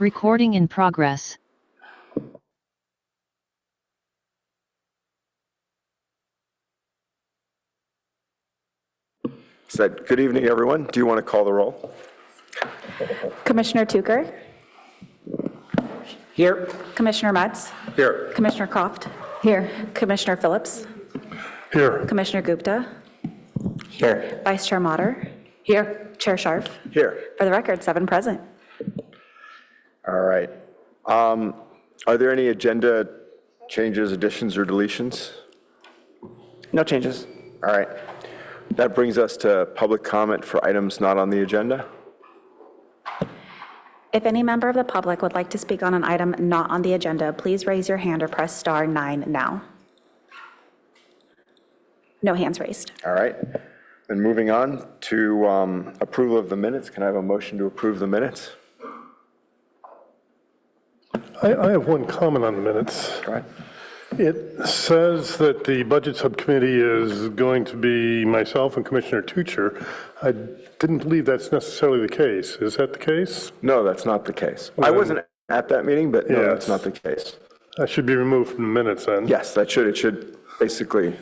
Recording in progress. Said, good evening, everyone. Do you want to call the roll? Commissioner Tucker? Here. Commissioner Metz? Here. Commissioner Croft? Here. Commissioner Phillips? Here. Commissioner Gupta? Here. Vice Chair Mater? Here. Chair Scharf? Here. For the record, 7 present. All right. Are there any agenda changes, additions, or deletions? No changes. All right. That brings us to public comment for items not on the agenda. If any member of the public would like to speak on an item not on the agenda, please raise your hand or press star 9 now. No hands raised. All right. Then moving on to approval of the minutes. Can I have a motion to approve the minutes? I have one comment on the minutes. Go ahead. It says that the Budget Subcommittee is going to be myself and Commissioner Tucher. I didn't believe that's necessarily the case. Is that the case? No, that's not the case. I wasn't at that meeting, but no, that's not the case. That should be removed from the minutes then. Yes, it should basically,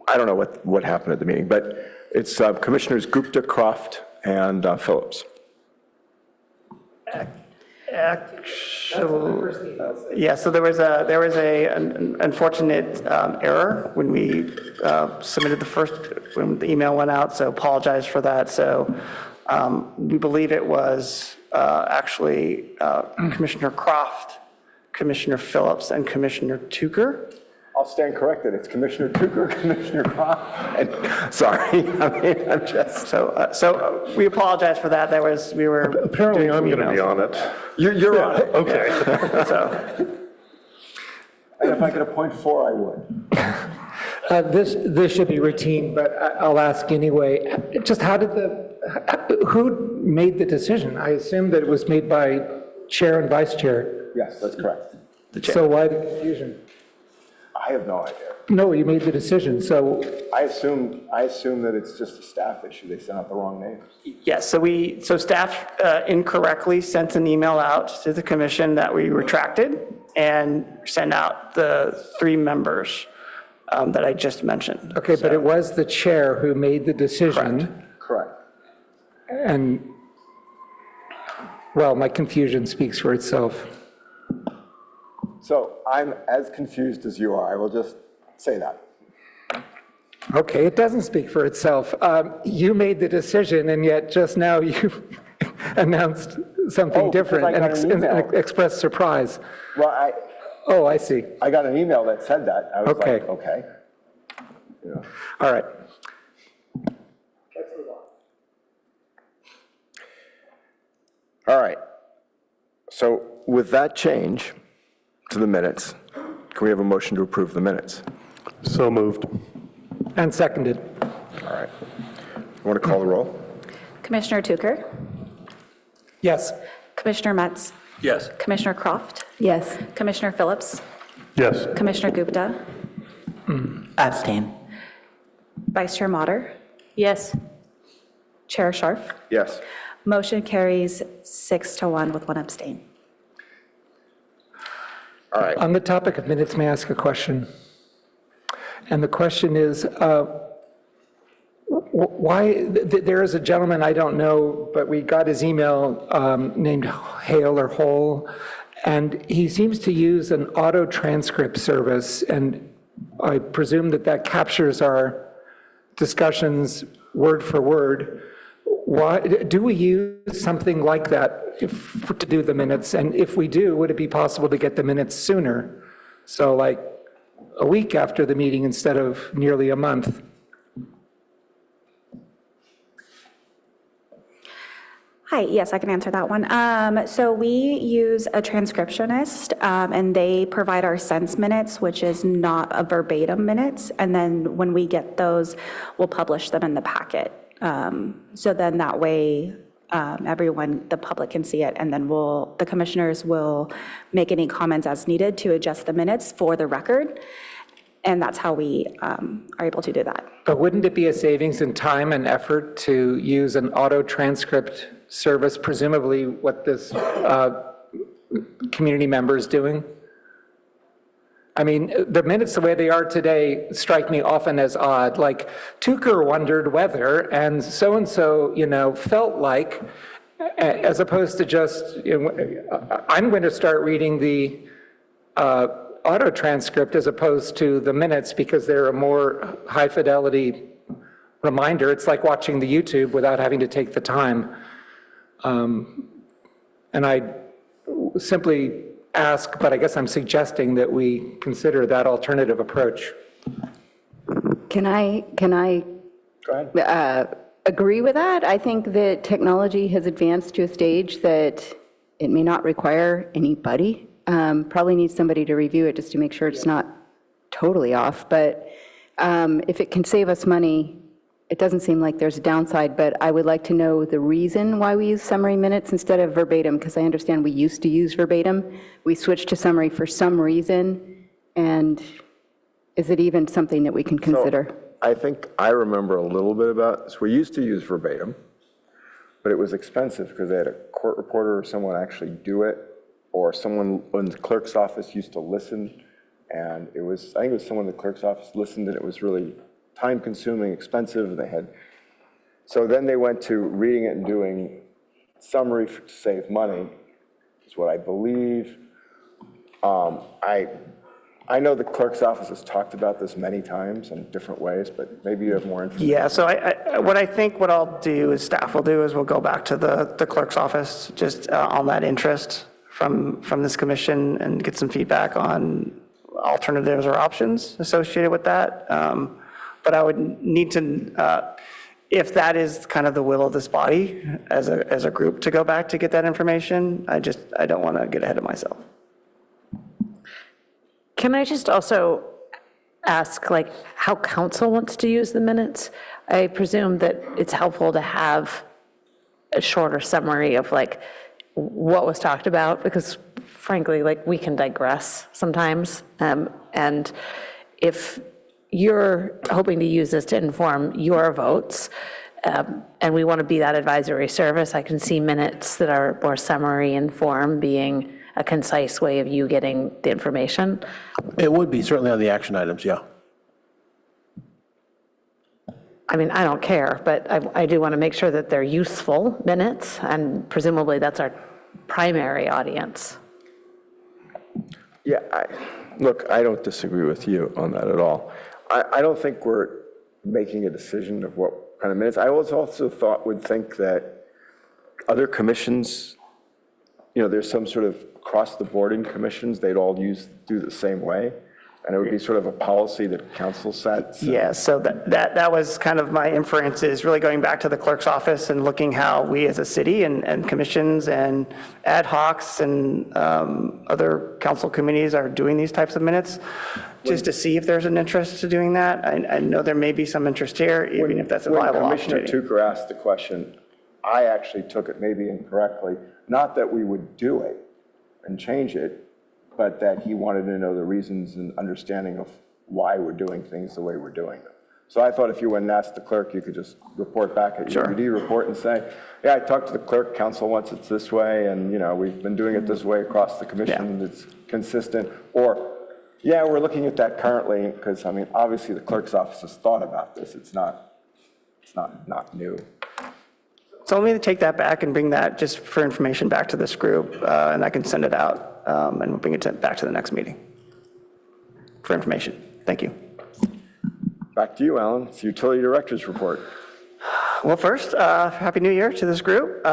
I don't know what happened at the meeting, but it's Commissioners Gupta, Croft, and Phillips. Yeah, so there was an unfortunate error when we submitted when the email went out, so apologize for that. So we believe it was actually Commissioner Croft, Commissioner Phillips, and Commissioner Tucker. I'll stand corrected. It's Commissioner Tucker, Commissioner Croft, and sorry, I'm just. So we apologize for that. We were. Apparently I'm going to be on it. You're on it. Okay. So. And if I could appoint 4, I would. This should be routine, but I'll ask anyway. Just who made the decision? I assume that it was made by chair and vice chair. Yes, that's correct. So why the confusion? I have no idea. No, you made the decision, so. I assume that it's just a staff issue. They sent out the wrong names. Yes, so staff incorrectly sent an email out to the commission that we retracted and sent out the 3 members that I just mentioned. Okay, but it was the chair who made the decision. Correct. And, well, my confusion speaks for itself. So I'm as confused as you are. I will just say that. Okay, it doesn't speak for itself. You made the decision, and yet just now you announced something different and expressed surprise. Well, Oh, I see. I got an email that said that. I was Okay. like, okay. You know. All right. All right. So with that change to the minutes, can we have a motion to approve the minutes? So moved. And seconded. All right. You want to call the roll? Commissioner Tucker? Yes. Commissioner Metz? Yes. Commissioner Croft? Yes. Commissioner Phillips? Yes. Commissioner Gupta? Abstain. Vice Chair Mater? Yes. Chair Scharf? Yes. Motion carries 6-1 with 1 abstain. All right. On the topic of minutes, may I ask a question? And the question is, why, there is a gentleman I don't know, but we got his email named Hale or Hole, and he seems to use an auto transcript service, and I presume that captures our discussions word for word. Why do we use something like that to do the minutes? And if we do, would it be possible to get the minutes sooner? So like a week after the meeting instead of nearly a month? Hi, yes, I can answer that one. So we use a transcriptionist, and they provide our sense minutes, which is not a verbatim minutes. And then when we get those, we'll publish them in the packet. So then that way, everyone, the public can see it, and then the commissioners will make any comments as needed to adjust the minutes for the record. And that's how we are able to do that. But wouldn't it be a savings in time and effort to use an auto transcript service, presumably what this community member is doing? I mean, the minutes, the way they are today, strike me often as odd. Like, Tucker wondered whether, and so-and-so, felt like, as opposed to just, I'm going to start reading the auto transcript as opposed to the minutes because they're a more high-fidelity reminder. It's like watching the YouTube without having to take the time. And I simply ask, but I guess I'm suggesting that we consider that alternative approach. Can I Go ahead. agree with that? I think that technology has advanced to a stage that it may not require anybody. Probably needs somebody to review it just to make sure it's not totally off. But if it can save us money, it doesn't seem like there's a downside, but I would like to know the reason why we use summary minutes instead of verbatim, because I understand we used to use verbatim. We switched to summary for some reason, and is it even something that we can consider? I think I remember a little bit about this. We used to use verbatim, but it was expensive because they had a court reporter or someone actually do it, or someone in the clerk's office used to listen, and I think it was someone in the clerk's office listened, and it was really time-consuming, expensive. So then they went to reading it and doing summary to save money, is what I believe. I know the clerk's office has talked about this many times in different ways, but maybe you have more information. Yeah, so what I'll do is staff will do is we'll go back to the clerk's office just on that interest from this commission and get some feedback on alternatives or options associated with that. But I would need to, if that is kind of the will of this body as a group to go back to get that information, I don't want to get ahead of myself. Can I just also ask, like, how council wants to use the minutes? I presume that it's helpful to have a shorter summary of, like, what was talked about, because frankly, like, we can digress sometimes. And if you're hoping to use this to inform your votes, and we want to be that advisory service, I can see minutes that are more summary in form being a concise way of you getting the information. It would be, certainly on the action items, yeah. I mean, I don't care, but I do want to make sure that they're useful minutes, and presumably that's our primary audience. Yeah, look, I don't disagree with you on that at all. I don't think we're making a decision of what kind of minutes. I also would think that other commissions, there's some sort of across-the-board in commissions, they'd all do the same way, and it would be sort of a policy that council sets. Yeah, so that was kind of my inference, is really going back to the clerk's office and looking how we as a city and commissions and ad hocs and other council committees are doing these types of minutes, just to see if there's an interest to doing that. I know there may be some interest here, even if that's a viable When Commissioner opportunity. Tucker asked the question, I actually took it maybe incorrectly, not that we would do it and change it, but that he wanted to know the reasons and understanding of why we're doing things the way we're doing them. So I thought if you went and asked the clerk, you could just report back at your UD report and say, yeah, I talked to the clerk, council wants it this way, and we've been doing it this way across the commission, it's consistent. Or, yeah, we're looking at that currently, because obviously the clerk's office has thought about this. It's not new. So let me take that back and bring that just for information back to this group, and I can send it out, and we'll bring it back to the next meeting for information. Thank you. Back to you, Alan. It's the utility director's report. Well, first, Happy New Year to this group.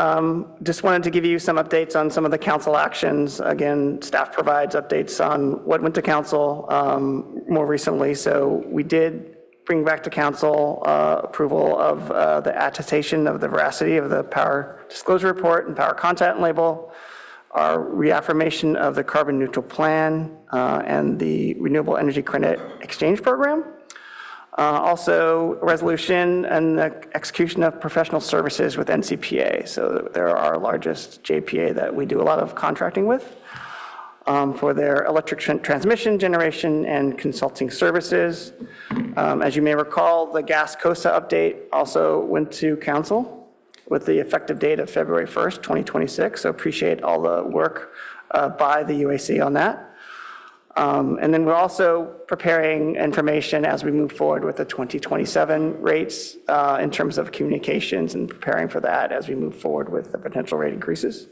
Just wanted to give you some updates on some of the council actions. Again, staff provides updates on what went to council more recently. So we did bring back to council approval of the attestation of the veracity of the power disclosure report and power content label, our reaffirmation of the carbon neutral plan and the renewable energy credit exchange program. Also, resolution and the execution of professional services with NCPA. So they're our largest JPA that we do a lot of contracting with. for their electric transmission, generation, and consulting services. As you may recall, the gas COSA update also went to council with the effective date of February 1st, 2026. So appreciate all the work by the UAC on that. And then we're also preparing information as we move forward with the 2027 rates in terms of communications and preparing for that as we move forward with the potential rate increases.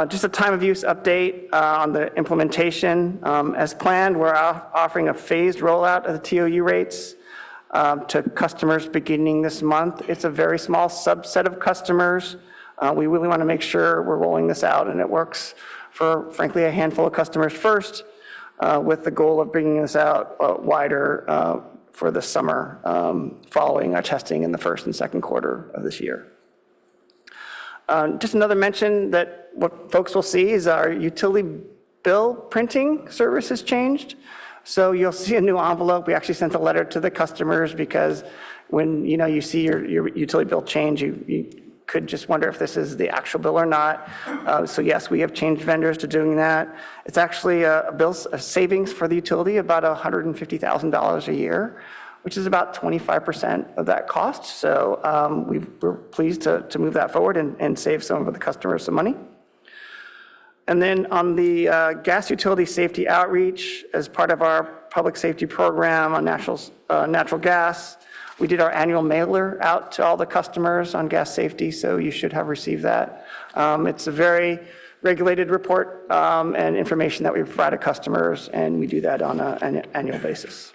Just a time of use update on the implementation. As planned, we're offering a phased rollout of the TOU rates to customers beginning this month. It's a very small subset of customers. We really want to make sure we're rolling this out and it works for, frankly, a handful of customers first, with the goal of bringing this out wider for the summer, following our testing in the first and second quarter of this year. Just another mention that what folks will see is our utility bill printing service has changed. So you'll see a new envelope. We actually sent a letter to the customers because when you see your utility bill change, you could just wonder if this is the actual bill or not. So yes, we have changed vendors to doing that. It's actually a savings for the utility, about $150,000 a year, which is about 25% of that cost. So we're pleased to move that forward and save some of the customers some money. And then on the gas utility safety outreach, as part of our public safety program on natural gas, we did our annual mailer out to all the customers on gas safety, so you should have received that. It's a very regulated report and information that we provide to customers, and we do that on an annual basis.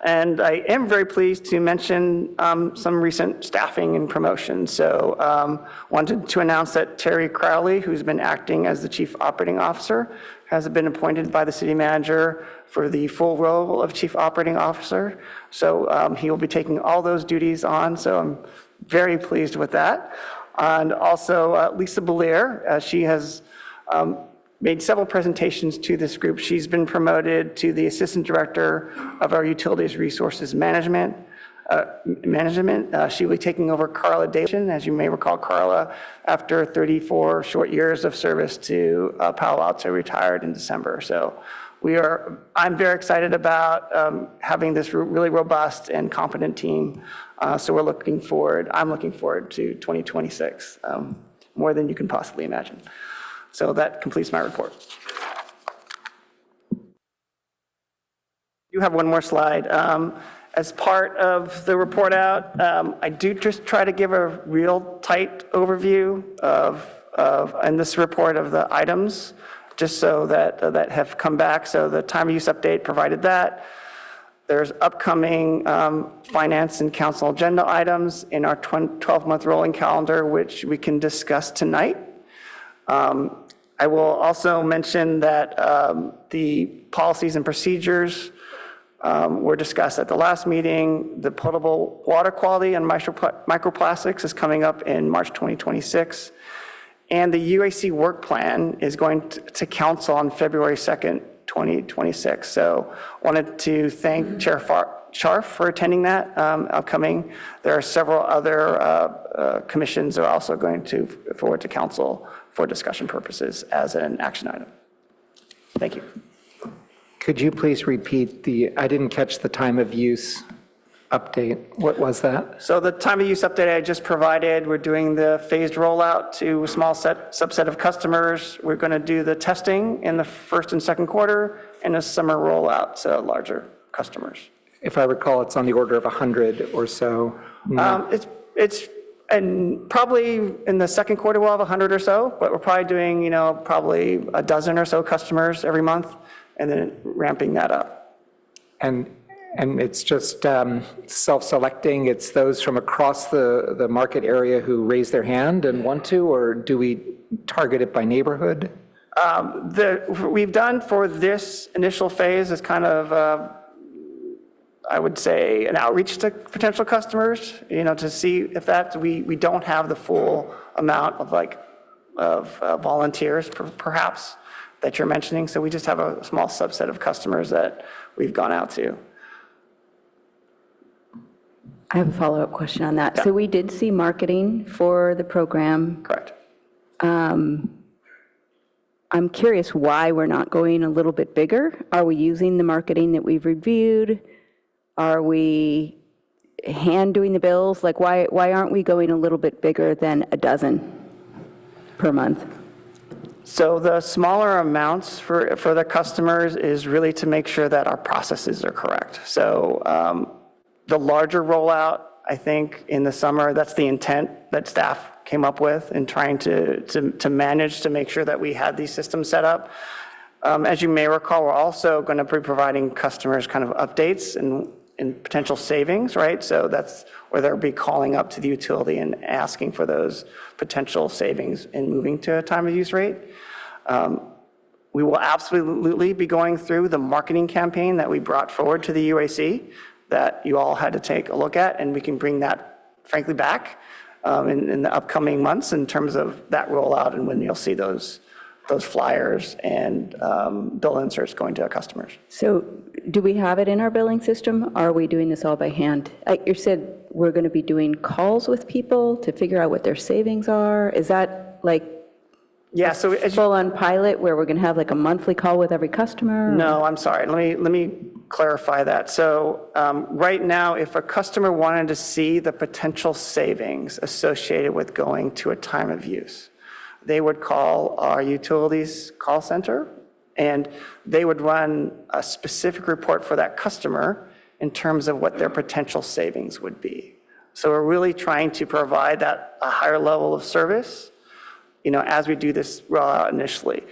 And I am very pleased to mention some recent staffing and promotions. So wanted to announce that Terry Crowley, who's been acting as the Chief Operating Officer, has been appointed by the city manager for the full role of Chief Operating Officer. So he will be taking all those duties on, so I'm very pleased with that. And also Lisa Belair, she has made several presentations to this group. She's been promoted to the Assistant Director of our Utilities Resources Management. She will be taking over Carla Daly. As you may recall, Carla, after 34 short years of service to Palo Alto, retired in December. So I'm very excited about having this really robust and competent team. So I'm looking forward to 2026, more than you can possibly imagine. So that completes my report. You have one more slide. As part of the report out, I do just try to give a real tight overview in this report of the items, just so that have come back. So the time of use update provided that. There's upcoming finance and council agenda items in our 12-month rolling calendar, which we can discuss tonight. I will also mention that the policies and procedures were discussed at the last meeting. The potable water quality and microplastics is coming up in March 2026. And the UAC work plan is going to council on February 2nd, 2026. So wanted to thank Chair Scharf for attending that upcoming. There are several other commissions that are also going to forward to council for discussion purposes as an action item. Thank you. Could you please repeat I didn't catch the time of use update. What was that? So the time of use update I just provided, we're doing the phased rollout to a small subset of customers. We're going to do the testing in the first and second quarter and a summer rollout to larger customers. If I recall, it's on the order of 100 or so. And probably in the second quarter we'll have 100 or so, but we're probably doing, probably a dozen or so customers every month, and then ramping that up. And it's just self-selecting, it's those from across the market area who raise their hand and want to, or do we target it by neighborhood? We've done for this initial phase is kind of, I would say, an outreach to potential customers, to see if we don't have the full amount of volunteers perhaps that you're mentioning. So we just have a small subset of customers that we've gone out to. I have a follow-up question on that. Yeah. So we did see marketing for the program. Correct. I'm curious why we're not going a little bit bigger. Are we using the marketing that we've reviewed? Are we hand doing the bills? Like, why aren't we going a little bit bigger than a dozen per month? So the smaller amounts for the customers is really to make sure that our processes are correct. So the larger rollout, I think, in the summer, that's the intent that staff came up with in trying to manage to make sure that we had these systems set up. As you may recall, we're also going to be providing customers kind of updates and potential savings, right? So that's where they'll be calling up to the utility and asking for those potential savings in moving to a time of use rate. We will absolutely be going through the marketing campaign that we brought forward to the UAC that you all had to take a look at, and we can bring that, frankly, back in the upcoming months in terms of that rollout and when you'll see those flyers and bill inserts going to our customers. So do we have it in our billing system? Or are we doing this all by hand? You said we're going to be doing calls with people to figure out what their savings are. Is that like Yeah, so as you, full-on pilot where we're going to have like a monthly call with every customer? no, I'm sorry. Let me clarify that. So right now, if a customer wanted to see the potential savings associated with going to a time of use, they would call our utilities call center, and they would run a specific report for that customer in terms of what their potential savings would be. So we're really trying to provide that a higher level of service, as we do this rollout initially.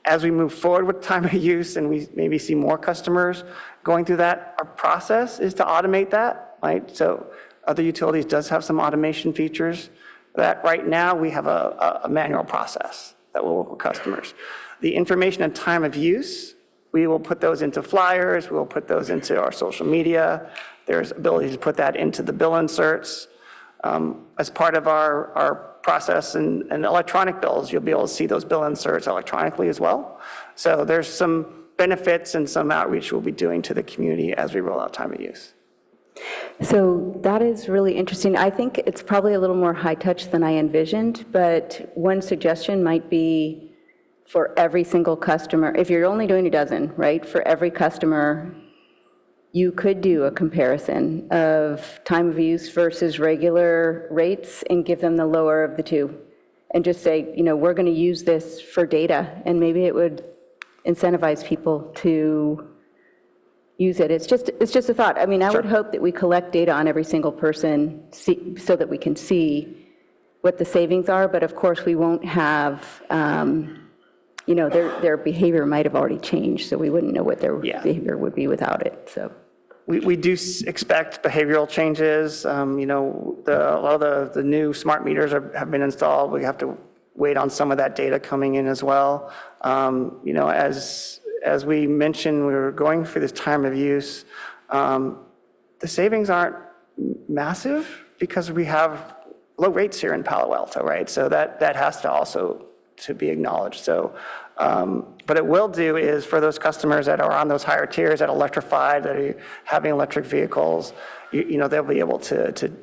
As we move forward with time of use and we maybe see more customers going through that, our process is to automate that, right? So other utilities does have some automation features that right now we have a manual process that will work with customers. The information and time of use, we will put those into flyers, we'll put those into our social media. There's ability to put that into the bill inserts. As part of our process and electronic bills, you'll be able to see those bill inserts electronically as well. So there's some benefits and some outreach we'll be doing to the community as we roll out time of use. So that is really interesting. I think it's probably a little more high touch than I envisioned, but one suggestion might be for every single customer, if you're only doing a dozen, right, for every customer, you could do a comparison of time of use versus regular rates and give them the lower of the two. And just say, we're going to use this for data, and maybe it would incentivize people to use it. It's just a thought. I mean, I would hope that we collect data on every single person so that we can see what the savings are, but of course we won't have, their behavior might have already changed, so we wouldn't know what their behavior would be without it, so. We do expect behavioral changes. A lot of the new smart meters have been installed. We have to wait on some of that data coming in as well. As we mentioned, we were going for this time of use. The savings aren't massive because we have low rates here in Palo Alto, right? So that has to also to be acknowledged. So, what it will do is for those customers that are on those higher tiers, that electrified, that are having electric vehicles, they'll be able to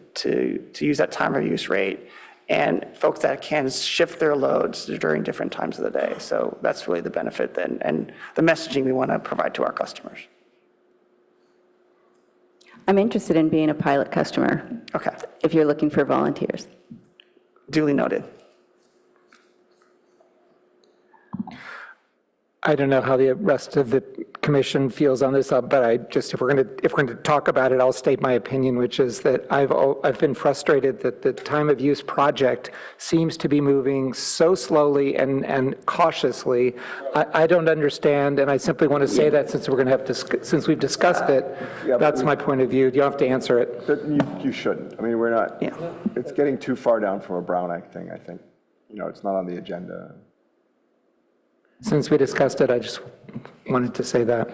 use that time of use rate. And folks that can shift their loads during different times of the day. So that's really the benefit and the messaging we want to provide to our customers. I'm interested in being a pilot customer. Okay. If you're looking for volunteers. Duly noted. I don't know how the rest of the commission feels on this, but if we're going to talk about it, I'll state my opinion, which is that I've been frustrated that the time of use project seems to be moving so slowly and cautiously. I don't understand, and I simply want to say that since since we've discussed it, that's my point of view. You don't have to answer it. But you shouldn't. I mean, we're not, it's getting too far down from a Brown Act thing, I think. It's not on the agenda. Since we discussed it, I just wanted to say that.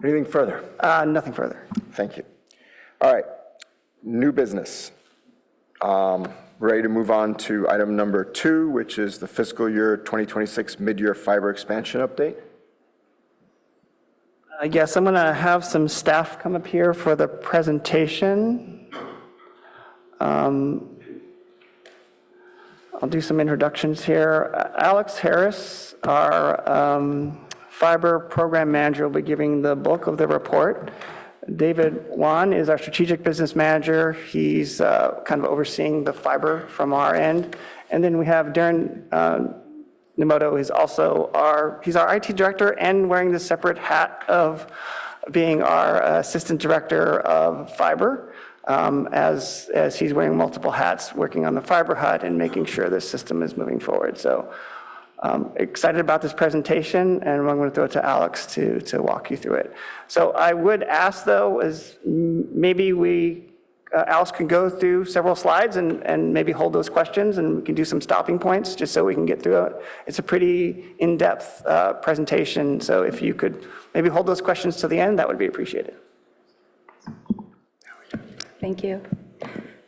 Anything further? Nothing further. Thank you. All right, new business. Ready to move on to item number 2, which is the fiscal year 2026 mid-year fiber expansion update. Yes, I'm going to have some staff come up here for the presentation. I'll do some introductions here. Alex Harris, our fiber program manager, will be giving the bulk of the report. David Wan is our strategic business manager. He's kind of overseeing the fiber from our end. And then we have Darren Nemoto is also he's our IT director and wearing the separate hat of being our assistant director of fiber, as he's wearing multiple hats, working on the fiber hut and making sure this system is moving forward. So excited about this presentation, and I'm going to throw it to Alex to walk you through it. So I would ask, though, is maybe Alex can go through several slides and maybe hold those questions, and we can do some stopping points just so we can get through it. It's a pretty in-depth presentation, so if you could maybe hold those questions to the end, that would be appreciated. Thank you.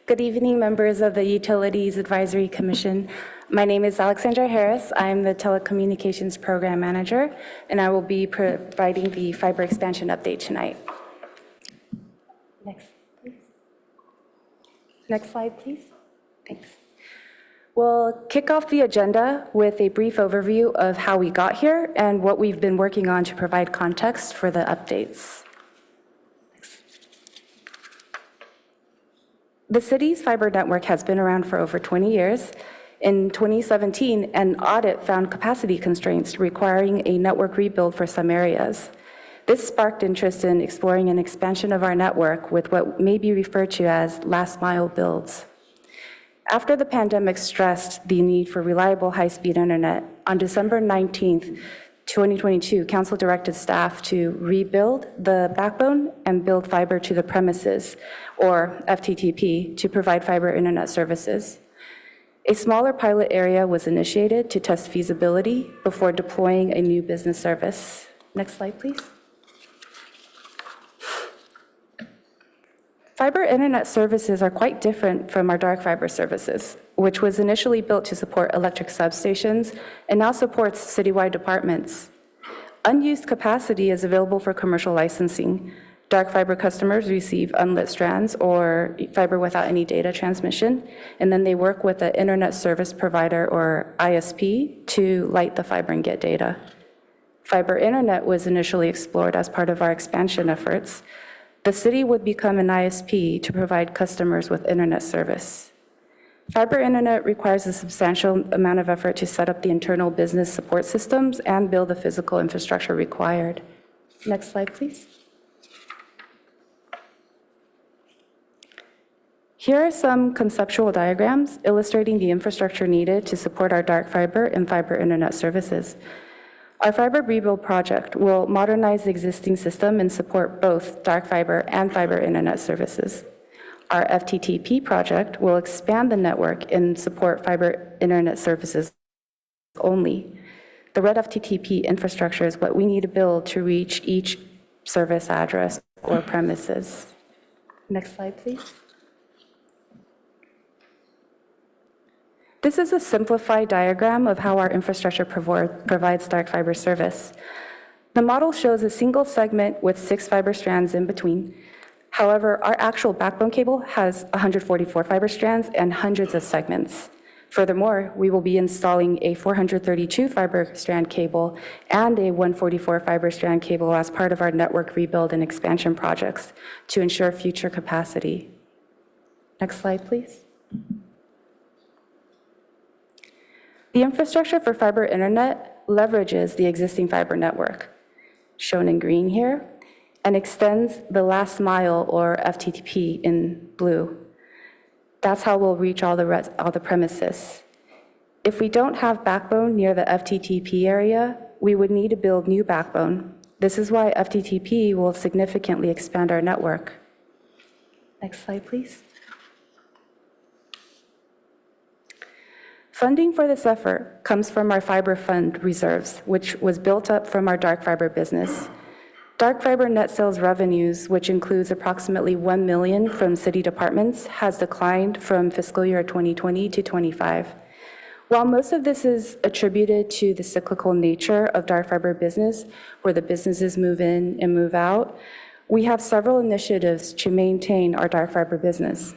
Good evening, members of the Utilities Advisory Commission. My name is Alexandra Harris. I'm the Telecommunications Program Manager, and I will be providing the fiber expansion update tonight. Next, please. Next slide, please. Thanks. We'll kick off the agenda with a brief overview of how we got here and what we've been working on to provide context for the updates. The city's fiber network has been around for over 20 years. In 2017, an audit found capacity constraints requiring a network rebuild for some areas. This sparked interest in exploring an expansion of our network with what may be referred to as last-mile builds. After the pandemic stressed the need for reliable high-speed internet, on December 19th, 2022, Council directed staff to rebuild the backbone and build fiber to the premises, or FTTP, to provide fiber internet services. A smaller pilot area was initiated to test feasibility before deploying a new business service. Next slide, please. Fiber internet services are quite different from our dark fiber services, which was initially built to support electric substations and now supports citywide departments. Unused capacity is available for commercial licensing. Dark fiber customers receive unlit strands or fiber without any data transmission, and then they work with the internet service provider, or ISP, to light the fiber and get data. Fiber internet was initially explored as part of our expansion efforts. The city would become an ISP to provide customers with internet service. Fiber internet requires a substantial amount of effort to set up the internal business support systems and build the physical infrastructure required. Next slide, please. Here are some conceptual diagrams illustrating the infrastructure needed to support our dark fiber and fiber internet services. Our fiber rebuild project will modernize the existing system and support both dark fiber and fiber internet services. Our FTTP project will expand the network and support fiber internet services only. The red FTTP infrastructure is what we need to build to reach each service address or premises. Next slide, please. This is a simplified diagram of how our infrastructure provides dark fiber service. The model shows a single segment with 6 fiber strands in between. However, our actual backbone cable has 144 fiber strands and hundreds of segments. Furthermore, we will be installing a 432 fiber strand cable and a 144 fiber strand cable as part of our network rebuild and expansion projects to ensure future capacity. Next slide, please. The infrastructure for fiber internet leverages the existing fiber network, shown in green here, and extends the last mile, or FTTP, in blue. That's how we'll reach all the premises. If we don't have backbone near the FTTP area, we would need to build new backbone. This is why FTTP will significantly expand our network. Next slide, please. Funding for this effort comes from our fiber fund reserves, which was built up from our dark fiber business. Dark fiber net sales revenues, which includes approximately $1 million from city departments, has declined from fiscal year 2020 to 25. While most of this is attributed to the cyclical nature of dark fiber business, where the businesses move in and move out, we have several initiatives to maintain our dark fiber business.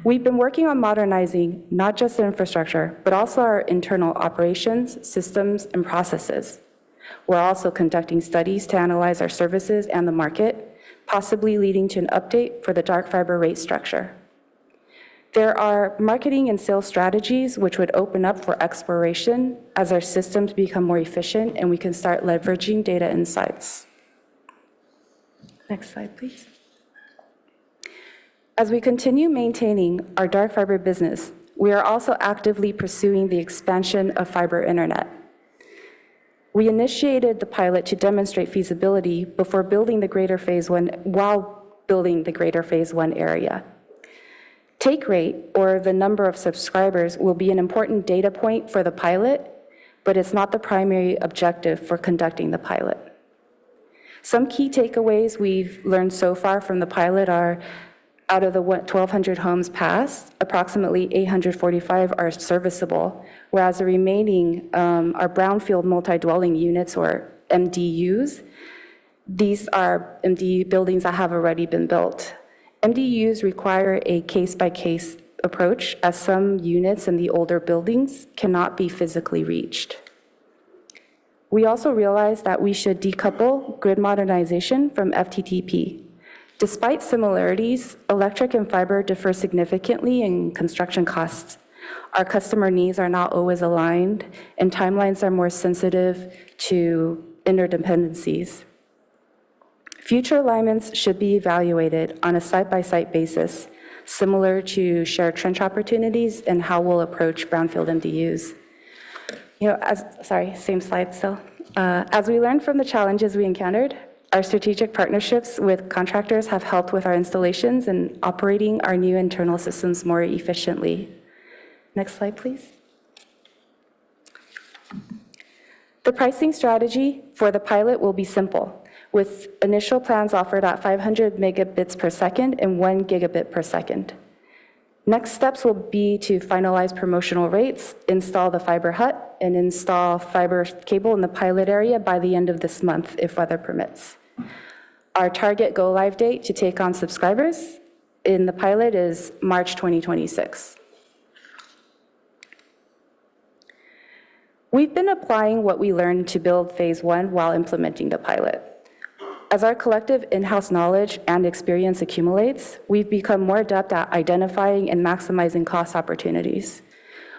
We've been working on modernizing not just the infrastructure, but also our internal operations, systems, and processes. We're also conducting studies to analyze our services and the market, possibly leading to an update for the dark fiber rate structure. There are marketing and sales strategies which would open up for exploration as our systems become more efficient and we can start leveraging data insights. Next slide, please. As we continue maintaining our dark fiber business, we are also actively pursuing the expansion of fiber internet. We initiated the pilot to demonstrate feasibility before building the greater phase one, while building the greater phase one area. Take rate, or the number of subscribers, will be an important data point for the pilot, but it's not the primary objective for conducting the pilot. Some key takeaways we've learned so far from the pilot are, out of the 1,200 homes passed, approximately 845 are serviceable, whereas the remaining are brownfield multi-dwelling units, or MDUs. These are MDU buildings that have already been built. MDUs require a case-by-case approach, as some units in the older buildings cannot be physically reached. We also realized that we should decouple grid modernization from FTTP. Despite similarities, electric and fiber differ significantly in construction costs. Our customer needs are not always aligned, and timelines are more sensitive to interdependencies. Future alignments should be evaluated on a site-by-site basis, similar to shared trench opportunities and how we'll approach brownfield MDUs. Same slide still. As we learned from the challenges we encountered, our strategic partnerships with contractors have helped with our installations and operating our new internal systems more efficiently. Next slide, please. The pricing strategy for the pilot will be simple, with initial plans offered at 500 megabits per second and 1 gigabit per second. Next steps will be to finalize promotional rates, install the fiber hut, and install fiber cable in the pilot area by the end of this month, if weather permits. Our target go-live date to take on subscribers in the pilot is March 2026. We've been applying what we learned to build phase one while implementing the pilot. As our collective in-house knowledge and experience accumulates, we've become more adept at identifying and maximizing cost opportunities.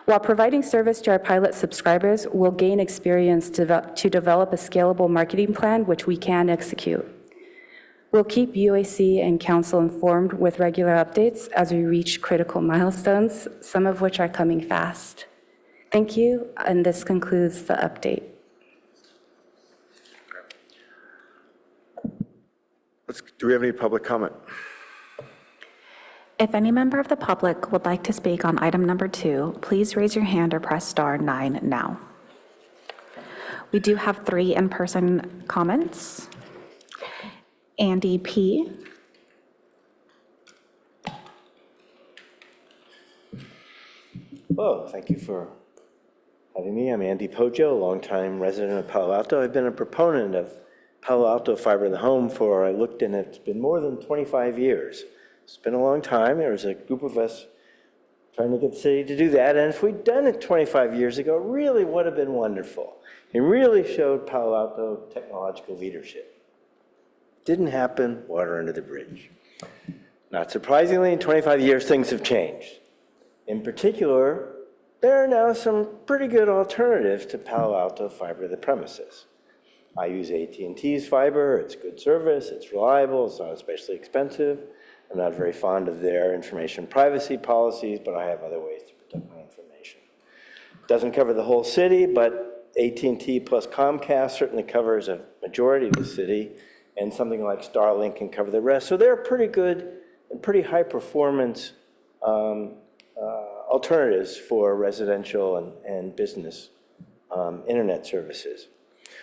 While providing service to our pilot subscribers, we'll gain experience to develop a scalable marketing plan which we can execute. We'll keep UAC and Council informed with regular updates as we reach critical milestones, some of which are coming fast. Thank you, and this concludes the update. Do we have any public comment? If any member of the public would like to speak on item number 2, please raise your hand or press *9 now. We do have 3 in-person comments. Andy P. Hello, thank you for having me. I'm Andy Poggio, a longtime resident of Palo Alto. I've been a proponent of Palo Alto fiber to the home for, I looked, and it's been more than 25 years. It's been a long time. There was a group of us trying to get the city to do that, and if we'd done it 25 years ago, it really would have been wonderful. It really showed Palo Alto technological leadership. Didn't happen, water under the bridge. Not surprisingly, in 25 years, things have changed. In particular, there are now some pretty good alternatives to Palo Alto fiber to the premises. I use AT&T's fiber. It's good service, it's reliable, it's not especially expensive. I'm not very fond of their information privacy policies, but I have other ways to protect my information. It doesn't cover the whole city, but AT&T plus Comcast certainly covers a majority of the city, and something like Starlink can cover the rest. So they're pretty good and pretty high performance alternatives for residential and business internet services.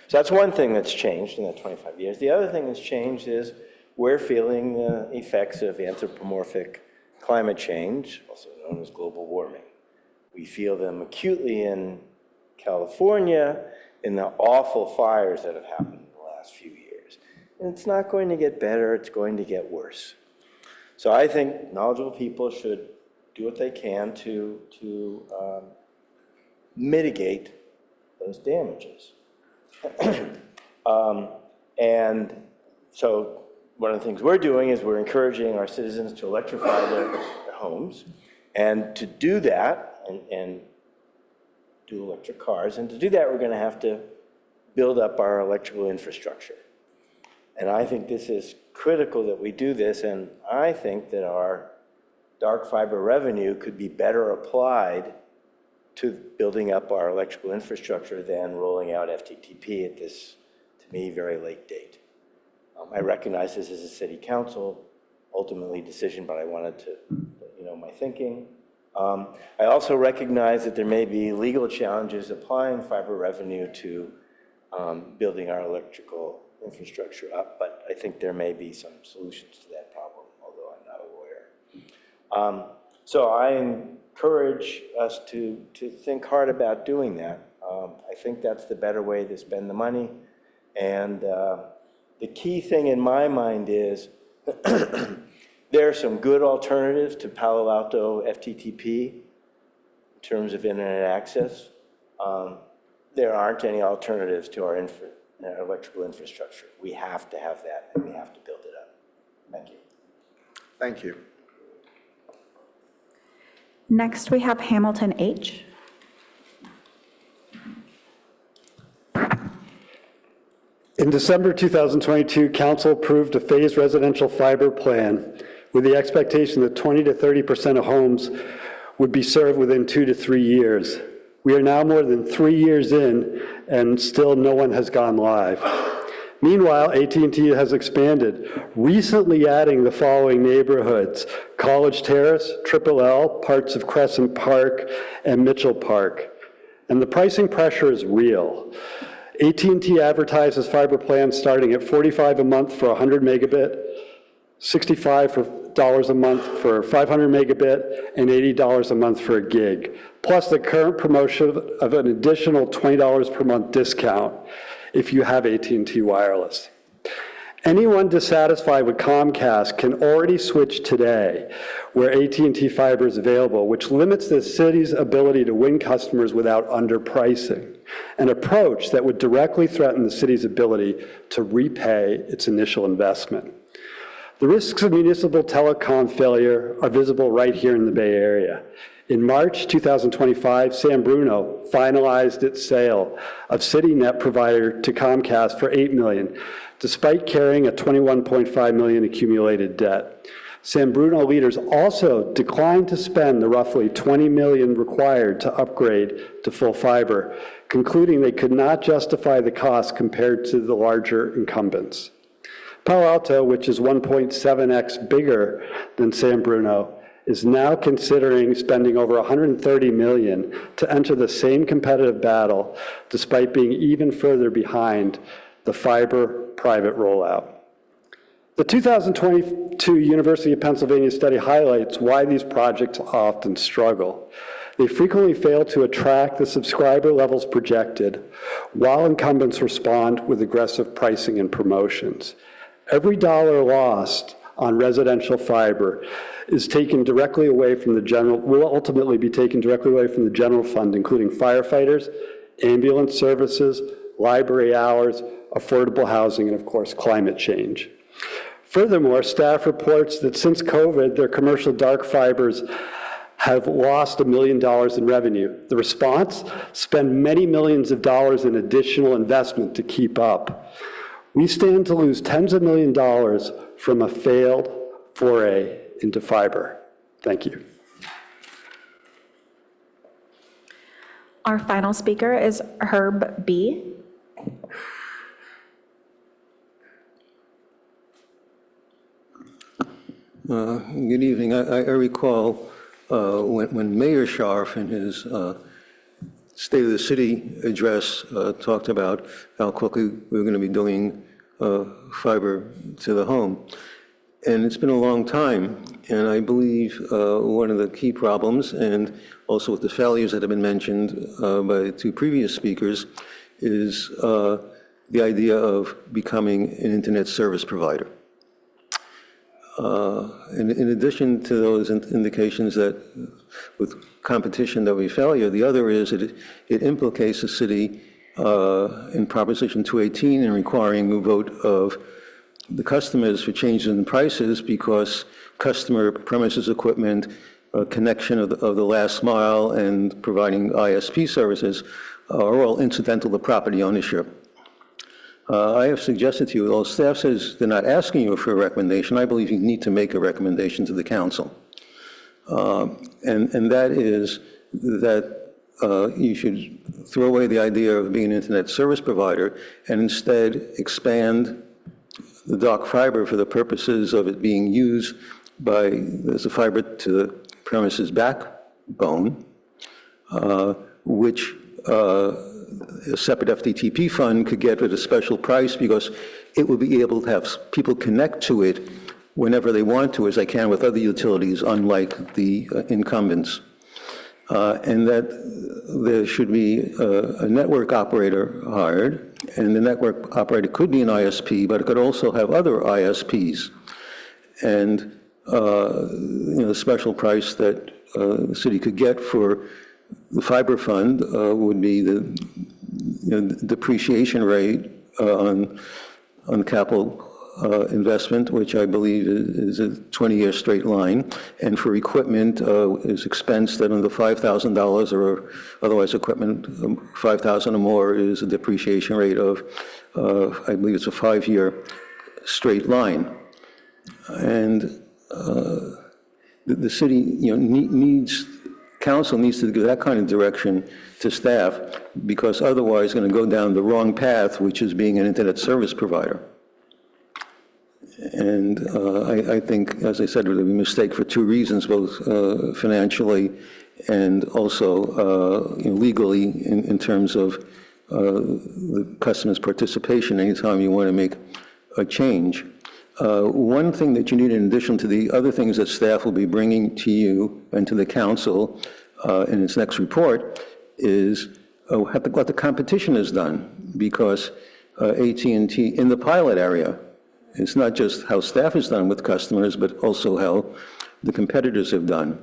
So that's one thing that's changed in that 25 years. The other thing that's changed is we're feeling the effects of anthropomorphic climate change, also known as global warming. We feel them acutely in California in the awful fires that have happened in the last few years. And it's not going to get better, it's going to get worse. So I think knowledgeable people should do what they can to mitigate those damages. And so one of the things we're doing is we're encouraging our citizens to electrify their homes. And to do that, and do electric cars, and to do that, we're going to have to build up our electrical infrastructure. And I think this is critical that we do this, and I think that our dark fiber revenue could be better applied to building up our electrical infrastructure than rolling out FTTP at this, to me, very late date. I recognize this as a city council, ultimately decision, but I wanted to let you know my thinking. I also recognize that there may be legal challenges applying fiber revenue to building our electrical infrastructure up, but I think there may be some solutions to that problem, although I'm not a lawyer. So I encourage us to think hard about doing that. I think that's the better way to spend the money. And the key thing in my mind is there are some good alternatives to Palo Alto FTTP in terms of internet access. There aren't any alternatives to our electrical infrastructure. We have to have that, and we have to build it up. Thank you. Thank you. Next, we have Hamilton H. In December 2022, Council approved a phased residential fiber plan with the expectation that 20 to 30% of homes would be served within 2 to 3 years. We are now more than 3 years in, and still no one has gone live. Meanwhile, AT&T has expanded, recently adding the following neighborhoods: College Terrace, Triple L, parts of Crescent Park, and Mitchell Park. And the pricing pressure is real. AT&T advertises fiber plans starting at $45 a month for 100 megabit, $65 a month for 500 megabit, and $80 a month for a gig, plus the current promotion of an additional $20 per month discount if you have AT&T Wireless. Anyone dissatisfied with Comcast can already switch today where AT&T Fiber is available, which limits the city's ability to win customers without underpricing, an approach that would directly threaten the city's ability to repay its initial investment. The risks of municipal telecom failure are visible right here in the Bay Area. In March 2025, San Bruno finalized its sale of CityNet provider to Comcast for $8 million, despite carrying a $21.5 million accumulated debt. San Bruno leaders also declined to spend the roughly $20 million required to upgrade to full fiber, concluding they could not justify the cost compared to the larger incumbents. Palo Alto, which is 1.7x bigger than San Bruno, is now considering spending over $130 million to enter the same competitive battle, despite being even further behind the fiber private rollout. The 2022 University of Pennsylvania study highlights why these projects often struggle. They frequently fail to attract the subscriber levels projected, while incumbents respond with aggressive pricing and promotions. Every dollar lost on residential fiber is taken directly away from the general, will ultimately be taken directly away from the general fund, including firefighters, ambulance services, library hours, affordable housing, and of course, climate change. Furthermore, staff reports that since COVID, their commercial dark fibers have lost $1 million in revenue. The response? Spend many millions of dollars in additional investment to keep up. We stand to lose tens of millions of dollars from a failed foray into fiber. Thank you. Our final speaker is Herb B. Good evening. I recall when Mayor Scharf in his State of the City address talked about how quickly we were going to be doing fiber to the home. And it's been a long time, and I believe one of the key problems, and also with the failures that have been mentioned by the two previous speakers, is the idea of becoming an internet service provider. In addition to those indications that with competition there'll be failure, the other is it implicates the city in Proposition 218 in requiring a vote of the customers for changes in prices because customer premises equipment, connection of the last mile, and providing ISP services are all incidental to property ownership. I have suggested to you, although staff says they're not asking you for a recommendation, I believe you need to make a recommendation to the council. And that is that you should throw away the idea of being an internet service provider and instead expand the dark fiber for the purposes of it being used as a fiber to the premises backbone, which a separate FTTP fund could get at a special price because it will be able to have people connect to it whenever they want to, as they can with other utilities, unlike the incumbents. And that there should be a network operator hired, and the network operator could be an ISP, but it could also have other ISPs. And the special price that the city could get for the fiber fund would be the depreciation rate on capital investment, which I believe is a 20-year straight line, and for equipment is expense that under $5,000 or otherwise equipment $5,000 or more is a depreciation rate of, I believe it's a 5-year straight line. And the city, council needs to give that kind of direction to staff because otherwise it's going to go down the wrong path, which is being an internet service provider. And I think, as I said, it would be a mistake for two reasons, both financially and also legally in terms of the customer's participation anytime you want to make a change. One thing that you need in addition to the other things that staff will be bringing to you and to the council in its next report is what the competition has done, because AT&T in the pilot area, it's not just how staff has done with customers, but also how the competitors have done.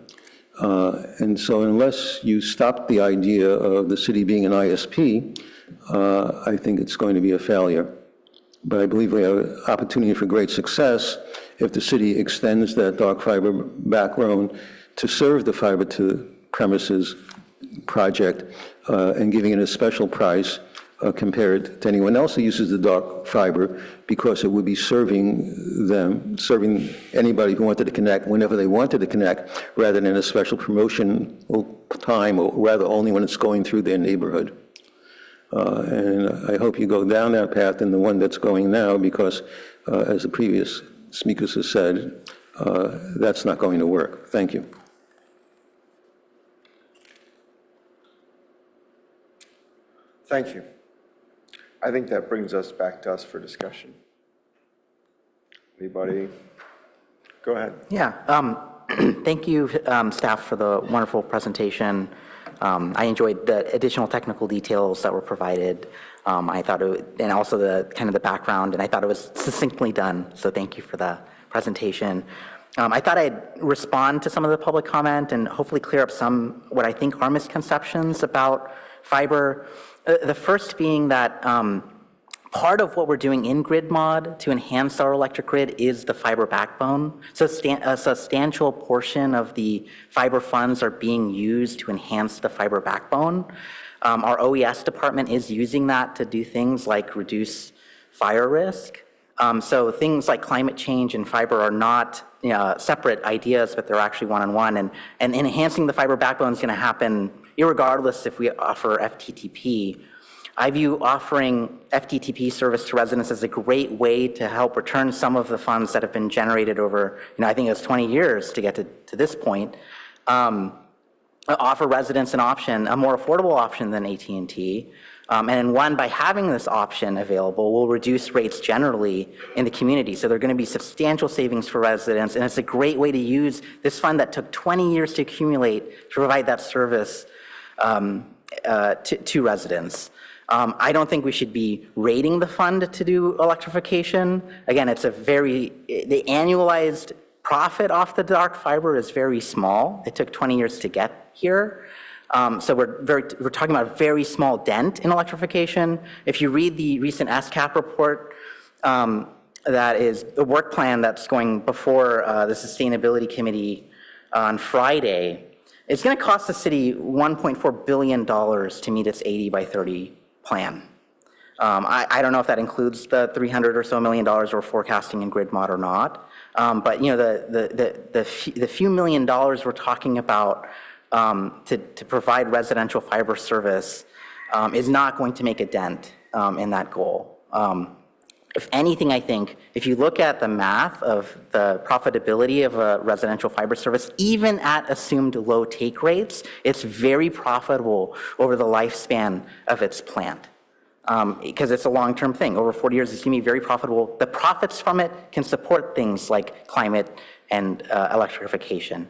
And so unless you stop the idea of the city being an ISP, I think it's going to be a failure. But I believe we have an opportunity for great success if the city extends that dark fiber backbone to serve the fiber to premises project and giving it a special price compared to anyone else who uses the dark fiber, because it would be serving anybody who wanted to connect whenever they wanted to connect, rather than a special promotion time, or rather only when it's going through their neighborhood. And I hope you go down that path and the one that's going now, because as the previous speakers have said, that's not going to work. Thank you. Thank you. I think that brings us back to us for discussion. Anybody? Go ahead. Yeah. Thank you, staff, for the wonderful presentation. I enjoyed the additional technical details that were provided. I thought and also the kind of the background, and I thought it was succinctly done. So thank you for the presentation. I thought I'd respond to some of the public comment and hopefully clear up some what I think are misconceptions about fiber. The first being that part of what we're doing in grid mod to enhance our electric grid is the fiber backbone. So a substantial portion of the fiber funds are being used to enhance the fiber backbone. Our OES department is using that to do things like reduce fire risk. So things like climate change and fiber are not separate ideas, but they're actually one-on-one. And enhancing the fiber backbone is going to happen irregardless if we offer FTTP. I view offering FTTP service to residents as a great way to help return some of the funds that have been generated over, I think it was 20 years to get to this point. Offer residents an option, a more affordable option than AT&T. And one, by having this option available, will reduce rates generally in the community. So there are going to be substantial savings for residents, and it's a great way to use this fund that took 20 years to accumulate to provide that service to residents. I don't think we should be rating the fund to do electrification. Again, the annualized profit off the dark fiber is very small. It took 20 years to get here. So we're talking about a very small dent in electrification. If you read the recent SCAP report, that is the work plan that's going before the Sustainability Committee on Friday, it's going to cost the city $1.4 billion to meet its 80 by 30 plan. I don't know if that includes the $300 or so million we're forecasting in grid mod or not. But the few $million we're talking about to provide residential fiber service is not going to make a dent in that goal. If anything, I think if you look at the math of the profitability of a residential fiber service, even at assumed low take rates, it's very profitable over the lifespan of its plant. Because it's a long-term thing. Over 40 years, it's going to be very profitable. The profits from it can support things like climate and electrification.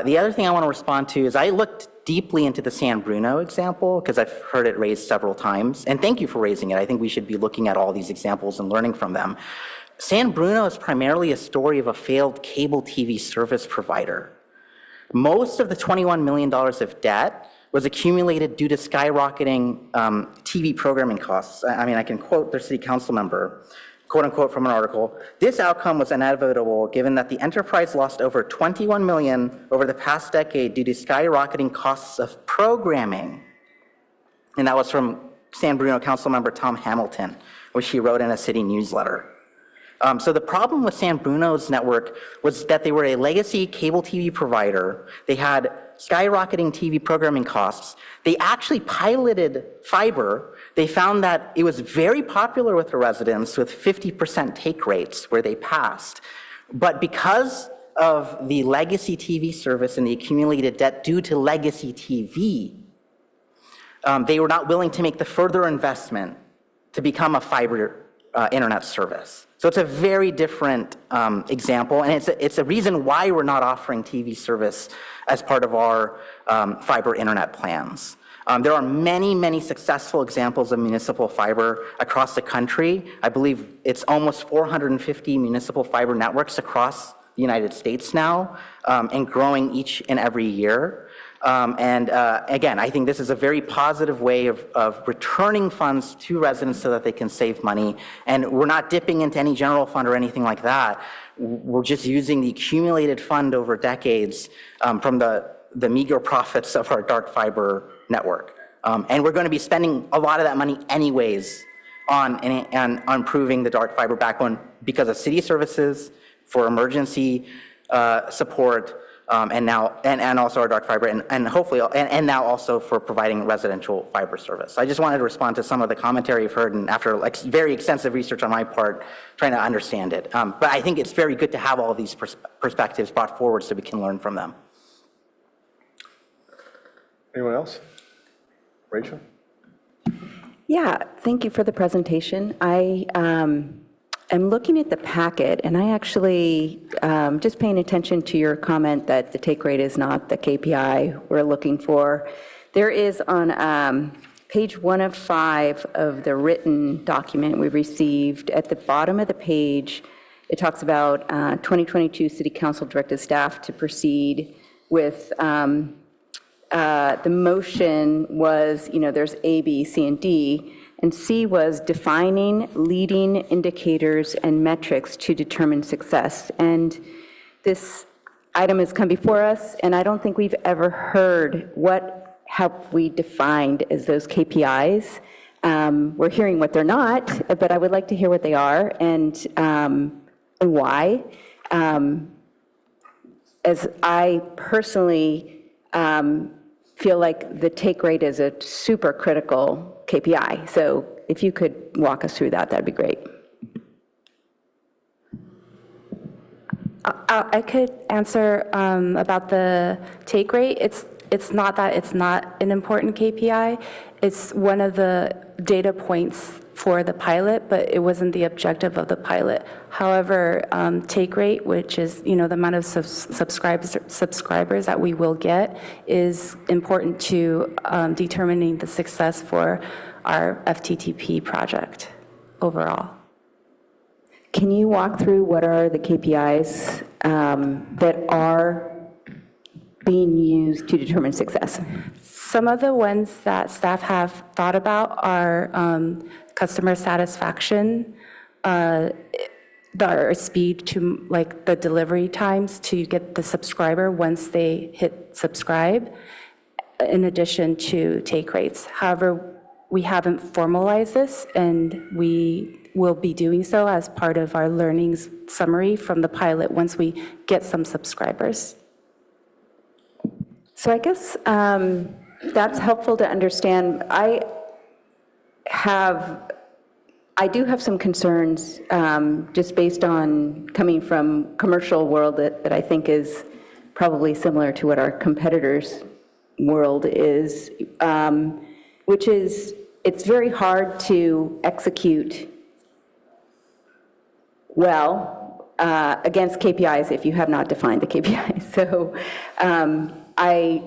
The other thing I want to respond to is I looked deeply into the San Bruno example because I've heard it raised several times. And thank you for raising it. I think we should be looking at all these examples and learning from them. San Bruno is primarily a story of a failed cable TV service provider. Most of the $21 million of debt was accumulated due to skyrocketing TV programming costs. I mean, I can quote their city council member, quote unquote, from an article. This outcome was inevitable given that the enterprise lost over $21 million over the past decade due to skyrocketing costs of programming. And that was from San Bruno council member Tom Hamilton, which he wrote in a city newsletter. So the problem with San Bruno's network was that they were a legacy cable TV provider. They had skyrocketing TV programming costs. They actually piloted fiber. They found that it was very popular with the residents with 50% take rates where they passed. But because of the legacy TV service and the accumulated debt due to legacy TV, they were not willing to make the further investment to become a fiber internet service. So it's a very different example, and it's a reason why we're not offering TV service as part of our fiber internet plans. There are many, many successful examples of municipal fiber across the country. I believe it's almost 450 municipal fiber networks across the United States now, and growing each and every year. Again, I think this is a very positive way of returning funds to residents so that they can save money. And we're not dipping into any general fund or anything like that. We're just using the accumulated fund over decades from the meager profits of our dark fiber network. And we're going to be spending a lot of that money anyways on improving the dark fiber backbone because of city services, for emergency support, and now also our dark fiber, and hopefully and now also for providing residential fiber service. I just wanted to respond to some of the commentary you've heard, and after very extensive research on my part, trying to understand it. But I think it's very good to have all of these perspectives brought forward so we can learn from them. Anyone else? Rachel? Yeah, thank you for the presentation. I am looking at the packet, and I actually, just paying attention to your comment that the take rate is not the KPI we're looking for. There is on page 1 of 5 of the written document we received, at the bottom of the page, it talks about 2022 City Council directed staff to proceed with the motion was, there's A, B, C, and D, and C was defining leading indicators and metrics to determine success. And this item has come before us, and I don't think we've ever heard what have we defined as those KPIs. We're hearing what they're not, but I would like to hear what they are and why. As I personally feel like the take rate is a super critical KPI. So if you could walk us through that, that'd be great. I could answer about the take rate. it's not that it's not an important KPI. It's one of the data points for the pilot, but it wasn't the objective of the pilot. However, take rate, which is, the amount of subscribers that we will get, is important to determining the success for our FTTP project overall. Can you walk through what are the KPIs that are being used to determine success? Some of the ones that staff have thought about are customer satisfaction, our speed to, like, the delivery times to get the subscriber once they hit subscribe, in addition to take rates. However, we haven't formalized this, and we will be doing so as part of our learnings summary from the pilot once we get some subscribers. So I guess that's helpful to understand. I do have some concerns, just based on coming from commercial world that I think is probably similar to what our competitors' world is, which is it's very hard to execute well against KPIs if you have not defined the KPIs. So I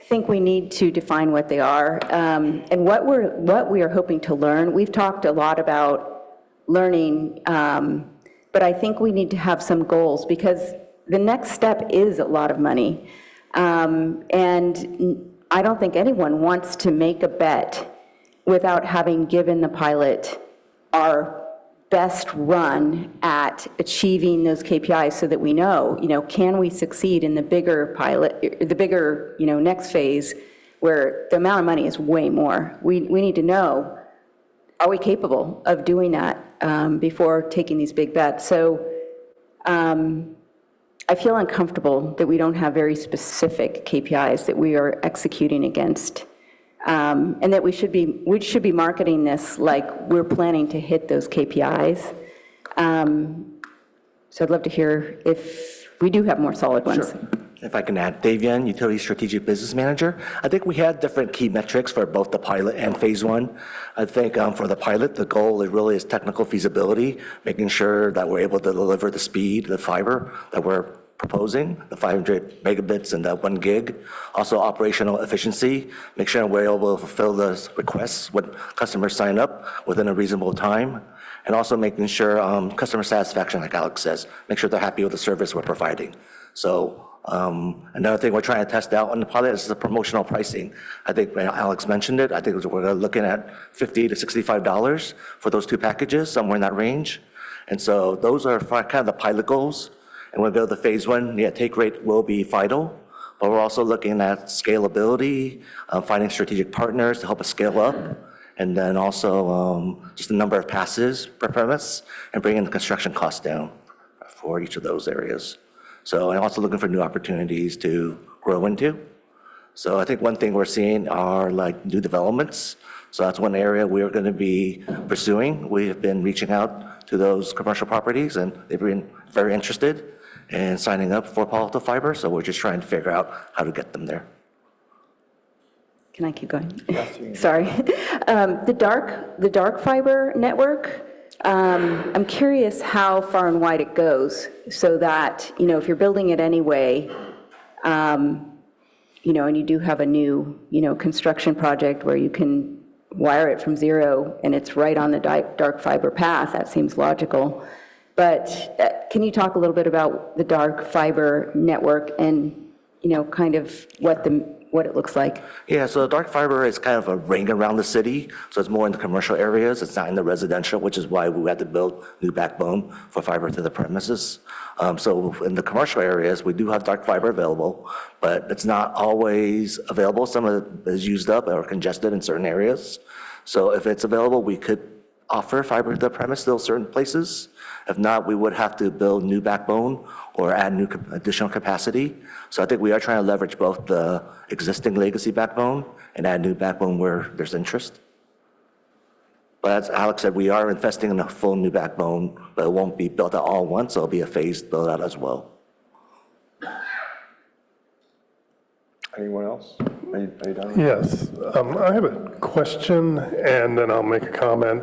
think we need to define what they are, and what we are hoping to learn. We've talked a lot about learning, but I think we need to have some goals, because the next step is a lot of money, and I don't think anyone wants to make a bet without having given the pilot our best run at achieving those KPIs, so that we know, can we succeed in the bigger pilot, the bigger, next phase, where the amount of money is way more. We need to know, are we capable of doing that before taking these big bets? So I feel uncomfortable that we don't have very specific KPIs that we are executing against. And that we should be marketing this like we're planning to hit those KPIs. So I'd love to hear if we do have more solid ones. Sure. If I can add, Dave Yen, Utility Strategic Business Manager. I think we had different key metrics for both the pilot and phase one. I think for the pilot, the goal really is technical feasibility, making sure that we're able to deliver the speed, the fiber that we're proposing, the 500 megabits and the 1 gig. Also operational efficiency, make sure we're able to fulfill those requests when customers sign up within a reasonable time. And also making sure customer satisfaction, like Alex says, make sure they're happy with the service we're providing. So another thing we're trying to test out on the pilot is the promotional pricing. I think Alex mentioned it. I think we're looking at $50 to $65 for those two packages, somewhere in that range. And so those are kind of the pilot goals. And when we go to the phase one, take rate will be vital, but we're also looking at scalability, finding strategic partners to help us scale up, and then also just the number of passes per premise, and bringing the construction costs down for each of those areas. So I'm also looking for new opportunities to grow into. So I think one thing we're seeing are like new developments. So that's one area we're going to be pursuing. We have been reaching out to those commercial properties, and they've been very interested in signing up for Palo Alto Fiber. So we're just trying to figure out how to get them there. Can I keep going? Sorry. The dark fiber network, I'm curious how far and wide it goes, so that, if you're building it anyway, and you do have a new, construction project where you can wire it from zero and it's right on the dark fiber path, that seems logical. But can you talk a little bit about the dark fiber network and, kind of what it looks like? Yeah, so the dark fiber is kind of a ring around the city, so it's more in the commercial areas. It's not in the residential, which is why we had to build new backbone for fiber to the premises. So in the commercial areas, we do have dark fiber available, but it's not always available. Some of it is used up or congested in certain areas. So if it's available, we could offer fiber to the premise still certain places. If not, we would have to build new backbone or add new additional capacity. So I think we are trying to leverage both the existing legacy backbone and add new backbone where there's interest. But as Alex said, we are investing in a full new backbone, but it won't be built out all at once. It'll be a phased build out as well. Anyone else? Are you done? Yes, I have a question, and then I'll make a comment,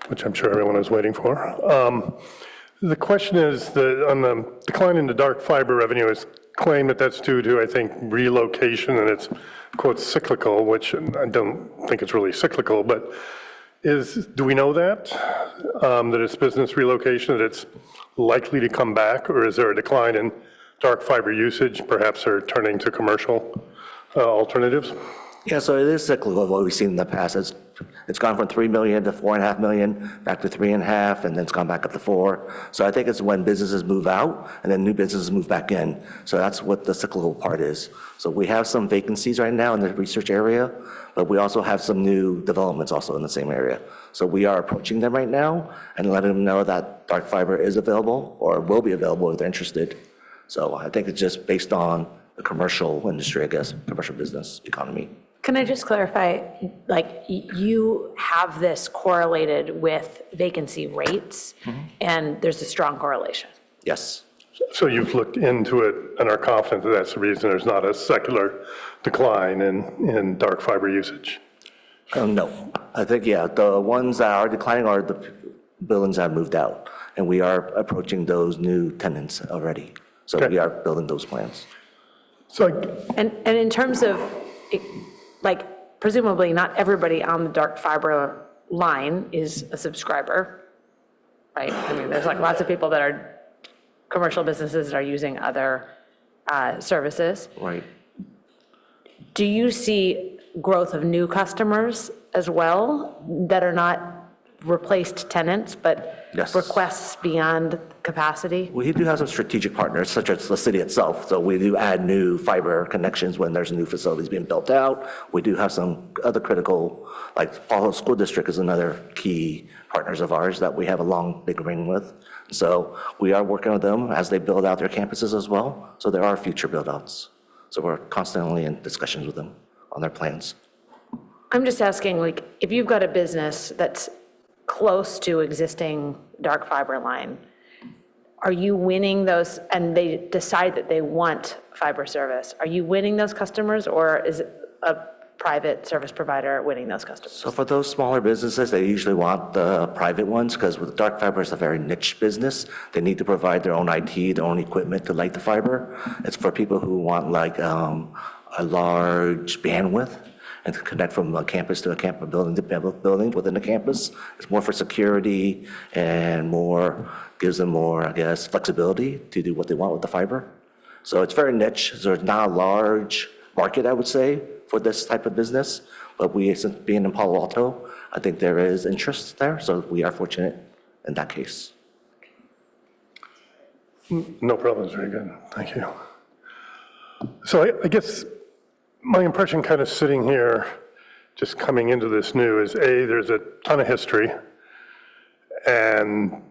which I'm sure everyone is waiting for. The question is, on the decline in the dark fiber revenue is claimed that that's due to, I think, relocation, and it's, quote, cyclical, which I don't think it's really cyclical, but do we know that? That it's business relocation, that it's likely to come back, or is there a decline in dark fiber usage? Perhaps they're turning to commercial alternatives? Yeah, so it is cyclical of what we've seen in the past. It's gone from 3 million to 4.5 million, back to 3.5, and then it's gone back up to 4. So I think it's when businesses move out and then new businesses move back in. So that's what the cyclical part is. So we have some vacancies right now in the research area, but we also have some new developments also in the same area. So we are approaching them right now and letting them know that dark fiber is available or will be available if they're interested. So I think it's just based on the commercial industry, I guess, commercial business economy. Can I just clarify, like, you have this correlated with vacancy rates, and there's a strong correlation? Yes. So you've looked into it and are confident that that's the reason there's not a secular decline in dark fiber usage? No. I think, yeah, the ones that are declining are the buildings that have moved out, and we are approaching those new tenants already. So Okay. we are building those plans. So And in terms of, like, presumably not everybody on the dark fiber line is a subscriber, right? I mean, there's like lots of people that are commercial businesses that are using other services. Right. Do you see growth of new customers as well that are not replaced tenants, but Yes. requests beyond capacity? We do have some strategic partners, such as the city itself. So we do add new fiber connections when there's new facilities being built out. We do have some other critical, like Paul School District is another key partners of ours that we have a long, big ring with. So we are working with them as they build out their campuses as well. So there are future build-outs. So we're constantly in discussions with them on their plans. I'm just asking, like, if you've got a business that's close to existing dark fiber line, are you winning those, and they decide that they want fiber service, are you winning those customers, or is it a private service provider winning those customers? So for those smaller businesses, they usually want the private ones because with dark fiber, it's a very niche business. They need to provide their own IT, their own equipment to light the fiber. It's for people who want like a large bandwidth and to connect from a campus to a campus, building to building within the campus. It's more for security and gives them more, I guess, flexibility to do what they want with the fiber. So it's very niche. So it's not a large market, I would say, for this type of business. But since being in Palo Alto, I think there is interest there. So we are fortunate in that case. no problem, it's very good, thank you. So I guess my impression kind of sitting here, just coming into this new is there's a ton of history, and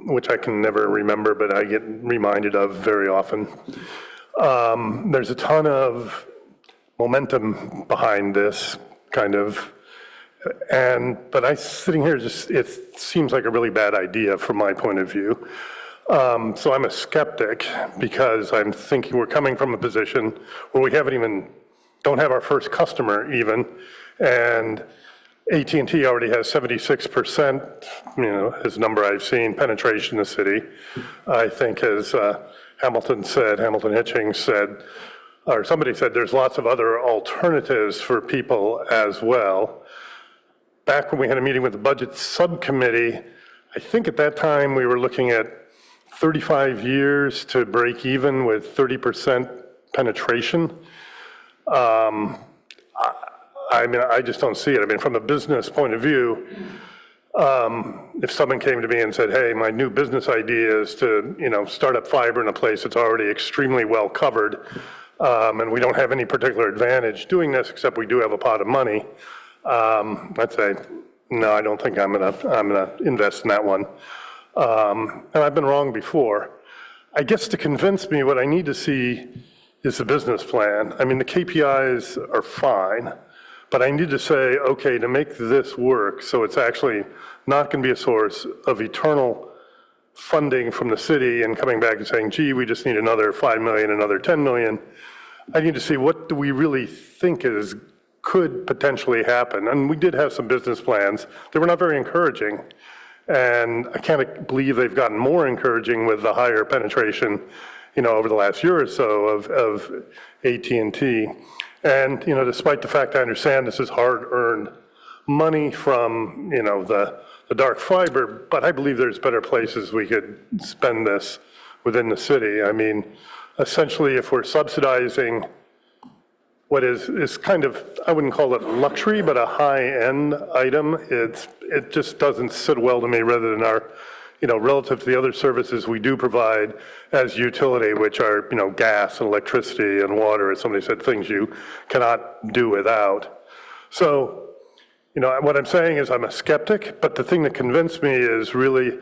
which I can never remember, but I get reminded of very often. There's a ton of momentum behind this kind of, but sitting here, it seems like a really bad idea from my point of view. So I'm a skeptic because I'm thinking we're coming from a position where we don't have our first customer even, and AT&T already has 76%, his number I've seen, penetration in the city. I think as Hamilton Hitchings said, or somebody said, there's lots of other alternatives for people as well. Back when we had a meeting with the budget subcommittee, I think at that time we were looking at 35 years to break even with 30% penetration. I just don't see it. I mean, from a business point of view, if someone came to me and said, hey, my new business idea is to, start up fiber in a place that's already extremely well covered, and we don't have any particular advantage doing this, except we do have a pot of money, I'd say, no, I don't think I'm gonna invest in that one. And I've been wrong before. I guess to convince me, what I need to see is the business plan. I mean, the KPIs are fine, but I need to say, okay, to make this work, so it's actually not going to be a source of eternal funding from the city and coming back and saying, gee, we just need another 5 million, another 10 million. I need to see what do we really think could potentially happen. And we did have some business plans. They were not very encouraging. And I can't believe they've gotten more encouraging with the higher penetration, over the last year or so of AT&T. And, despite the fact I understand this is hard-earned money from, the dark fiber, but I believe there's better places we could spend this within the city. I mean, essentially, if we're subsidizing what is kind of, I wouldn't call it luxury, but a high-end item, it just doesn't sit well to me rather than our, relative to the other services we do provide as utility, which are, gas and electricity and water, as somebody said, things you cannot do without. So, what I'm saying is I'm a skeptic, but the thing that convinced me is really,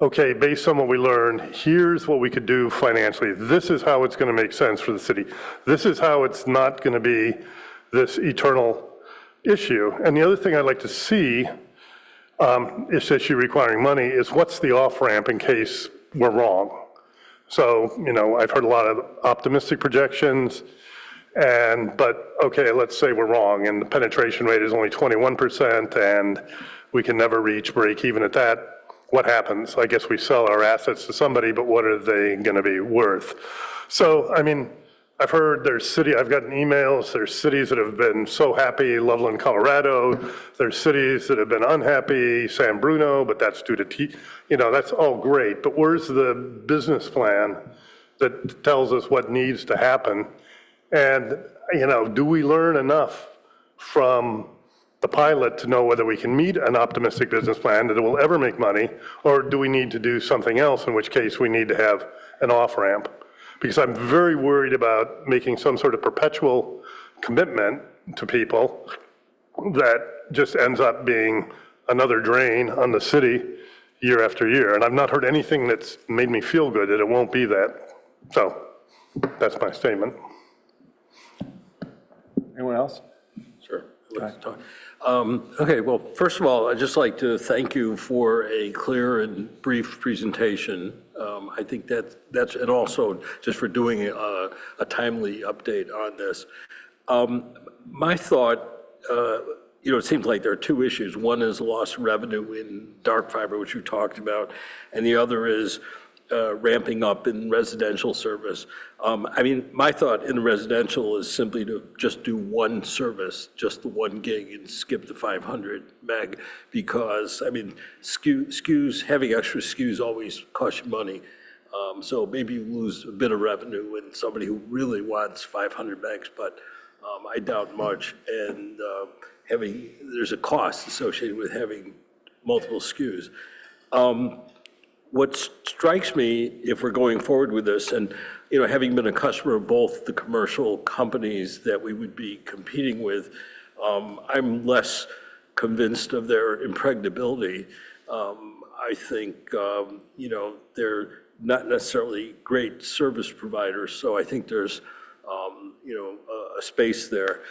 okay, based on what we learned, here's what we could do financially. This is how it's going to make sense for the city. This is how it's not going to be this eternal issue. And the other thing I'd like to see, this issue requiring money, is what's the off-ramp in case we're wrong? So, I've heard a lot of optimistic projections, but okay, let's say we're wrong and the penetration rate is only 21% and we can never reach break even at that. What happens? I guess we sell our assets to somebody, but what are they going to be worth? So, I mean, I've heard I've gotten emails, there's cities that have been so happy, Loveland, Colorado. There's cities that have been unhappy, San Bruno, but that's due to, that's all great. But where's the business plan that tells us what needs to happen? And, do we learn enough from the pilot to know whether we can meet an optimistic business plan that it will ever make money, or do we need to do something else, in which case we need to have an off-ramp? Because I'm very worried about making some sort of perpetual commitment to people that just ends up being another drain on the city year after year. And I've not heard anything that's made me feel good that it won't be that. So that's my statement. Anyone else? Sure. Okay, well, first of all, I'd just like to thank you for a clear and brief presentation. I think that's, and also just for doing a timely update on this. My thought, it seems like there are two issues. One is lost revenue in dark fiber, which you talked about, and the other is ramping up in residential service. I mean, my thought in residential is simply to just do one service, just the 1 gig, and skip the 500 meg, because, I mean, SKUs, having extra SKUs always costs you money. So maybe you lose a bit of revenue in somebody who really wants 500 megs, but I doubt much. And there's a cost associated with having multiple SKUs. What strikes me, if we're going forward with this, and having been a customer of both the commercial companies that we would be competing with, I'm less convinced of their impregnability. I think, they're not necessarily great service providers, so I think there's, a space there.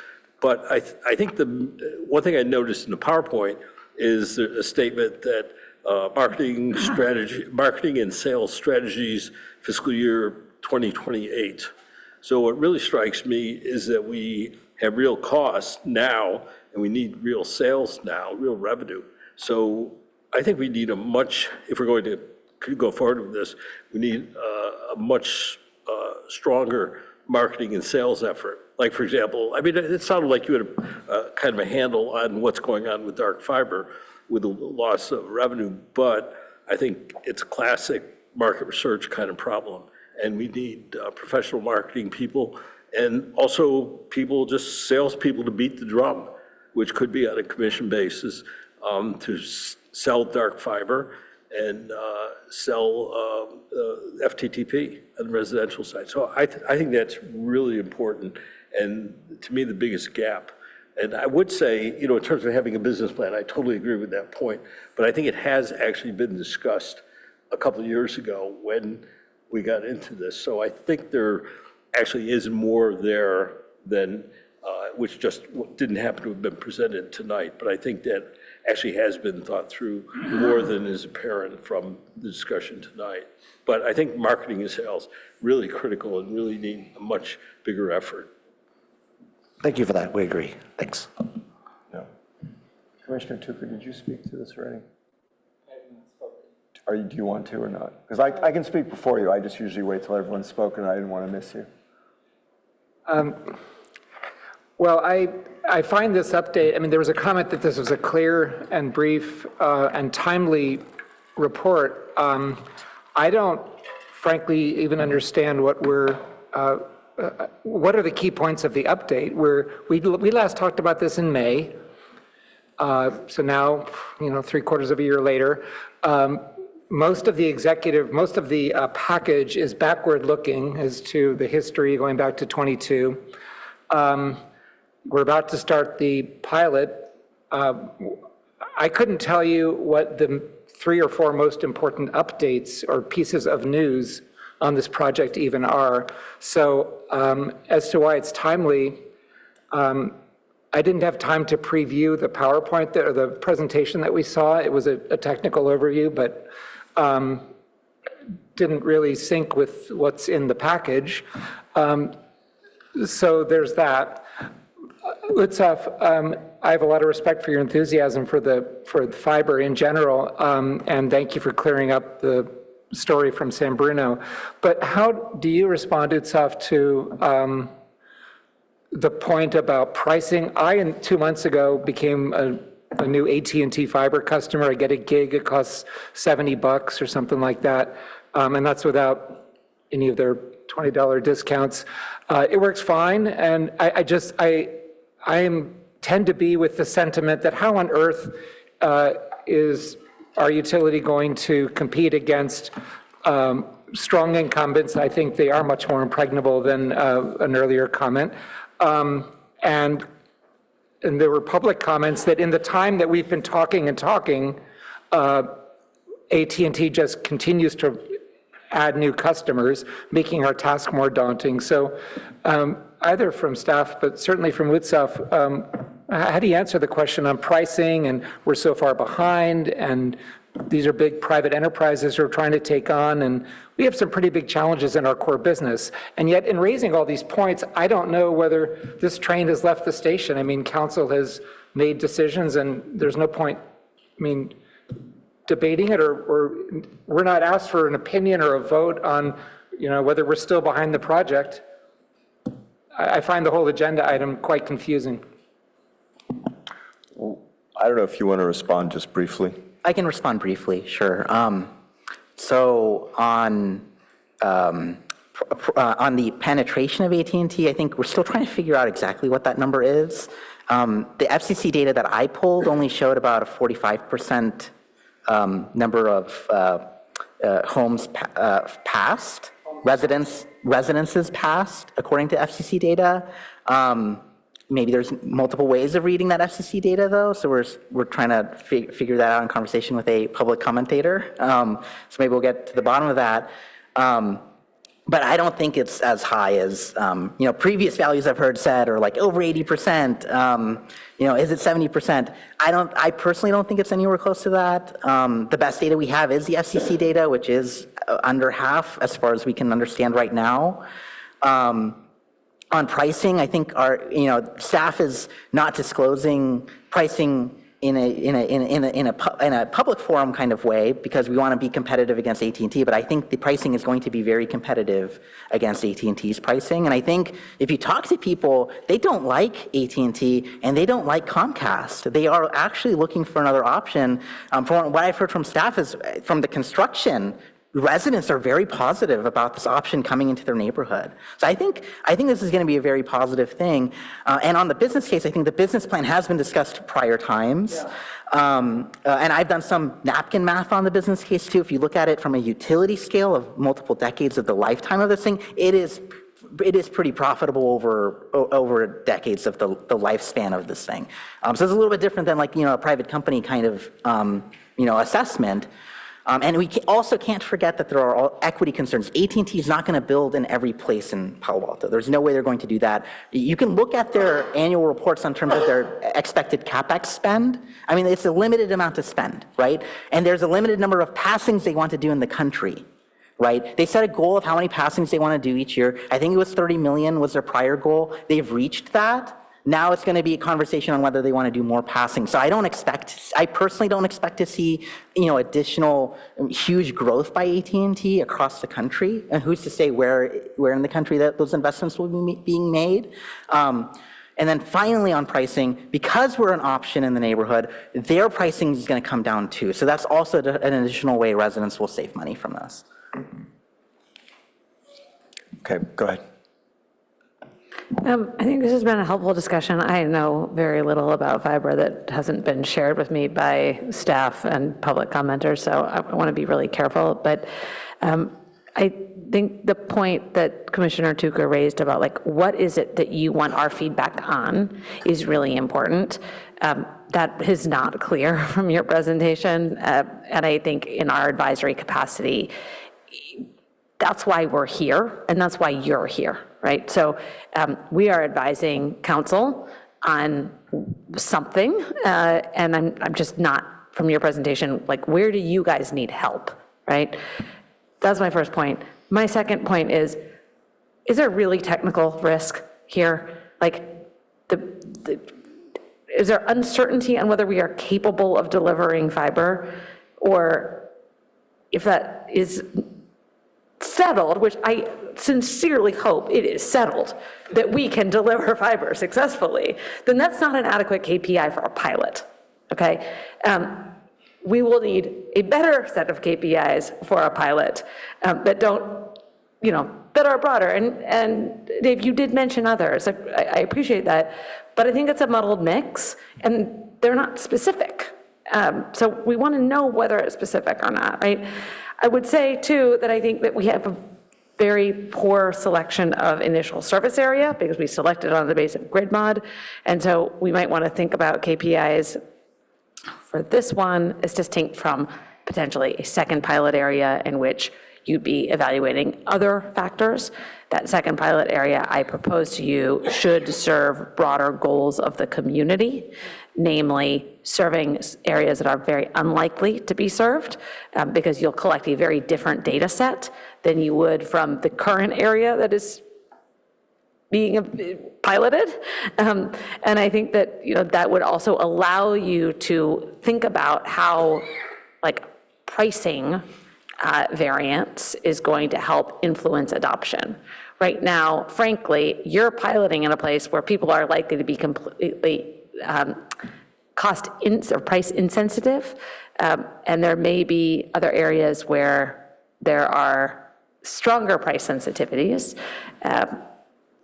But I think the one thing I noticed in the PowerPoint is a statement that marketing and sales strategies fiscal year 2028. So what really strikes me is that we have real costs now, and we need real sales now, real revenue. So I think we need if we're going to go forward with this, we need a much stronger marketing and sales effort. Like, for example, I mean, it sounded like you had a kind of a handle on what's going on with dark fiber, with the loss of revenue, but I think it's a classic market research kind of problem. And we need professional marketing people, and also salespeople to beat the drum, which could be on a commission basis, to sell dark fiber and sell FTTP on the residential side. So I think that's really important, and to me, the biggest gap. And I would say, in terms of having a business plan, I totally agree with that point. But I think it has actually been discussed a couple of years ago when we got into this. So I think there actually is more there than which just didn't happen to have been presented tonight, but I think that actually has been thought through more than is apparent from the discussion tonight. But I think marketing and sales really critical and really need a much bigger effort. Thank you for that. We agree. Thanks. No. Commissioner Tucker, did you speak to this already? Do you want to or not? Because I can speak before you. I just usually wait till everyone's spoken. I didn't want to miss you. Well, I find this update, I mean, there was a comment that this was a clear and brief and timely report. I don't frankly even understand what are the key points of the update? We last talked about this in May. So now, 3/4 of a year later, most of the package is backward-looking as to the history going back to 22. We're about to start the pilot. I couldn't tell you what the 3 or 4 most important updates or pieces of news on this project even are. So as to why it's timely, I didn't have time to preview the PowerPoint or the presentation that we saw. It was a technical overview, but didn't really sync with what's in the package. So there's that. Utsoff, I have a lot of respect for your enthusiasm for the fiber in general, and thank you for clearing up the story from San Bruno. But how do you respond, Utsoff, to the point about pricing? I, 2 months ago, became a new AT&T fiber customer. I get a gig, it costs $70 or something like that, and that's without any of their $20 discounts. It works fine, and I tend to be with the sentiment that how on earth is our utility going to compete against strong incumbents? I think they are much more impregnable than an earlier comment. And there were public comments that in the time that we've been talking, AT&T just continues to add new customers, making our task more daunting. So either from staff, but certainly from Utsoff, how do you answer the question on pricing, and we're so far behind, and these are big private enterprises who are trying to take on, and we have some pretty big challenges in our core business. And yet in raising all these points, I don't know whether this train has left the station. I mean, council has made decisions, and there's no point, debating it, or we're not asked for an opinion or a vote on, whether we're still behind the project. I find the whole agenda item quite confusing. I don't know if you want to respond just briefly. I can respond briefly, sure. So on the penetration of AT&T, I think we're still trying to figure out exactly what that number is. The FCC data that I pulled only showed about a 45% number of homes passed, residences passed, according to FCC data. Maybe there's multiple ways of reading that FCC data, though, so we're trying to figure that out in conversation with a public commentator. So maybe we'll get to the bottom of that. But I don't think it's as high as previous values I've heard said, or like over 80%. Is it 70%? I personally don't think it's anywhere close to that. The best data we have is the FCC data, which is under half as far as we can understand right now. On pricing, I think our staff is not disclosing pricing in a public forum kind of way because we want to be competitive against AT&T, but I think the pricing is going to be very competitive against AT&T's pricing. And I think if you talk to people, they don't like AT&T and they don't like Comcast. They are actually looking for another option. From what I've heard from staff is from the construction, residents are very positive about this option coming into their neighborhood. So I think this is going to be a very positive thing. And on the business case, I think the business plan has been discussed prior times. And I've done some napkin math on the business case too. If you look at it from a utility scale of multiple decades of the lifetime of this thing, it is pretty profitable over decades of the lifespan of this thing. So it's a little bit different than a private company kind of assessment. And we also can't forget that there are equity concerns. AT&T is not going to build in every place in Palo Alto. There's no way they're going to do that. You can look at their annual reports in terms of their expected CapEx spend. I mean, it's a limited amount to spend, right? And there's a limited number of passings they want to do in the country, right? They set a goal of how many passings they want to do each year. I think it was 30 million was their prior goal. They've reached that. Now it's going to be a conversation on whether they want to do more passing. So I personally don't expect to see, additional huge growth by AT&T across the country. And who's to say where in the country that those investments will be being made? And then finally on pricing, because we're an option in the neighborhood, their pricing is going to come down too. So that's also an additional way residents will save money from this. Okay, go ahead. I think this has been a helpful discussion. I know very little about fiber that hasn't been shared with me by staff and public commenters, so I want to be really careful. But I think the point that Commissioner Tucker raised about what is it that you want our feedback on is really important. That is not clear from your presentation, and I think in our advisory capacity, that's why we're here, and that's why you're here, right? So we are advising council on something, and I'm just not, from your presentation, where do you guys need help, right? That's my first point. My second point is there really technical risk here? Is there uncertainty on whether we are capable of delivering fiber? Or if that is settled, which I sincerely hope it is settled, that we can deliver fiber successfully, then that's not an adequate KPI for a pilot, okay? We will need a better set of KPIs for a pilot that don't, that are broader. And Dave, you did mention others. I appreciate that, but I think it's a muddled mix, and they're not specific. So we want to know whether it's specific or not, right? I would say, too, that I think that we have a very poor selection of initial service area because we selected on the basis of grid mod. And so we might want to think about KPIs for this one as distinct from potentially a second pilot area in which you'd be evaluating other factors. That second pilot area I propose to you should serve broader goals of the community, namely serving areas that are very unlikely to be served because you'll collect a very different data set than you would from the current area that is being piloted. And I think that, that would also allow you to think about how pricing variance is going to help influence adoption. Right now, frankly, you're piloting in a place where people are likely to be completely price insensitive, and there may be other areas where there are stronger price sensitivities.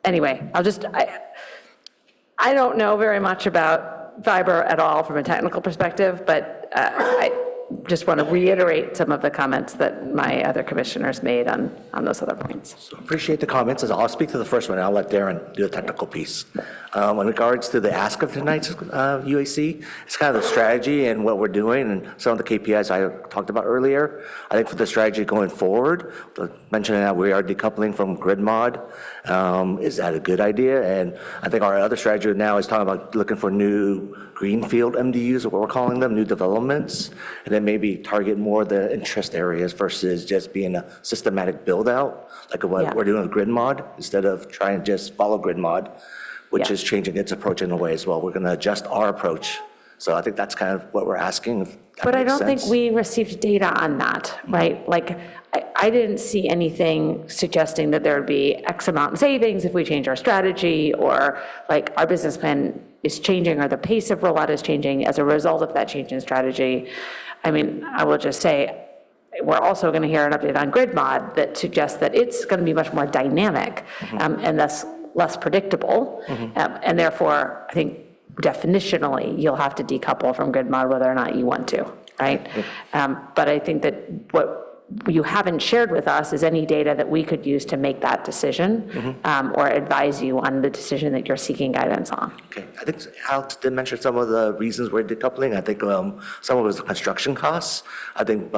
Anyway, I don't know very much about fiber at all from a technical perspective, but I just want to reiterate some of the comments that my other commissioners made on those other points. So appreciate the comments. I'll speak to the first one. I'll let Darren do the technical piece. In regards to the ask of tonight's UAC, it's kind of the strategy and what we're doing and some of the KPIs I talked about earlier. I think for the strategy going forward, mentioning that we are decoupling from grid mod, is that a good idea? And I think our other strategy now is talking about looking for new greenfield MDUs, what we're calling them, new developments, and then maybe target more the interest areas versus just being a systematic build out, like what we're doing with grid mod, instead of trying to just follow grid mod, which is changing its approach in a way as well. We're going to adjust our approach. So I think that's kind of what we're asking. But I don't think we received data on that, right? I didn't see anything suggesting that there would be X amount in savings if we change our strategy, or our business plan is changing, or the pace of rollout is changing as a result of that change in strategy. I mean, I will just say, we're also going to hear an update on grid mod that suggests that it's going to be much more dynamic and thus less predictable. And therefore, I think definitionally, you'll have to decouple from grid mod whether or not you want to, right? But I think that what you haven't shared with us is any data that we could use to make that decision or advise you on the decision that you're seeking guidance on. Okay, I think Alex did mention some of the reasons we're decoupling. I think some of it was construction costs. I think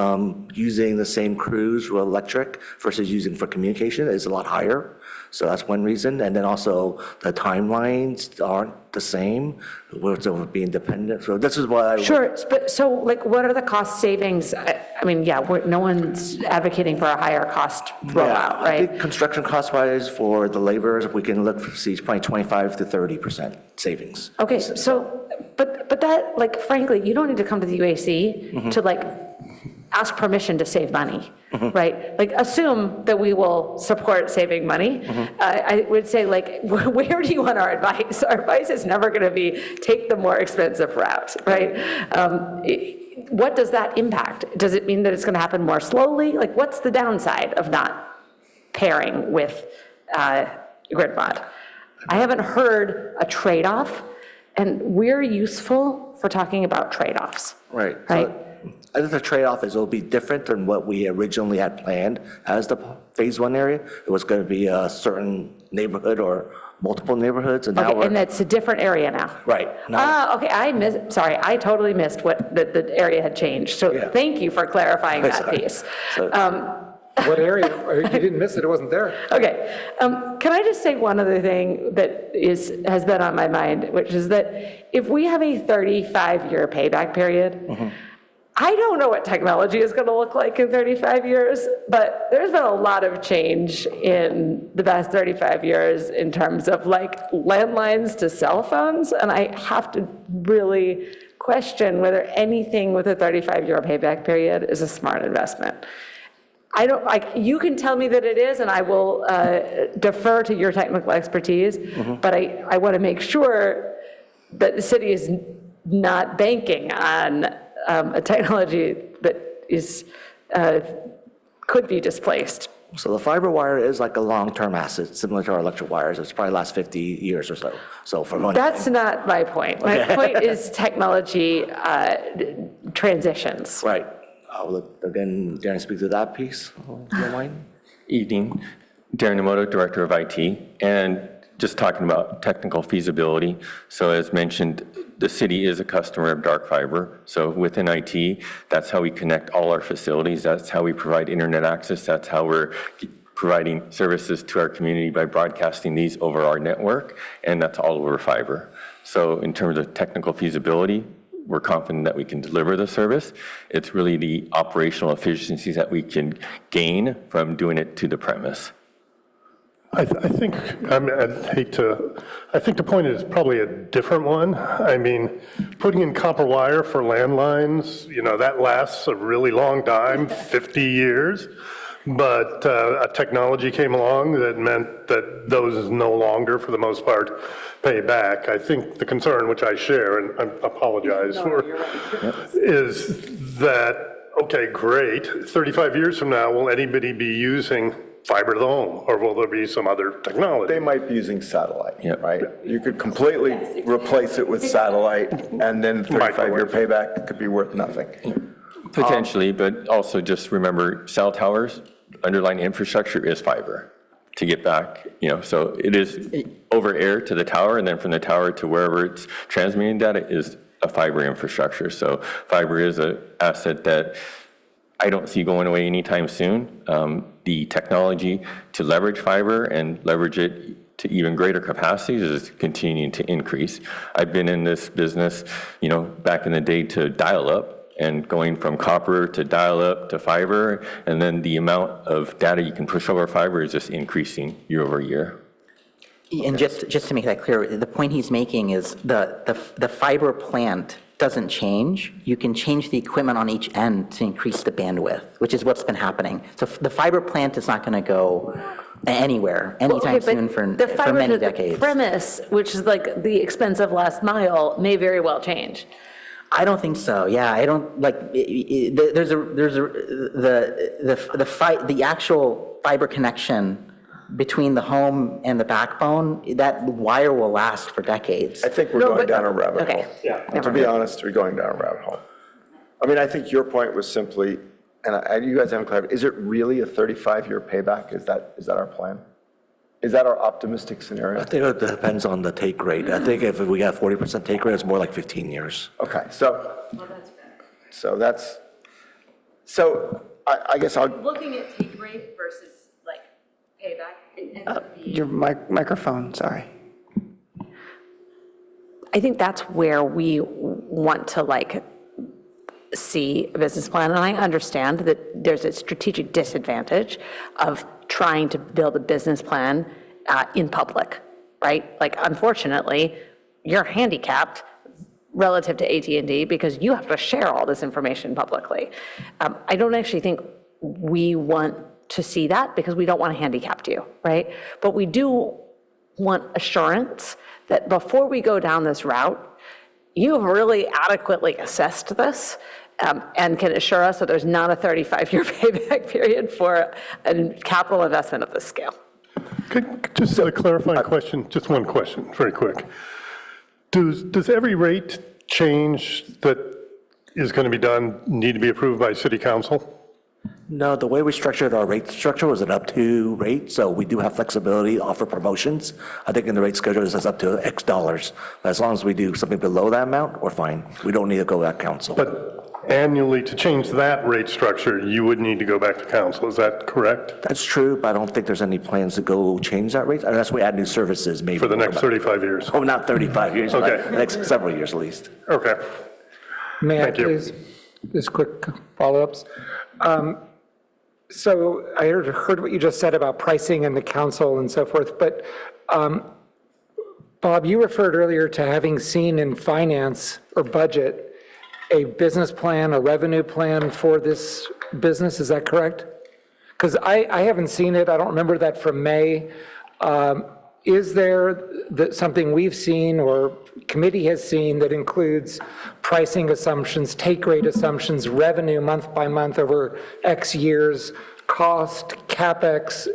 using the same crews with electric versus using for communication is a lot higher. So that's one reason. And then also the timelines aren't the same, we're being dependent. So this is why. Sure, but so like what are the cost savings? I mean, yeah, no one's advocating for a higher cost rollout, I right? think construction cost wise for the laborers, we can look for see probably 25 to 30% savings. Okay, so, but that, like frankly, you don't need to come to the UAC to like ask permission to save money, right? Like assume that we will support saving money. I would say like, where do you want our advice? Our advice is never gonna be take the more expensive route, right? What does that impact? Does it mean that it's gonna happen more slowly? Like what's the downside of not pairing with grid mod? I haven't heard a trade-off, and we're useful for talking about trade-offs. Right. Right? So I think the trade-off is it'll be different than what we originally had planned as the phase one area. It was going to be a certain neighborhood or multiple neighborhoods, and now Okay, and it's a different area now. right. Now, Okay, I totally missed what the area had changed. So Yeah. thank you for clarifying that Sorry. piece. So- What area? You didn't miss it, it wasn't there. Okay, can I just say one other thing that has been on my mind, which is that if we have a 35-year payback period, I don't know what technology is going to look like in 35 years, but there's been a lot of change in the past 35 years in terms of like landlines to cell phones, and I have to really question whether anything with a 35-year payback period is a smart investment. I don't, like, you can tell me that it is, and I will defer to your technical expertise, but I want to make sure that the city is not banking on a technology that is, could be displaced. So the fiber wire is like a long-term asset, similar to our electric wires. It's probably last 50 years or so. So for one. That's not my point. My point is technology transitions. Right. I'll look again, Darren, speak to that piece. If you don't mind. Evening, Darren Emoto, Director of IT, and just talking about technical feasibility. So as mentioned, the city is a customer of dark fiber. So within IT, that's how we connect all our facilities. That's how we provide internet access. That's how we're providing services to our community by broadcasting these over our network, and that's all over fiber. So in terms of technical feasibility, we're confident that we can deliver the service. It's really the operational efficiencies that we can gain from doing it to the premise. I think, I think the point is probably a different one. I mean, putting in copper wire for landlines, that lasts a really long time, 50 years. But a technology came along that meant that those no longer, for the most part, pay back. I think the concern, which I share, and I apologize for, is that, okay, great, 35 years from now, will anybody be using fiber to the home, or will there be some other technology? They might be using satellite, right? You could completely replace it with satellite, and then 35-year payback could be worth nothing. Potentially, but also just remember cell towers, underlying infrastructure is fiber to get back, so it is over air to the tower, and then from the tower to wherever it's transmitting data is a fiber infrastructure. So fiber is an asset that I don't see going away anytime soon. The technology to leverage fiber and leverage it to even greater capacities is continuing to increase. I've been in this business, back in the day to dial-up, and going from copper to dial-up to fiber, and then the amount of data you can push over fiber is just increasing year over year. And just to make that clear, the point he's making is the fiber plant doesn't change. You can change the equipment on each end to increase the bandwidth, which is what's been happening. So the fiber plant is not going to go anywhere anytime soon for many decades. The premise, which is like the expensive last mile, may very well change. I don't think so. Yeah, I don't like. There's the actual fiber connection between the home and the backbone. That wire will last for decades. I think we're going down a rabbit hole. Yeah. To be honest, we're going down a rabbit hole. I mean, I think your point was simply you guys haven't clarified, is it really a 35-year payback? Is that our plan? Is that our optimistic scenario? I think it depends on the take rate. I think if we got 40% take rate, it's more like 15 years. Okay, so I guess I'll, Looking at take rate versus like payback. Your microphone, sorry. I think that's where we want to like see a business plan. And I understand that there's a strategic disadvantage of trying to build a business plan in public, right? Like, unfortunately, you're handicapped relative to AT&T because you have to share all this information publicly. I don't actually think we want to see that because we don't want to handicap you, right? But we do want assurance that before we go down this route, you've really adequately assessed this and can assure us that there's not a 35-year payback period for a capital investment of this scale. Just a clarifying question, just one question, very quick. Does every rate change that is going to be done need to be approved by city council? No, the way we structured our rate structure was an up-to rate, so we do have flexibility to offer promotions. I think in the rate schedule, it says up to X dollars. But as long as we do something below that amount, we're fine. We don't need to go back council. But annually, to change that rate structure, you would need to go back to council, is that correct? That's true, but I don't think there's any plans to go change that rate, unless we add new services, maybe. For the next 35 years? Oh, not 35 years, Okay. but the next several years at least. Okay. May I Thank you. please, just quick follow-ups? So I heard what you just said about pricing and the council and so forth, but Bob, you referred earlier to having seen in finance or budget a business plan, a revenue plan for this business, is that correct? Because I haven't seen it, I don't remember that from May. Is there something we've seen or committee has seen that includes pricing assumptions, take rate assumptions, revenue month by month over X years, cost, CapEx?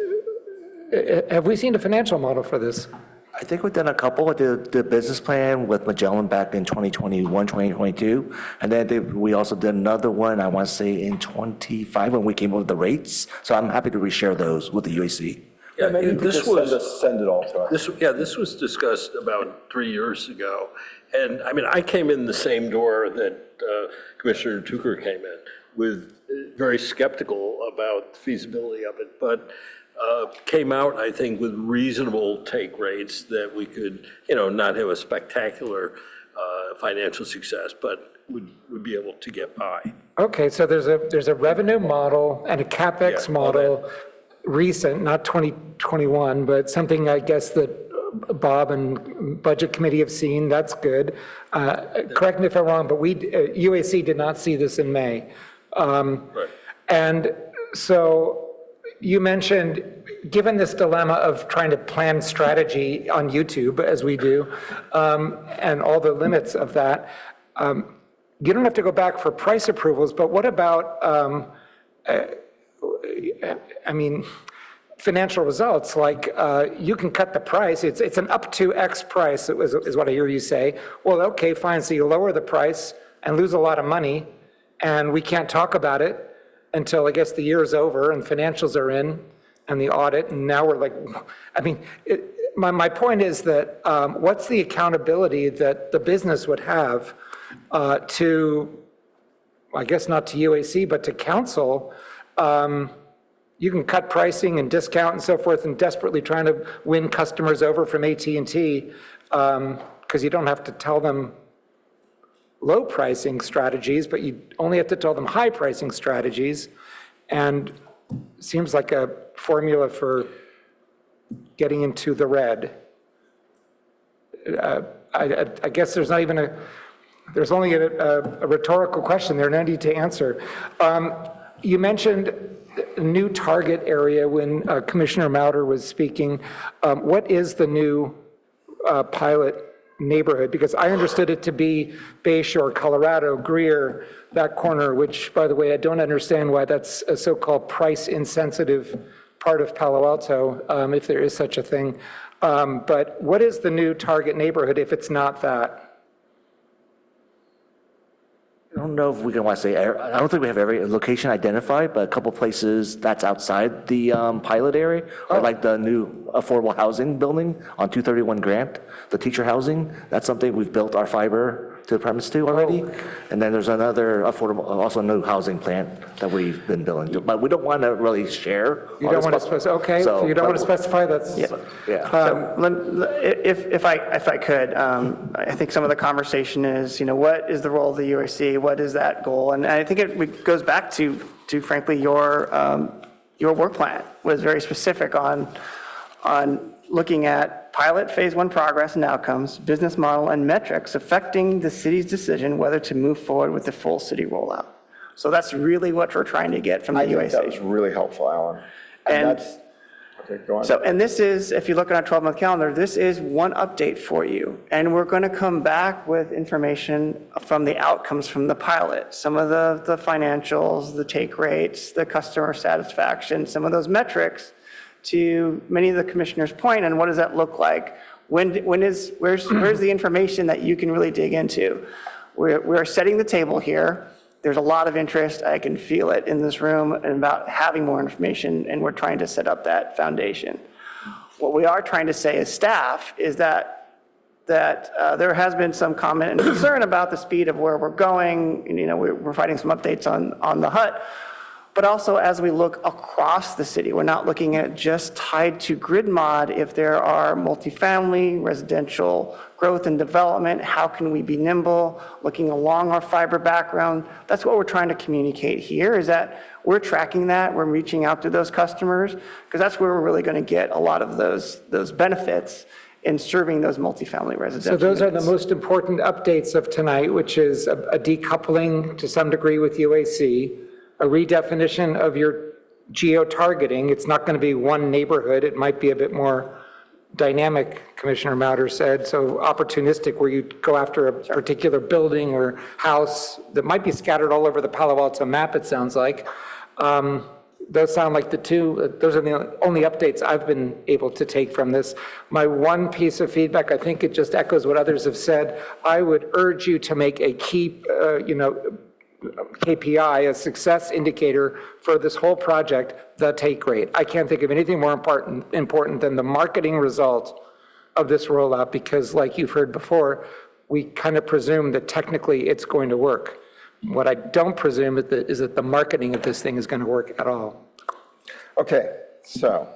Have we seen a financial model for this? I think we've done a couple with the business plan with Magellan back in 2021, 2022. And then we also did another one, I want to say in 25 when we came up with the rates. So I'm happy to reshare those with the UAC. Yeah, maybe you could this just was, send it all to us. this was discussed about 3 years ago. And I mean, I came in the same door that Commissioner Tucker came in with very skeptical about the feasibility of it, but came out, I think, with reasonable take rates that we could, not have a spectacular financial success, but would be able to get by. Okay, so there's a revenue model and a CapEx Yeah, model, recent, not 2021, but something I guess that Bob and Budget Committee have seen, that's good. Correct me if I'm wrong, but UAC did not see this in May. Right. And so you mentioned, given this dilemma of trying to plan strategy on YouTube, as we do, and all the limits of that, you don't have to go back for price approvals, but what about, financial results, like you can cut the price, it's an up to X price, is what I hear you say. Well, okay, fine, so you lower the price and lose a lot of money, and we can't talk about it until, I guess, the year is over and financials are in and the audit, and now we're like, my point is that what's the accountability that the business would have to, I guess not to UAC, but to council? You can cut pricing and discount and so forth and desperately trying to win customers over from AT&T because you don't have to tell them low pricing strategies, but you only have to tell them high pricing strategies. And seems like a formula for getting into the red. I guess there's not even there's only a rhetorical question there, no need to answer. You mentioned new target area when Commissioner Mauder was speaking. What is the new pilot neighborhood? Because I understood it to be Bay Shore, Colorado, Greer, that corner, which, by the way, I don't understand why that's a so-called price-insensitive part of Palo Alto, if there is such a thing. But what is the new target neighborhood if it's not that? I don't know if we can want to say, I don't think we have every location identified, but a couple places that's outside the pilot area, or like the new affordable housing building on 231 Grant, the teacher housing, that's something we've built our fiber to the premise to already. And then there's another affordable, also new housing plant that we've been building, but we don't want to really share. You don't want to specify, okay, So, if you don't want but- to specify, that's, Yeah. If I could, I think some of the conversation is, what is the role of the UAC? What is that goal? And I think it goes back to frankly, your work plan was very specific on looking at pilot phase 1 progress and outcomes, business model, and metrics affecting the city's decision whether to move forward with the full city rollout. So that's really what we're trying to get from the I think UAC. that was really helpful, Alan. And that's, okay, go on. So, and this is, if you look at our 12-month calendar, this is one update for you. And we're going to come back with information from the outcomes from the pilot. Some of the financials, the take rates, the customer satisfaction, some of those metrics to many of the commissioners' point, and what does that look like? Where's the information that you can really dig into? We're setting the table here. There's a lot of interest, I can feel it in this room, and about having more information, and we're trying to set up that foundation. What we are trying to say as staff is that there has been some comment and concern about the speed of where we're going. We're providing some updates on the HUT, but also as we look across the city, we're not looking at just tied to grid mod. If there are multifamily, residential growth and development, how can we be nimble, looking along our fiber background? That's what we're trying to communicate here, is that we're tracking that, we're reaching out to those customers, because that's where we're really going to get a lot of those benefits in serving those multifamily residential so those are the units. most important updates of tonight, which is a decoupling to some degree with UAC, a redefinition of your geo-targeting. It's not going to be one neighborhood. It might be a bit more dynamic, Commissioner Mauder said, so opportunistic, where you go after a particular building or house that might be scattered all over the Palo Alto map, it sounds like. Those sound like those are the only updates I've been able to take from this. My one piece of feedback, I think it just echoes what others have said. I would urge you to make a key, KPI, a success indicator for this whole project, the take rate. I can't think of anything more important than the marketing result of this rollout, because like you've heard before, we kind of presume that technically it's going to work. What I don't presume is that the marketing of this thing is going to work at all. Okay, so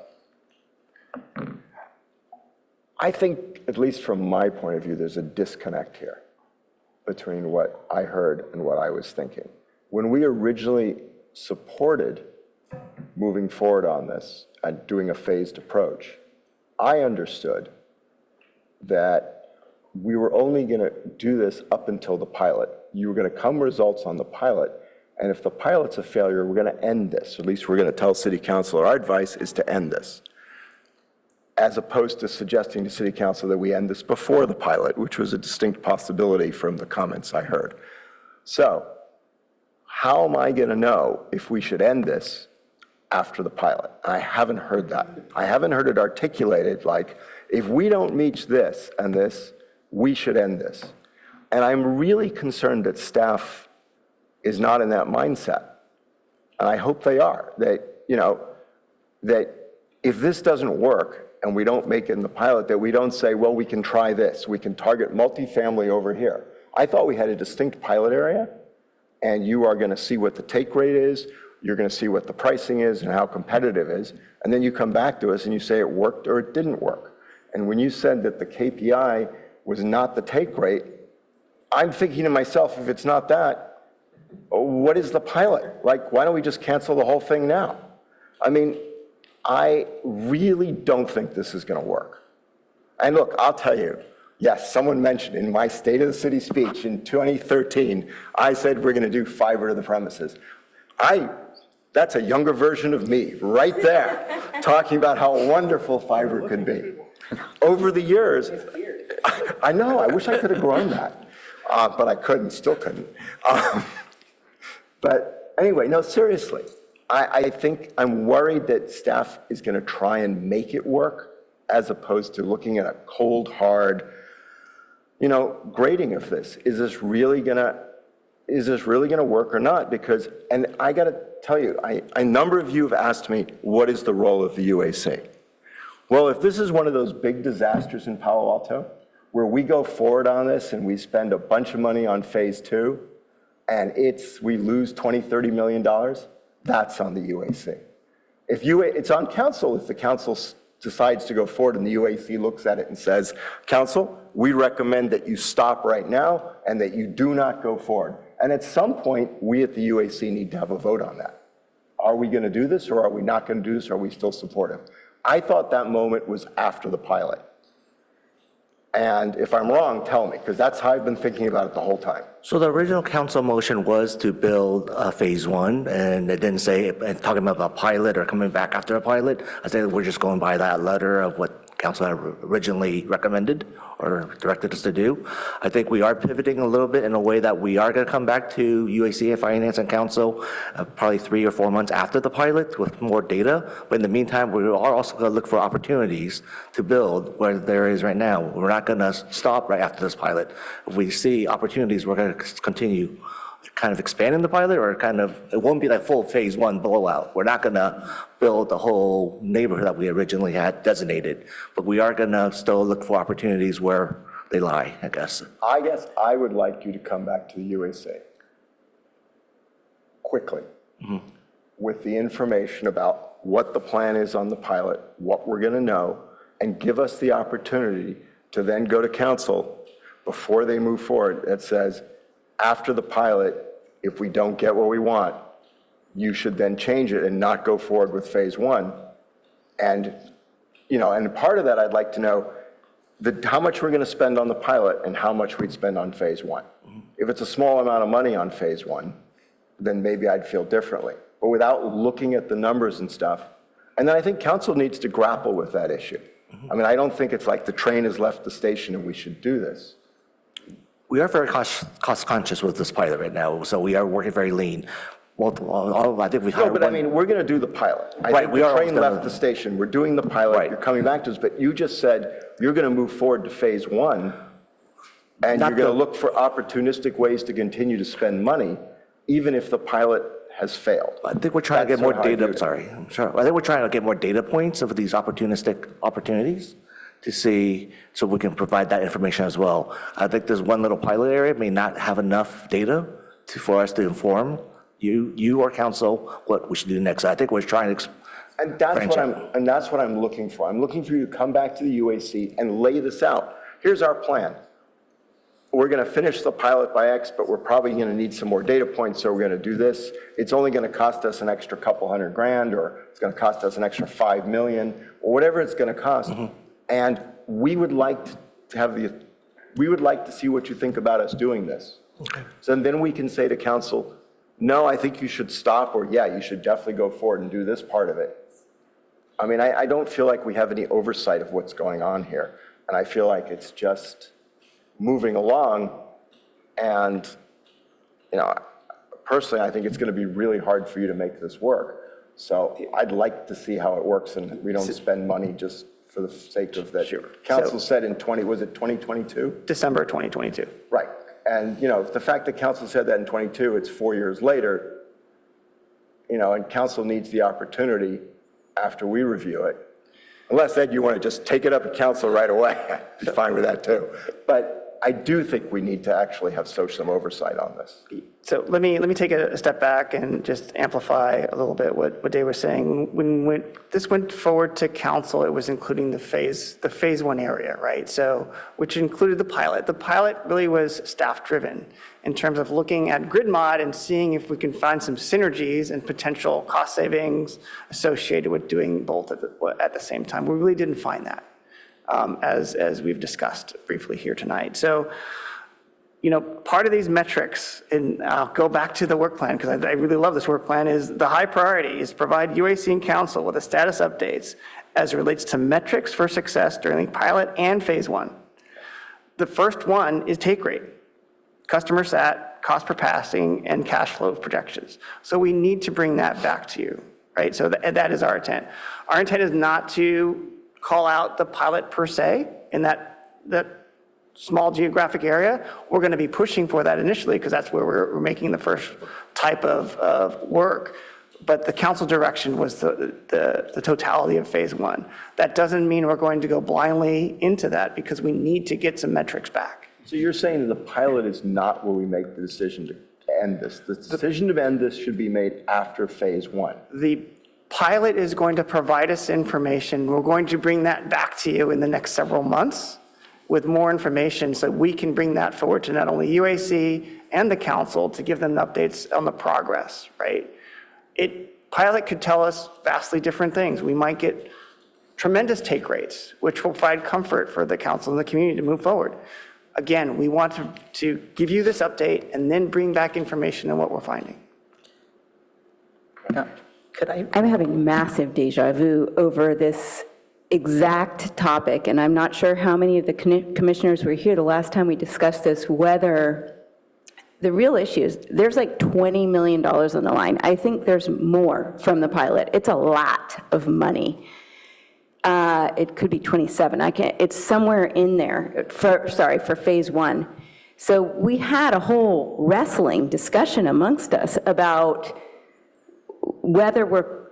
I think, at least from my point of view, there's a disconnect here between what I heard and what I was thinking. When we originally supported moving forward on this and doing a phased approach, I understood that we were only going to do this up until the pilot. You were going to come results on the pilot, and if the pilot's a failure, we're going to end this. At least we're going to tell City Council, our advice is to end this, as opposed to suggesting to City Council that we end this before the pilot, which was a distinct possibility from the comments I heard. So how am I going to know if we should end this after the pilot? I haven't heard that. I haven't heard it articulated like, if we don't meet this and this, we should end this. And I'm really concerned that staff is not in that mindset. And I hope they are, that if this doesn't work, and we don't make it in the pilot, that we don't say, well, we can try this. We can target multifamily over here. I thought we had a distinct pilot area, and you are going to see what the take rate is, you're going to see what the pricing is and how competitive it is, and then you come back to us and you say it worked or it didn't work. And when you said that the KPI was not the take rate, I'm thinking to myself, if it's not that, what is the pilot? Like, why don't we just cancel the whole thing now? I mean, I really don't think this is going to work. And look, I'll tell you, yes, someone mentioned in my State of the City speech in 2013, I said we're going to do fiber to the premises. That's a younger version of me right there, talking about how wonderful fiber could be. Over the years, I know, I wish I could have grown that, but I couldn't, still couldn't. But anyway, no, seriously. I think I'm worried that staff is going to try and make it work as opposed to looking at a cold, hard, grading of this. Is this really going to is this really going to work or not? Because, and I got to tell you, a number of you have asked me, what is the role of the UAC? Well, if this is one of those big disasters in Palo Alto, where we go forward on this and we spend a bunch of money on phase 2, and we lose $20-30 million, that's on the UAC. It's on council if the council decides to go forward and the UAC looks at it and says, council, we recommend that you stop right now and that you do not go forward. And at some point, we at the UAC need to have a vote on that. Are we going to do this or are we not going to do this? Or are we still supportive? I thought that moment was after the pilot. And if I'm wrong, tell me, because that's how I've been thinking about it the whole time. So the original council motion was to build phase 1, and it didn't say, and talking about a pilot or coming back after a pilot. I said we're just going by that letter of what council had originally recommended or directed us to do. I think we are pivoting a little bit in a way that we are going to come back to UAC and Finance and Council probably 3 or 4 months after the pilot with more data. But in the meantime, we are also going to look for opportunities to build where there is right now. We're not going to stop right after this pilot. If we see opportunities, we're going to continue kind of expanding the pilot, or kind of, it won't be like full phase 1 blowout. We're not going to build the whole neighborhood that we originally had designated, but we are going to still look for opportunities where they lie, I guess. I guess I would like you to come back to the UAC quickly with the information about what the plan is on the pilot, what we're going to know, and give us the opportunity to then go to council before they move forward that says, after the pilot, if we don't get what we want, you should then change it and not go forward with phase 1. And, and part of that, I'd like to know how much we're going to spend on the pilot and how much we'd spend on phase 1. If it's a small amount of money on phase 1, then maybe I'd feel differently. But without looking at the numbers and stuff, and then I think council needs to grapple with that issue. I mean, I don't think it's like the train has left the station and we should do this. We are very cost conscious with this pilot right now, so we are working very lean. Well, I think we hired No, but I mean, we're going to do the pilot. I think the train left the station. We're doing the pilot. You're coming back to us, but you just said you're going to move forward to phase 1, and you're going to look for opportunistic ways to continue to spend money, even if the pilot has failed. I think we're trying to get more data. I think we're trying to get more data points of these opportunistic opportunities to see, so we can provide that information as well. I think there's one little pilot area may not have enough data for us to inform you or council what we should do next. I think we're trying to And that's what I'm looking for. I'm looking for you to come back to the UAC and lay this out. Here's our plan. We're going to finish the pilot by X, but we're probably going to need some more data points, so we're going to do this. It's only going to cost us an extra couple $100,000, or it's going to cost us an extra $5 million, or whatever it's going to cost. And we would like to see what you think about us doing this. Okay. So then we can say to council, no, I think you should stop, or yeah, you should definitely go forward and do this part of it. I mean, I don't feel like we have any oversight of what's going on here. And I feel like it's just moving along. And, personally, I think it's going to be really hard for you to make this work. So I'd like to see how it works and we don't spend money just for the sake of that. Sure. Council said was it 2022? December 2022. Right. And, the fact that council said that in 22, it's 4 years later, and council needs the opportunity after we review it. Unless, Ed, you want to just take it up at council right away. I'd be fine with that too. But I do think we need to actually have some oversight on this. So let me take a step back and just amplify a little bit what Dave was saying. When this went forward to council, it was including the phase 1 area, right? So, which included the pilot. The pilot really was staff-driven in terms of looking at grid mod and seeing if we can find some synergies and potential cost savings associated with doing both at the same time. We really didn't find that, as we've discussed briefly here tonight. So, part of these metrics, and I'll go back to the work plan because I really love this work plan, is the high priority is provide UAC and council with the status updates as it relates to metrics for success during the pilot and phase 1. The first one is take rate, customer sat, cost per passing, and cash flow projections. So we need to bring that back to you, right? So that is our intent. Our intent is not to call out the pilot per se, in that small geographic area, we're going to be pushing for that initially because that's where we're making the first type of work. But the council direction was the totality of phase one. That doesn't mean we're going to go blindly into that because we need to get some metrics back. So you're saying that the pilot is not where we make the decision to end this. The decision to end this should be made after phase one. The pilot is going to provide us information. We're going to bring that back to you in the next several months with more information so we can bring that forward to not only UAC and the council to give them updates on the progress, right? Pilot could tell us vastly different things. We might get tremendous take rates, which will provide comfort for the council and the community to move forward. Again, we want to give you this update and then bring back information on what we're finding. I'm having massive deja vu over this exact topic, and I'm not sure how many of the commissioners were here the last time we discussed this, whether the real issue is there's like $20 million on the line. I think there's more from the pilot. It's a lot of money. It could be 27. It's somewhere in there for phase one. So we had a whole wrestling discussion amongst us about whether we're,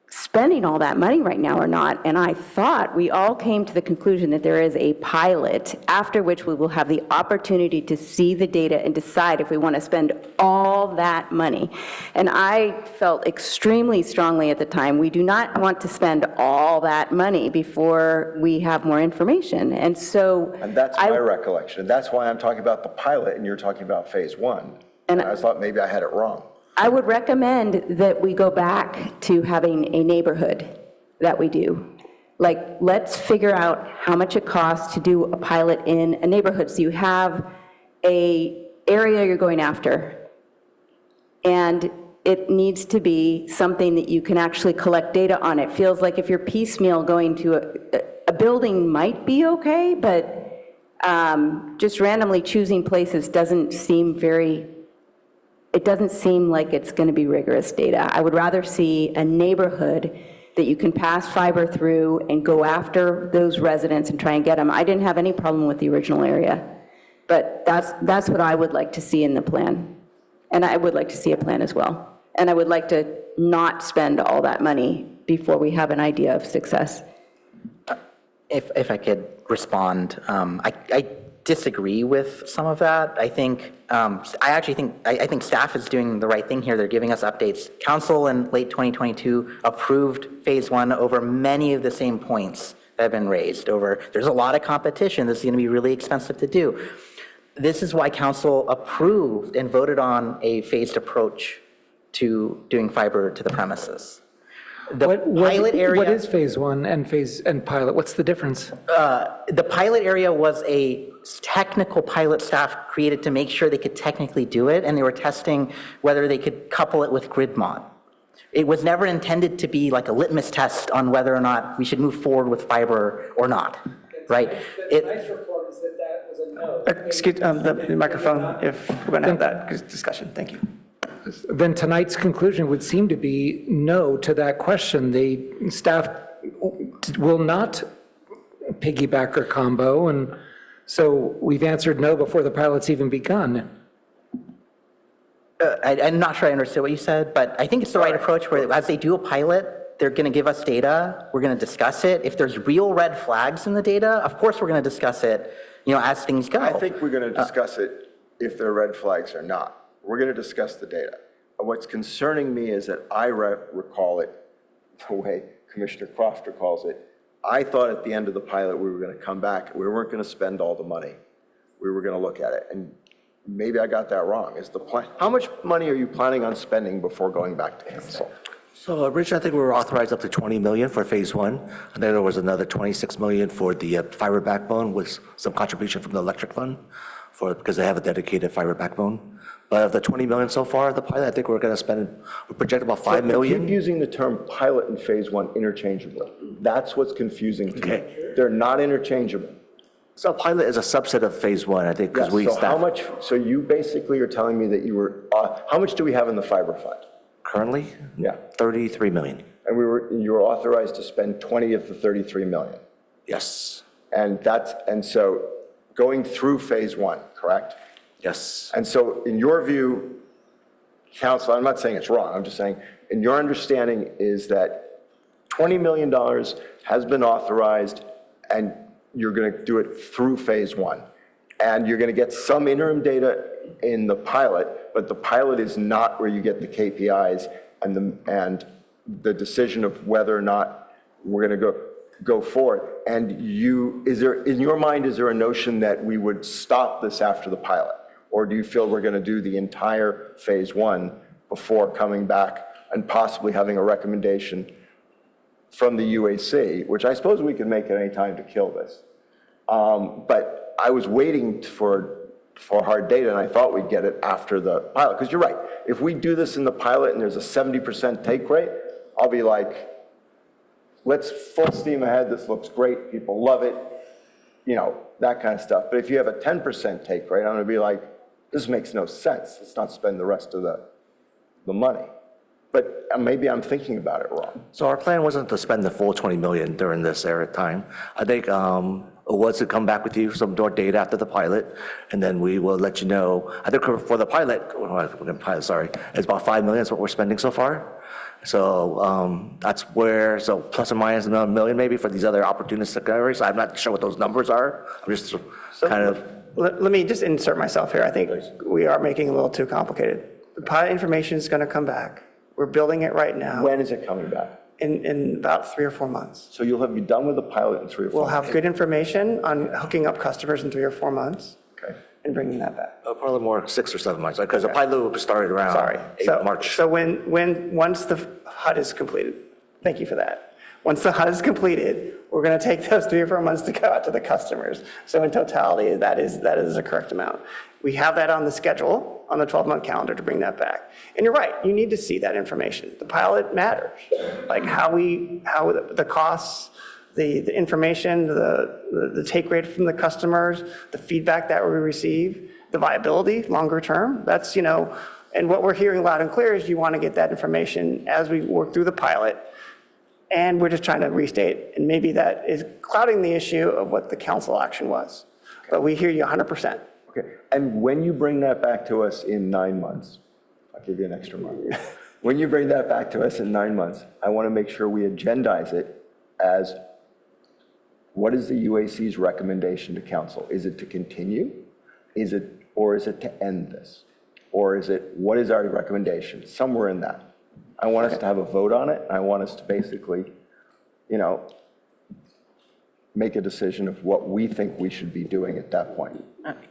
spending all that money right now or not. And I thought we all came to the conclusion that there is a pilot after which we will have the opportunity to see the data and decide if we want to spend all that money. And I felt extremely strongly at the time, we do not want to spend all that money before we have more information. And so. And that's my recollection. That's why I'm talking about the pilot and you're talking about phase one. And I thought maybe I had it wrong. I would recommend that we go back to having a neighborhood that we do. Like, let's figure out how much it costs to do a pilot in a neighborhood. So you have a area you're going after, and it needs to be something that you can actually collect data on. It feels like if you're piecemeal going to a building might be okay, but just randomly choosing places doesn't seem it doesn't seem like it's going to be rigorous data. I would rather see a neighborhood that you can pass fiber through and go after those residents and try and get them. I didn't have any problem with the original area, but that's what I would like to see in the plan. And I would like to see a plan as well. And I would like to not spend all that money before we have an idea of success. If I could respond, I disagree with some of that. I think, I think staff is doing the right thing here. They're giving us updates. Council in late 2022 approved phase one over many of the same points that have been raised there's a lot of competition. This is going to be really expensive to do. This is why council approved and voted on a phased approach to doing fiber to the premises. What is phase one and pilot? What's the difference? The pilot area was a technical pilot staff created to make sure they could technically do it, and they were testing whether they could couple it with grid mod. It was never intended to be like a litmus test on whether or not we should move forward with fiber or not, right? The nice report is that was a no. Excuse the microphone, if we're going to have that discussion. Thank you. Then tonight's conclusion would seem to be no to that question. The staff will not piggyback or combo, and so we've answered no before the pilot's even begun. I'm not sure I understood what you said, but I think it's the right approach where as they do a pilot, they're going to give us data, we're going to discuss it. If there's real red flags in the data, of course we're going to discuss it, as things go. I think we're going to discuss it if there are red flags or not. We're going to discuss the data. What's concerning me is that I recall it the way Commissioner Croft recalls it. I thought at the end of the pilot we were going to come back. We weren't going to spend all the money. We were going to look at it. And maybe I got that wrong. Is the plan? How much money are you planning on spending before going back to council? So originally, I think we were authorized up to 20 million for phase one, and then there was another 26 million for the fiber backbone with some contribution from the electric fund because they have a dedicated fiber backbone. But of the 20 million so far, the pilot, I think we project about 5 million. Keep using the term pilot and phase one interchangeably. That's what's confusing to me. They're not interchangeable. So pilot is a subset of phase one, I think, because we So how much, so you basically are telling me that you were, how much do we have in the fiber fund? Currently? Yeah. 33 million. And you were authorized to spend 20 of the 33 million. Yes. And so going through phase one, correct? Yes. And so in your view, council, I'm not saying it's wrong, I'm just saying, in your understanding is that $20 million has been authorized and you're going to do it through phase one. And you're going to get some interim data in the pilot, but the pilot is not where you get the KPIs and the decision of whether or not we're going to go forward. And is there, in your mind, is there a notion that we would stop this after the pilot? Or do you feel we're going to do the entire phase one before coming back and possibly having a recommendation from the UAC, which I suppose we can make at any time to kill this? But I was waiting for hard data, and I thought we'd get it after the pilot. Because you're right, if we do this in the pilot and there's a 70% take rate, I'll be like, let's full steam ahead, this looks great, people love it, you know, that kind of stuff. But if you have a 10% take rate, I'm going to be like, this makes no sense. Let's not spend the rest of the money. But maybe I'm thinking about it wrong. So our plan wasn't to spend the full 20 million during this era time. I think was to come back with you some more data after the pilot, and then we will let you know. I think for the pilot, it's about 5 million is what we're spending so far. So that's where, so plus or minus $1 million maybe for these other opportunistic areas. I'm not sure what those numbers are. I'm just kind of. Let me just insert myself here. I think we are making it a little too complicated. The pilot information is going to come back. We're building it right now. When is it coming back? In about 3 or 4 months. So you'll be done with the pilot in 3 or 4 We'll months? have good information on hooking up customers in 3 or 4 months. Okay. And bringing that back. Probably more 6 or 7 months, because the pilot started around March. So once the HUD is completed, thank you for that. Once the HUD is completed, we're going to take those 3 or 4 months to go out to the customers. So in totality, that is the correct amount. We have that on the schedule, on the 12-month calendar to bring that back. And you're right, you need to see that information. The pilot matters, like how the costs, the information, the take rate from the customers, the feedback that we receive, the viability longer term. That's, and what we're hearing loud and clear is you want to get that information as we work through the pilot. And we're just trying to restate, and maybe that is clouding the issue of what the council action was. But we hear you 100%. Okay, and when you bring that back to us in 9 months, I'll give you an extra month. When you bring that back to us in 9 months, I want to make sure we agendize it as what is the UAC's recommendation to council? Is it to continue? Or is it to end this? Or is it, what is our recommendation? Somewhere in that. I want us to have a vote on it. I want us to basically, make a decision of what we think we should be doing at that point.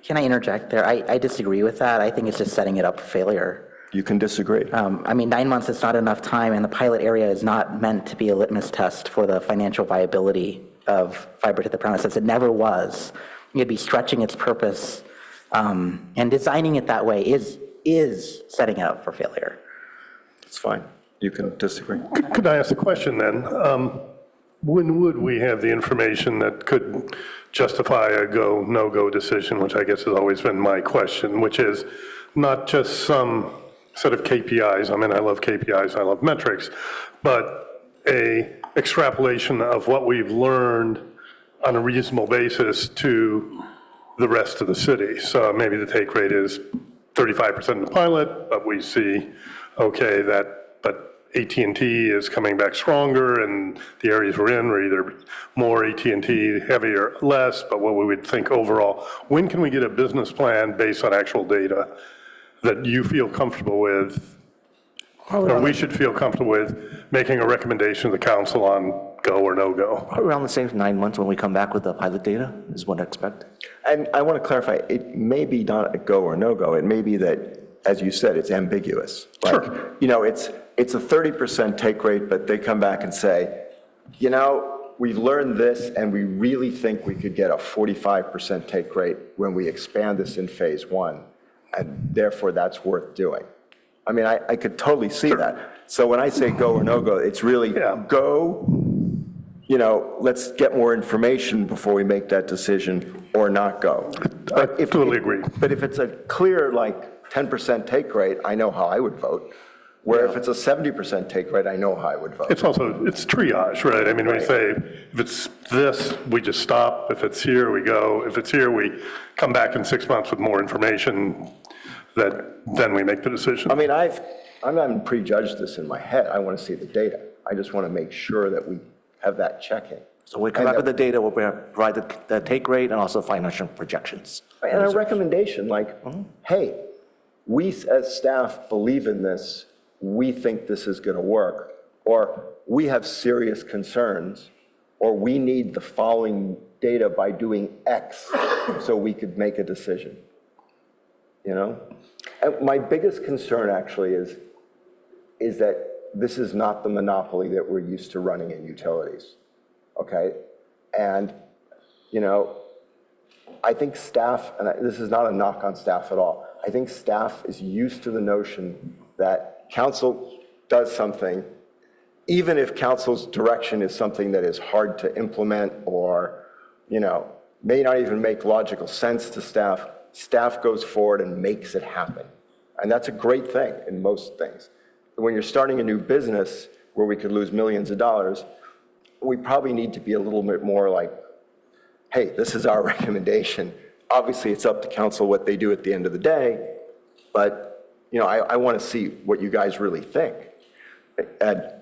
Can I interject there? I disagree with that. I think it's just setting it up for failure. You can disagree. 9 months is not enough time, and the pilot area is not meant to be a litmus test for the financial viability of fiber to the premises. It never was. You'd be stretching its purpose, and designing it that way is setting it up for failure. It's fine. You can disagree. Could I ask a question then? When would we have the information that could justify a go, no-go decision, which I guess has always been my question, which is not just some set of KPIs. I mean, I love KPIs, I love metrics, but a extrapolation of what we've learned on a reasonable basis to the rest of the city. So maybe the take rate is 35% in the pilot, but we see, okay, but AT&T is coming back stronger, and the areas we're in are either more AT&T heavy or less, but what we would think overall. When can we get a business plan based on actual data that you feel comfortable with, or we should feel comfortable with, making a recommendation to the council on go or no go? Around the same 9 months when we come back with the pilot data is what I expect. And I want to clarify, it may be not a go or no go. It may be that, as you said, it's ambiguous. Sure. It's a 30% take rate, but they come back and say, we've learned this, and we really think we could get a 45% take rate when we expand this in phase one, and therefore that's worth doing. I mean, I could totally see that. So when I say go or no go, it's really go, let's get more information before we make that decision, or not go. I totally agree. But if it's a clear, 10% take rate, I know how I would vote. Where if it's a 70% take rate, I know how I would vote. It's also, it's triage, right? I mean, we say, if it's this, we just stop. If it's here, we go. If it's here, we come back in 6 months with more information then we make the decision. I mean, I'm not prejudged this in my head. I want to see the data. I just want to make sure that we have that check-in. So we come back with the data, we'll provide the take rate and also financial projections. And a recommendation like, hey, we as staff believe in this, we think this is going to work, or we have serious concerns, or we need the following data by doing X so we could make a decision. You know? And my biggest concern actually is that this is not the monopoly that we're used to running in utilities, okay? And, you know, I think staff, and this is not a knock on staff at all, I think staff is used to the notion that council does something, even if council's direction is something that is hard to implement or, you know, may not even make logical sense to staff, staff goes forward and makes it happen. And that's a great thing in most things. When you're starting a new business where we could lose millions of dollars, we probably need to be a little bit more like, hey, this is our recommendation. Obviously, it's up to council what they do at the end of the day, but you know, I want to see what you guys really think. Ed?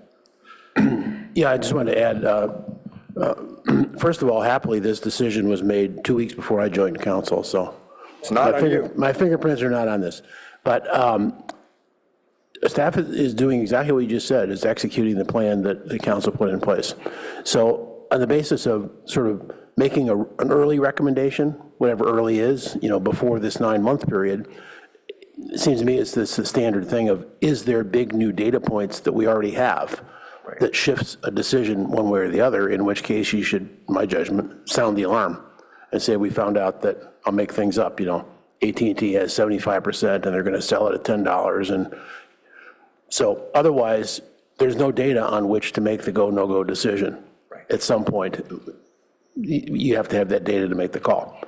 Yeah, I just wanted to add, first of all, happily, this decision was made 2 weeks before I joined council, so. It's not on you. My fingerprints are not on this. But staff is doing exactly what you just said, is executing the plan that the council put in place. So on the basis of sort of making an early recommendation, whatever early is, you know, before this 9-month period, it seems to me it's the standard thing of, is there big new data points that we already have that shifts a decision one way or the other, in which case you should, in my judgment, sound the alarm and say, we found out that, I'll make things up, you know, AT&T has 75% and they're going to sell it at $10. And so otherwise, there's no data on which to make the go, no-go decision. At some point, you have to have that data to make the call.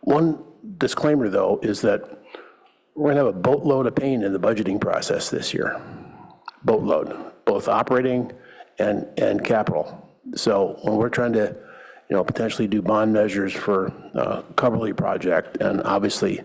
One disclaimer, though, is that we're going to have a boatload of pain in the budgeting process this year. Boatload, both operating and capital. So when we're trying to, you know, potentially do bond measures for Coverly project and obviously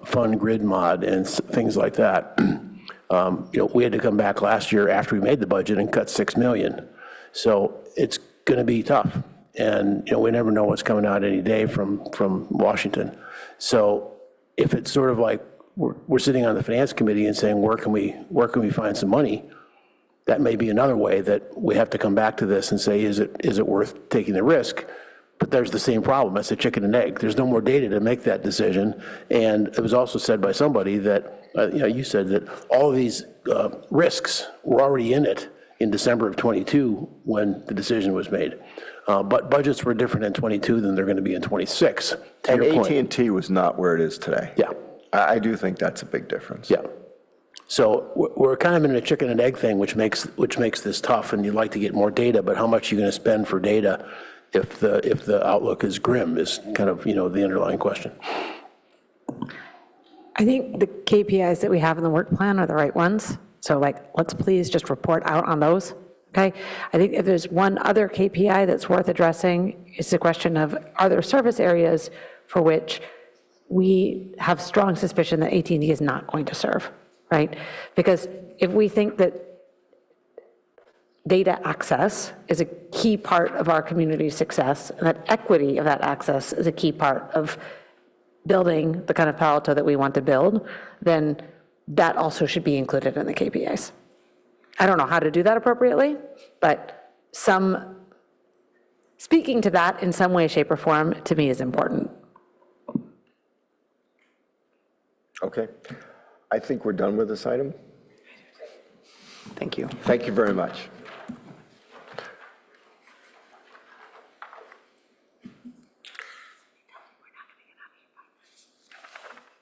fund grid mod and things like that, you know, we had to come back last year after we made the budget and cut $6 million. So it's going to be tough. And, you know, we never know what's coming out any day from Washington. So if it's sort of like we're sitting on the finance committee and saying, where can we find some money? That may be another way that we have to come back to this and say, is it worth taking the risk? But there's the same problem. It's a chicken and egg. There's no more data to make that decision. And it was also said by somebody that, you know, you said that all of these risks were already in it in December of 22 when the decision was made. But budgets were different in 22 than they're going to be in 26. And AT&T was not where it is today. Yeah. I do think that's a big difference. Yeah. So we're kind of in a chicken and egg thing, which makes this tough, and you'd like to get more data, but how much are you going to spend for data if the outlook is grim is kind of, you know, the underlying question. I think the KPIs that we have in the work plan are the right ones. So like, let's please just report out on those, okay? I think if there's one other KPI that's worth addressing, it's the question of, are there service areas for which we have strong suspicion that AT&T is not going to serve, right? Because if we think that data access is a key part of our community's success, and that equity of that access is a key part of building the kind of Palo Alto that we want to build, then that also should be included in the KPIs. I don't know how to do that appropriately, but speaking to that in some way, shape, or form, to me, is important. Okay. I think we're done with this item. Thank you. Thank you very much.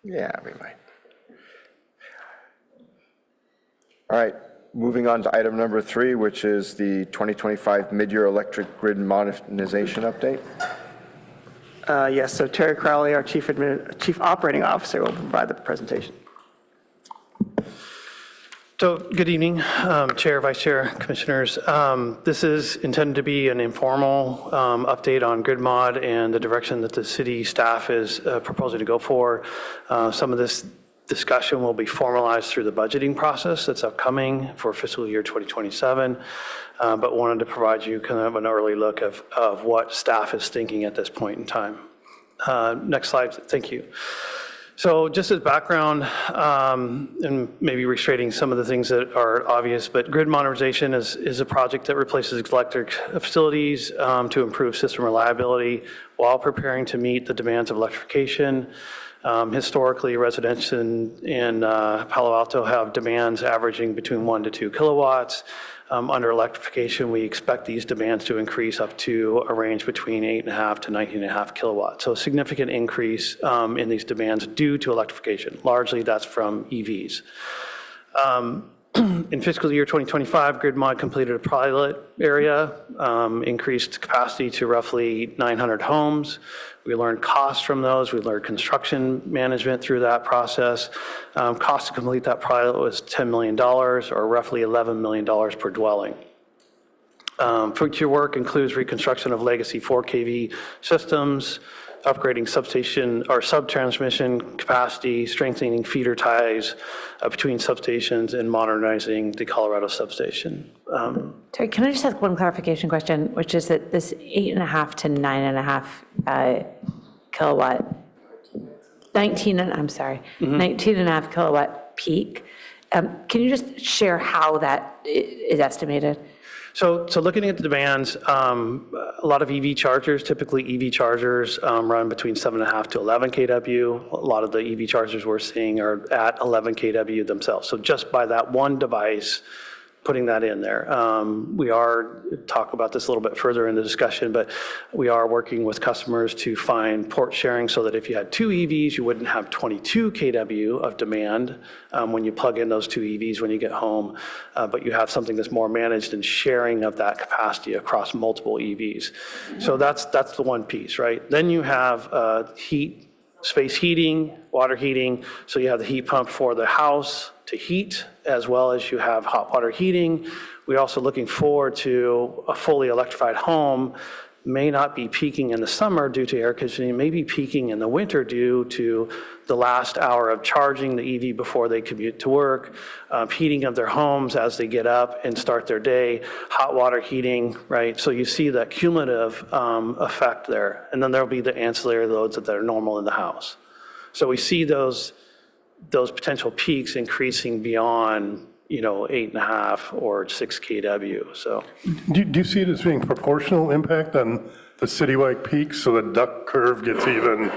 Yeah, we might. All right, moving on to item number 3, which is the 2025 mid-year electric grid modernization update. Yes, so Terry Crowley, our Chief Operating Officer, will provide the presentation. So, good evening, Chair, Vice Chair, Commissioners. This is intended to be an informal update on grid mod and the direction that the city staff is proposing to go for. Some of this discussion will be formalized through the budgeting process that's upcoming for fiscal year 2027, but wanted to provide you kind of an early look of what staff is thinking at this point in time. Next slide, thank you. So just as background, and maybe restating some of the things that are obvious, but grid modernization is a project that replaces electric facilities to improve system reliability while preparing to meet the demands of electrification. Historically, residents in Palo Alto have demands averaging between 1 to 2 kilowatts. Under electrification, we expect these demands to increase up to a range between 8.5 to 19.5 kilowatts. So a significant increase in these demands due to electrification. Largely, that's from EVs. In fiscal year 2025, Grid Mod completed a pilot area, increased capacity to roughly 900 homes. We learned costs from those. We learned construction management through that process. Cost to complete that pilot was $10 million, or roughly $11 million per dwelling. Future work includes reconstruction of legacy 4 kV systems, upgrading substation or sub-transmission capacity, strengthening feeder ties between substations, and modernizing the Colorado substation. Terry, can I just ask one clarification question, which is that this 8.5 to 9.5 kilowatt, 19.5 kilowatt peak, can you just share how that is estimated? So looking at the demands, a lot of EV chargers, typically EV chargers run between 7.5 to 11 kW. A lot of the EV chargers we're seeing are at 11 kW themselves. So just by that one device, putting that in there. We are, talk about this a little bit further in the discussion, but we are working with customers to find port sharing so that if you had 2 EVs, you wouldn't have 22 kW of demand when you plug in those 2 EVs when you get home, but you have something that's more managed and sharing of that capacity across multiple EVs. So that's the one piece, right? Then you have space heating, water heating. So you have the heat pump for the house to heat, as well as you have hot water heating. We're also looking forward to a fully electrified home. May not be peaking in the summer due to air conditioning, may be peaking in the winter due to the last hour of charging the EV before they commute to work, heating of their homes as they get up and start their day, hot water heating, right? So you see that cumulative effect there. And then there'll be the ancillary loads that are normal in the house. So we see those potential peaks increasing beyond, 8.5 or 6 kW, so. Do you see it as being proportional impact on the citywide peaks, so the duck curve gets even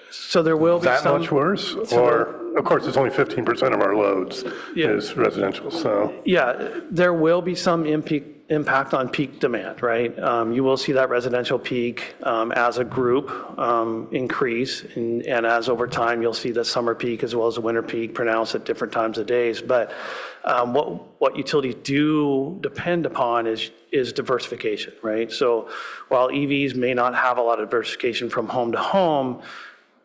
So there will be that some. much worse? Or, of course, it's only 15% of our loads is residential, so. Yeah, there will be some impact on peak demand, right? You will see that residential peak as a group increase, and as over time, you'll see the summer peak as well as the winter peak pronounced at different times of days. But what utilities do depend upon is diversification, right? So while EVs may not have a lot of diversification from home to home,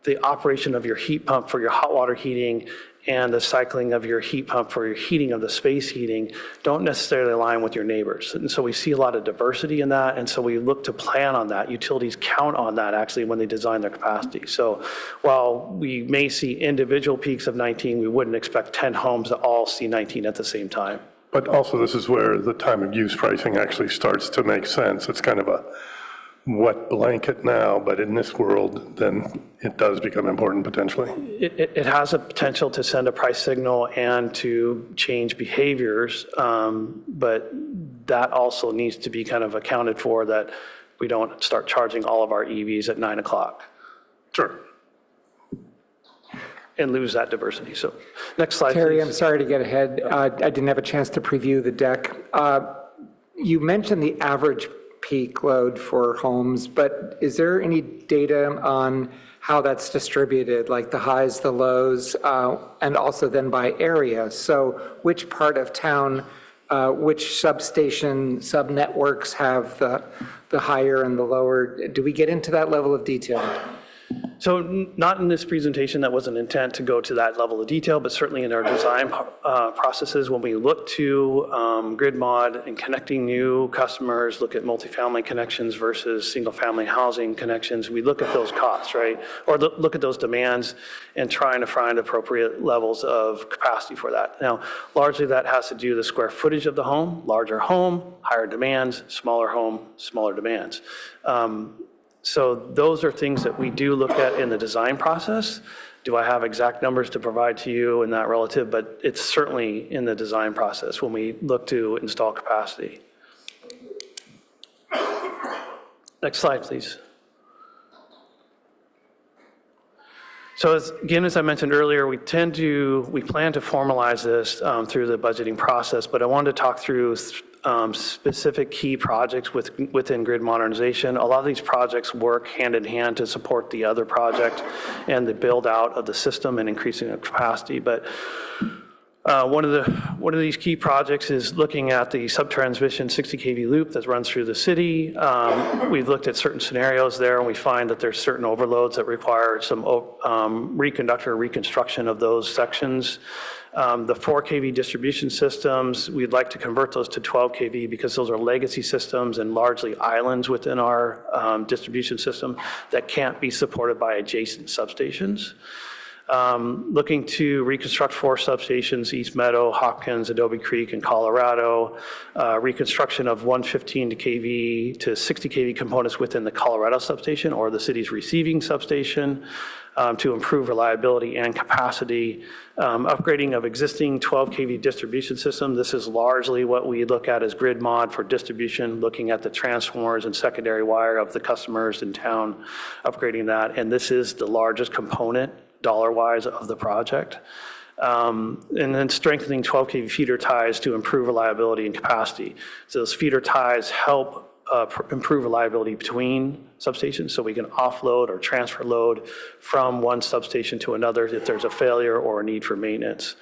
the operation of your heat pump for your hot water heating and the cycling of your heat pump for your heating of the space heating don't necessarily align with your neighbors. And so we see a lot of diversity in that, and so we look to plan on that. Utilities count on that actually when they design their capacity. So while we may see individual peaks of 19, we wouldn't expect 10 homes to all see 19 at the same time. But also, this is where the time of use pricing actually starts to make sense. It's kind of a wet blanket now, but in this world, then it does become important potentially. It has a potential to send a price signal and to change behaviors, but that also needs to be kind of accounted for, that we don't start charging all of our EVs at 9 o'clock. Sure. And lose that diversity. So next slide, Terry, please. I'm sorry to get ahead. I didn't have a chance to preview the deck. You mentioned the average peak load for homes, but is there any data on how that's distributed, like the highs, the lows, and also then by area? So which part of town, which substation, sub-networks have the higher and the lower? Do we get into that level of detail? So not in this presentation, that wasn't intent to go to that level of detail, but certainly in our design processes, when we look to grid mod and connecting new customers, look at multifamily connections versus single-family housing connections, we look at those costs, right? Or look at those demands and trying to find appropriate levels of capacity for that. Now, largely that has to do with the square footage of the home, larger home, higher demands, smaller home, smaller demands. So those are things that we do look at in the design process. Do I have exact numbers to provide to you in that relative? But it's certainly in the design process when we look to install capacity. Next slide, please. So again, as I mentioned earlier, we plan to formalize this through the budgeting process, but I wanted to talk through specific key projects within grid modernization. A lot of these projects work hand in hand to support the other project and the build out of the system and increasing the capacity. But one of these key projects is looking at the subtransmission 60 kV loop that runs through the city. We've looked at certain scenarios there, and we find that there's certain overloads that require some reconductor reconstruction of those sections. The 4 kV distribution systems, we'd like to convert those to 12 kV because those are legacy systems and largely islands within our distribution system that can't be supported by adjacent substations. Looking to reconstruct 4 substations, East Meadow, Hopkins, Adobe Creek, and Colorado. Reconstruction of 115 kV to 60 kV components within the Colorado substation or the city's receiving substation to improve reliability and capacity. Upgrading of existing 12 kV distribution system. This is largely what we look at as grid mod for distribution, looking at the transformers and secondary wire of the customers in town, upgrading that. And this is the largest component dollar-wise of the project. And then strengthening 12 kV feeder ties to improve reliability and capacity. So those feeder ties help improve reliability between substations so we can offload or transfer load from one substation to another if there's a failure or a need for maintenance.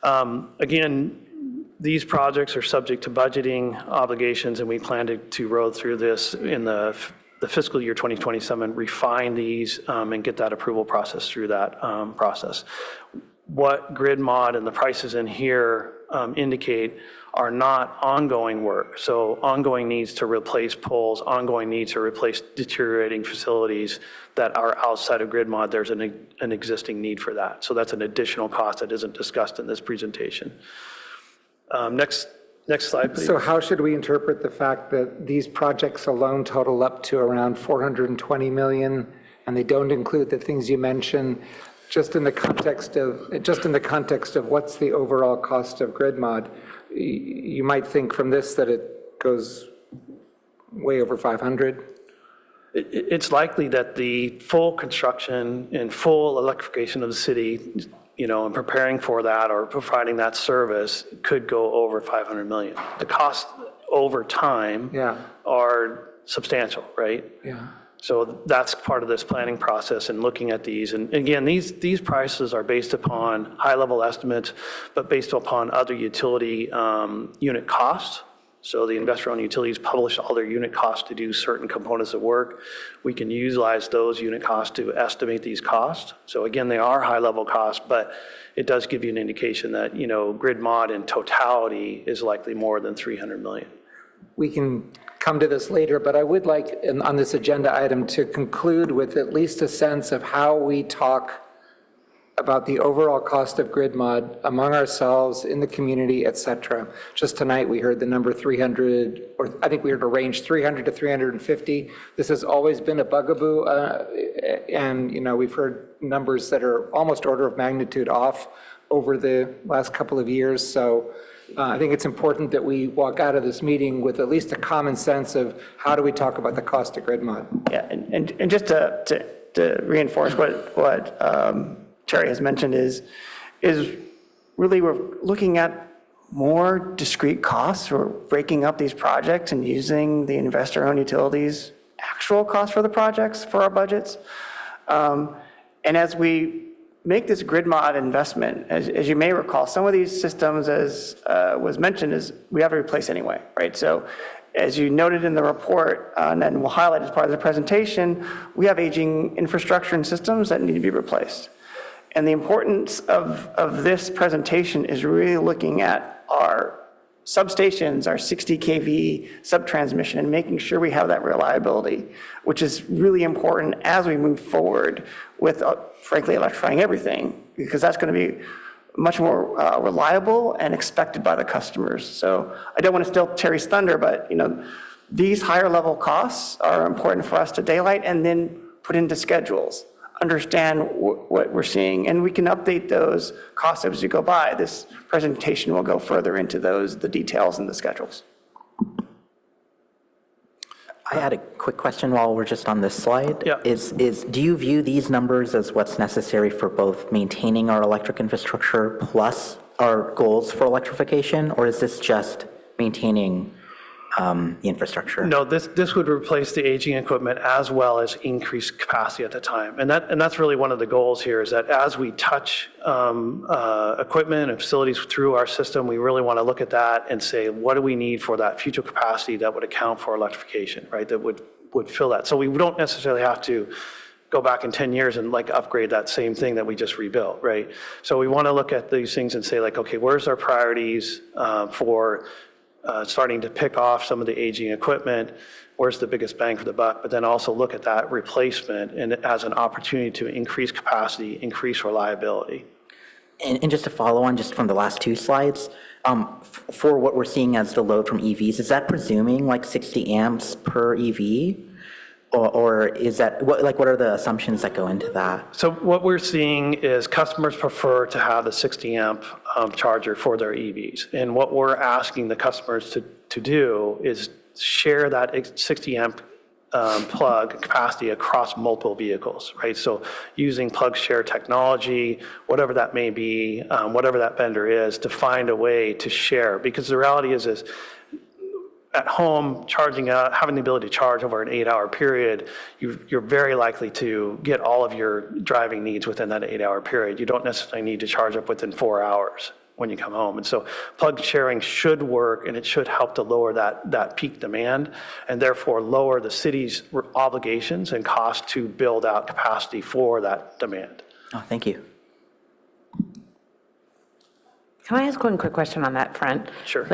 Again, these projects are subject to budgeting obligations, and we plan to roll through this in the fiscal year 2027, refine these and get that approval process through that process. What grid mod and the prices in here indicate are not ongoing work. So ongoing needs to replace poles, ongoing needs to replace deteriorating facilities that are outside of grid mod. There's an existing need for that. So that's an additional cost that isn't discussed in this presentation. Next slide, please. So how should we interpret the fact that these projects alone total up to around 420 million, and they don't include the things you mentioned, just in the context of what's the overall cost of grid mod? You might think from this that it goes way over 500. It's likely that the full construction and full electrification of the city, and preparing for that or providing that service could go over 500 million. The costs over time are substantial, right? Yeah. So that's part of this planning process and looking at these. And again, these prices are based upon high-level estimates, but based upon other utility unit costs. So the investor-owned utilities publish all their unit costs to do certain components of work. We can utilize those unit costs to estimate these costs. So again, they are high-level costs, but it does give you an indication that, grid mod in totality is likely more than 300 million. We can come to this later, but I would like on this agenda item to conclude with at least a sense of how we talk about the overall cost of grid mod among ourselves, in the community, et cetera. Just tonight, we heard the number 300, or I think we heard a range 300 to 350. This has always been a bugaboo, and we've heard numbers that are almost order of magnitude off over the last couple of years. So I think it's important that we walk out of this meeting with at least a common sense of how do we talk about the cost of grid mod. Yeah, and just to reinforce what Terry has mentioned is really we're looking at more discrete costs. We're breaking up these projects and using the investor-owned utilities' actual cost for the projects for our budgets. And as we make this grid mod investment, as you may recall, some of these systems, as was mentioned, is we have to replace anyway, right? So as you noted in the report, and then we'll highlight as part of the presentation, we have aging infrastructure and systems that need to be replaced. And the importance of this presentation is really looking at our substations, our 60 kV subtransmission, and making sure we have that reliability, which is really important as we move forward with, frankly, electrifying everything, because that's going to be much more reliable and expected by the customers. So I don't want to steal Terry's thunder, but these higher level costs are important for us to daylight and then put into schedules, understand what we're seeing, and we can update those costs as we go by. This presentation will go further into the details and the schedules. I had a quick question while we're just on this slide. Yeah. Do you view these numbers as what's necessary for both maintaining our electric infrastructure plus our goals for electrification, or is this just maintaining the infrastructure? No, this would replace the aging equipment as well as increase capacity at the time. And that's really one of the goals here, is that as we touch equipment and facilities through our system, we really want to look at that and say, what do we need for that future capacity that would account for electrification, right? That would fill that. So we don't necessarily have to go back in 10 years and upgrade that same thing that we just rebuilt, right? So we want to look at these things and say okay, where's our priorities for starting to pick off some of the aging equipment, where's the biggest bang for the buck, but then also look at that replacement and as an opportunity to increase capacity, increase reliability. And just to follow on just from the last two slides, for what we're seeing as the load from EVs, is that presuming 60 amps per EV? Or is that, what are the assumptions that go into that? So what we're seeing is customers prefer to have the 60 amp charger for their EVs. And what we're asking the customers to do is share that 60 amp plug capacity across multiple vehicles, right? So using plug share technology, whatever that may be, whatever that vendor is, to find a way to share. Because the reality is at home, charging having the ability to charge over an 8-hour period, you're very likely to get all of your driving needs within that 8-hour period. You don't necessarily need to charge up within 4 hours when you come home. And so plug sharing should work, and it should help to lower that peak demand, and therefore lower the city's obligations and cost to build out capacity for that demand. Oh, thank you. Can I ask one quick question on that front? Sure.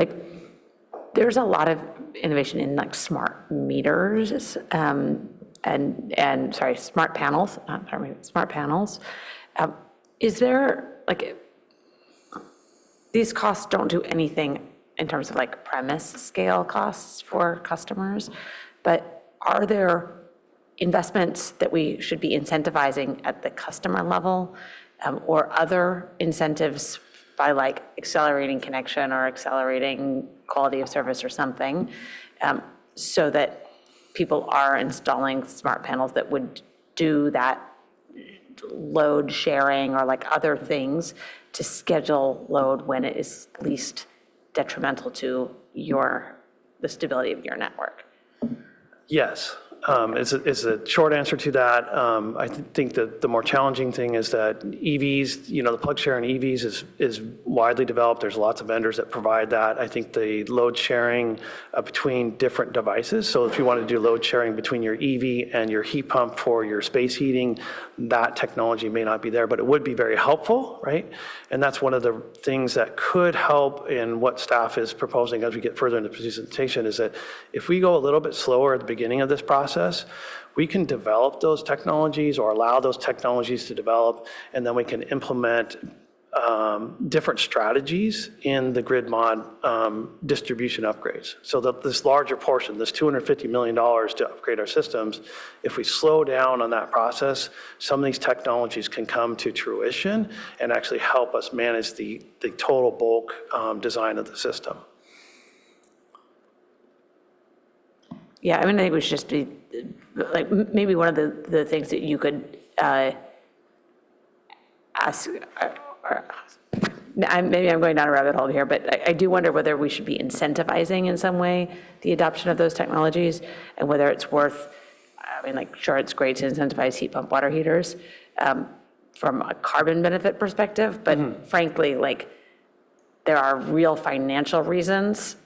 There's a lot of innovation in smart meters and smart panels, smart panels. Is there these costs don't do anything in terms of premise scale costs for customers, but are there investments that we should be incentivizing at the customer level, or other incentives by accelerating connection or accelerating quality of service or something, so that people are installing smart panels that would do that load sharing or other things to schedule load when it is least detrimental to the stability of your network? Yes. Is a short answer to that. I think that the more challenging thing is that EVs, the plug sharing EVs is widely developed. There's lots of vendors that provide that. I think the load sharing between different devices, so if you want to do load sharing between your EV and your heat pump for your space heating, that technology may not be there, but it would be very helpful, right? And that's one of the things that could help in what staff is proposing as we get further into the presentation, is that if we go a little bit slower at the beginning of this process, we can develop those technologies or allow those technologies to develop, and then we can implement different strategies in the grid mod distribution upgrades. So that this larger portion, this $250 million to upgrade our systems, if we slow down on that process, some of these technologies can come to fruition and actually help us manage the total bulk design of the system. Yeah, I think we should just be, maybe one of the things that you could ask, maybe I'm going down a rabbit hole here, but I do wonder whether we should be incentivizing in some way the adoption of those technologies, and whether it's worth, sure, it's great to incentivize heat pump water heaters from a carbon benefit perspective, but frankly, there are real financial reasons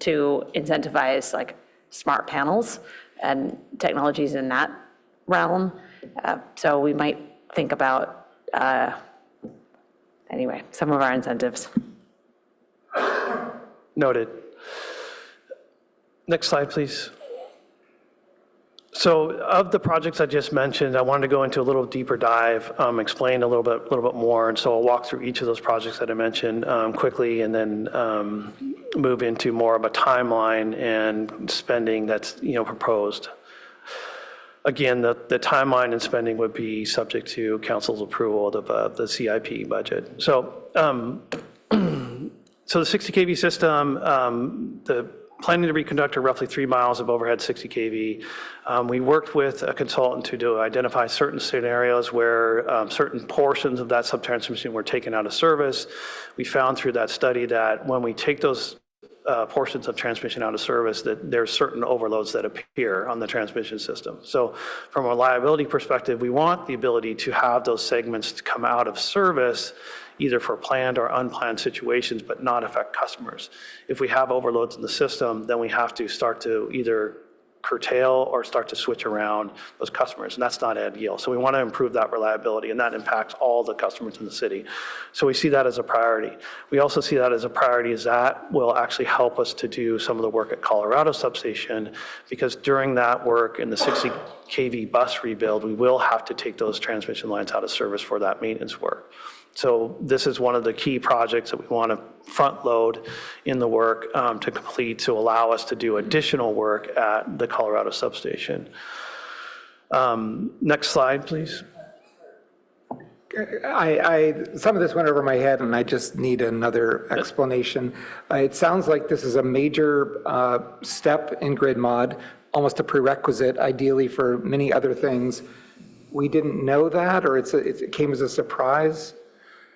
to incentivize like smart panels and technologies in that realm. So we might think about, anyway, some of our incentives. Noted. Next slide, please. So of the projects I just mentioned, I wanted to go into a little deeper dive, explain a little bit more. And so I'll walk through each of those projects that I mentioned quickly, and then move into more of a timeline and spending that's proposed. Again, the timeline and spending would be subject to council's approval of the CIP budget. So, so the 60 kV system, the planning to reconduct roughly 3 miles of overhead 60 kV. We worked with a consultant to identify certain scenarios where certain portions of that subtransmission were taken out of service. We found through that study that when we take those portions of transmission out of service, that there's certain overloads that appear on the transmission system. So from a reliability perspective, we want the ability to have those segments to come out of service either for planned or unplanned situations, but not affect customers. If we have overloads in the system, then we have to start to either curtail or start to switch around those customers, and that's not ideal. So we want to improve that reliability, and that impacts all the customers in the city. So we see that as a priority. We also see that as a priority as that will actually help us to do some of the work at Colorado Substation, because during that work in the 60 kV bus rebuild, we will have to take those transmission lines out of service for that maintenance work. So this is one of the key projects that we want to front load in the work to complete to allow us to do additional work at the Colorado Substation. Next slide, please. Some of this went over my head, and I just need another explanation. It sounds like this is a major step in grid mod, almost a prerequisite, ideally, for many other things. We didn't know that, or it came as a surprise?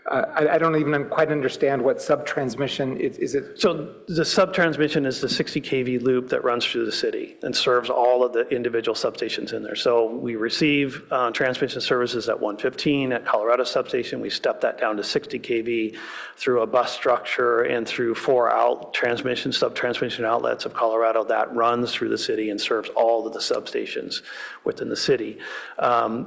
I don't even quite understand what subtransmission is. It? So the subtransmission is the 60 kV loop that runs through the city and serves all of the individual substations in there. So we receive transmission services at 115 at Colorado Substation. We step that down to 60 kV through a bus structure and through 4 subtransmission outlets of Colorado that runs through the city and serves all of the substations within the city.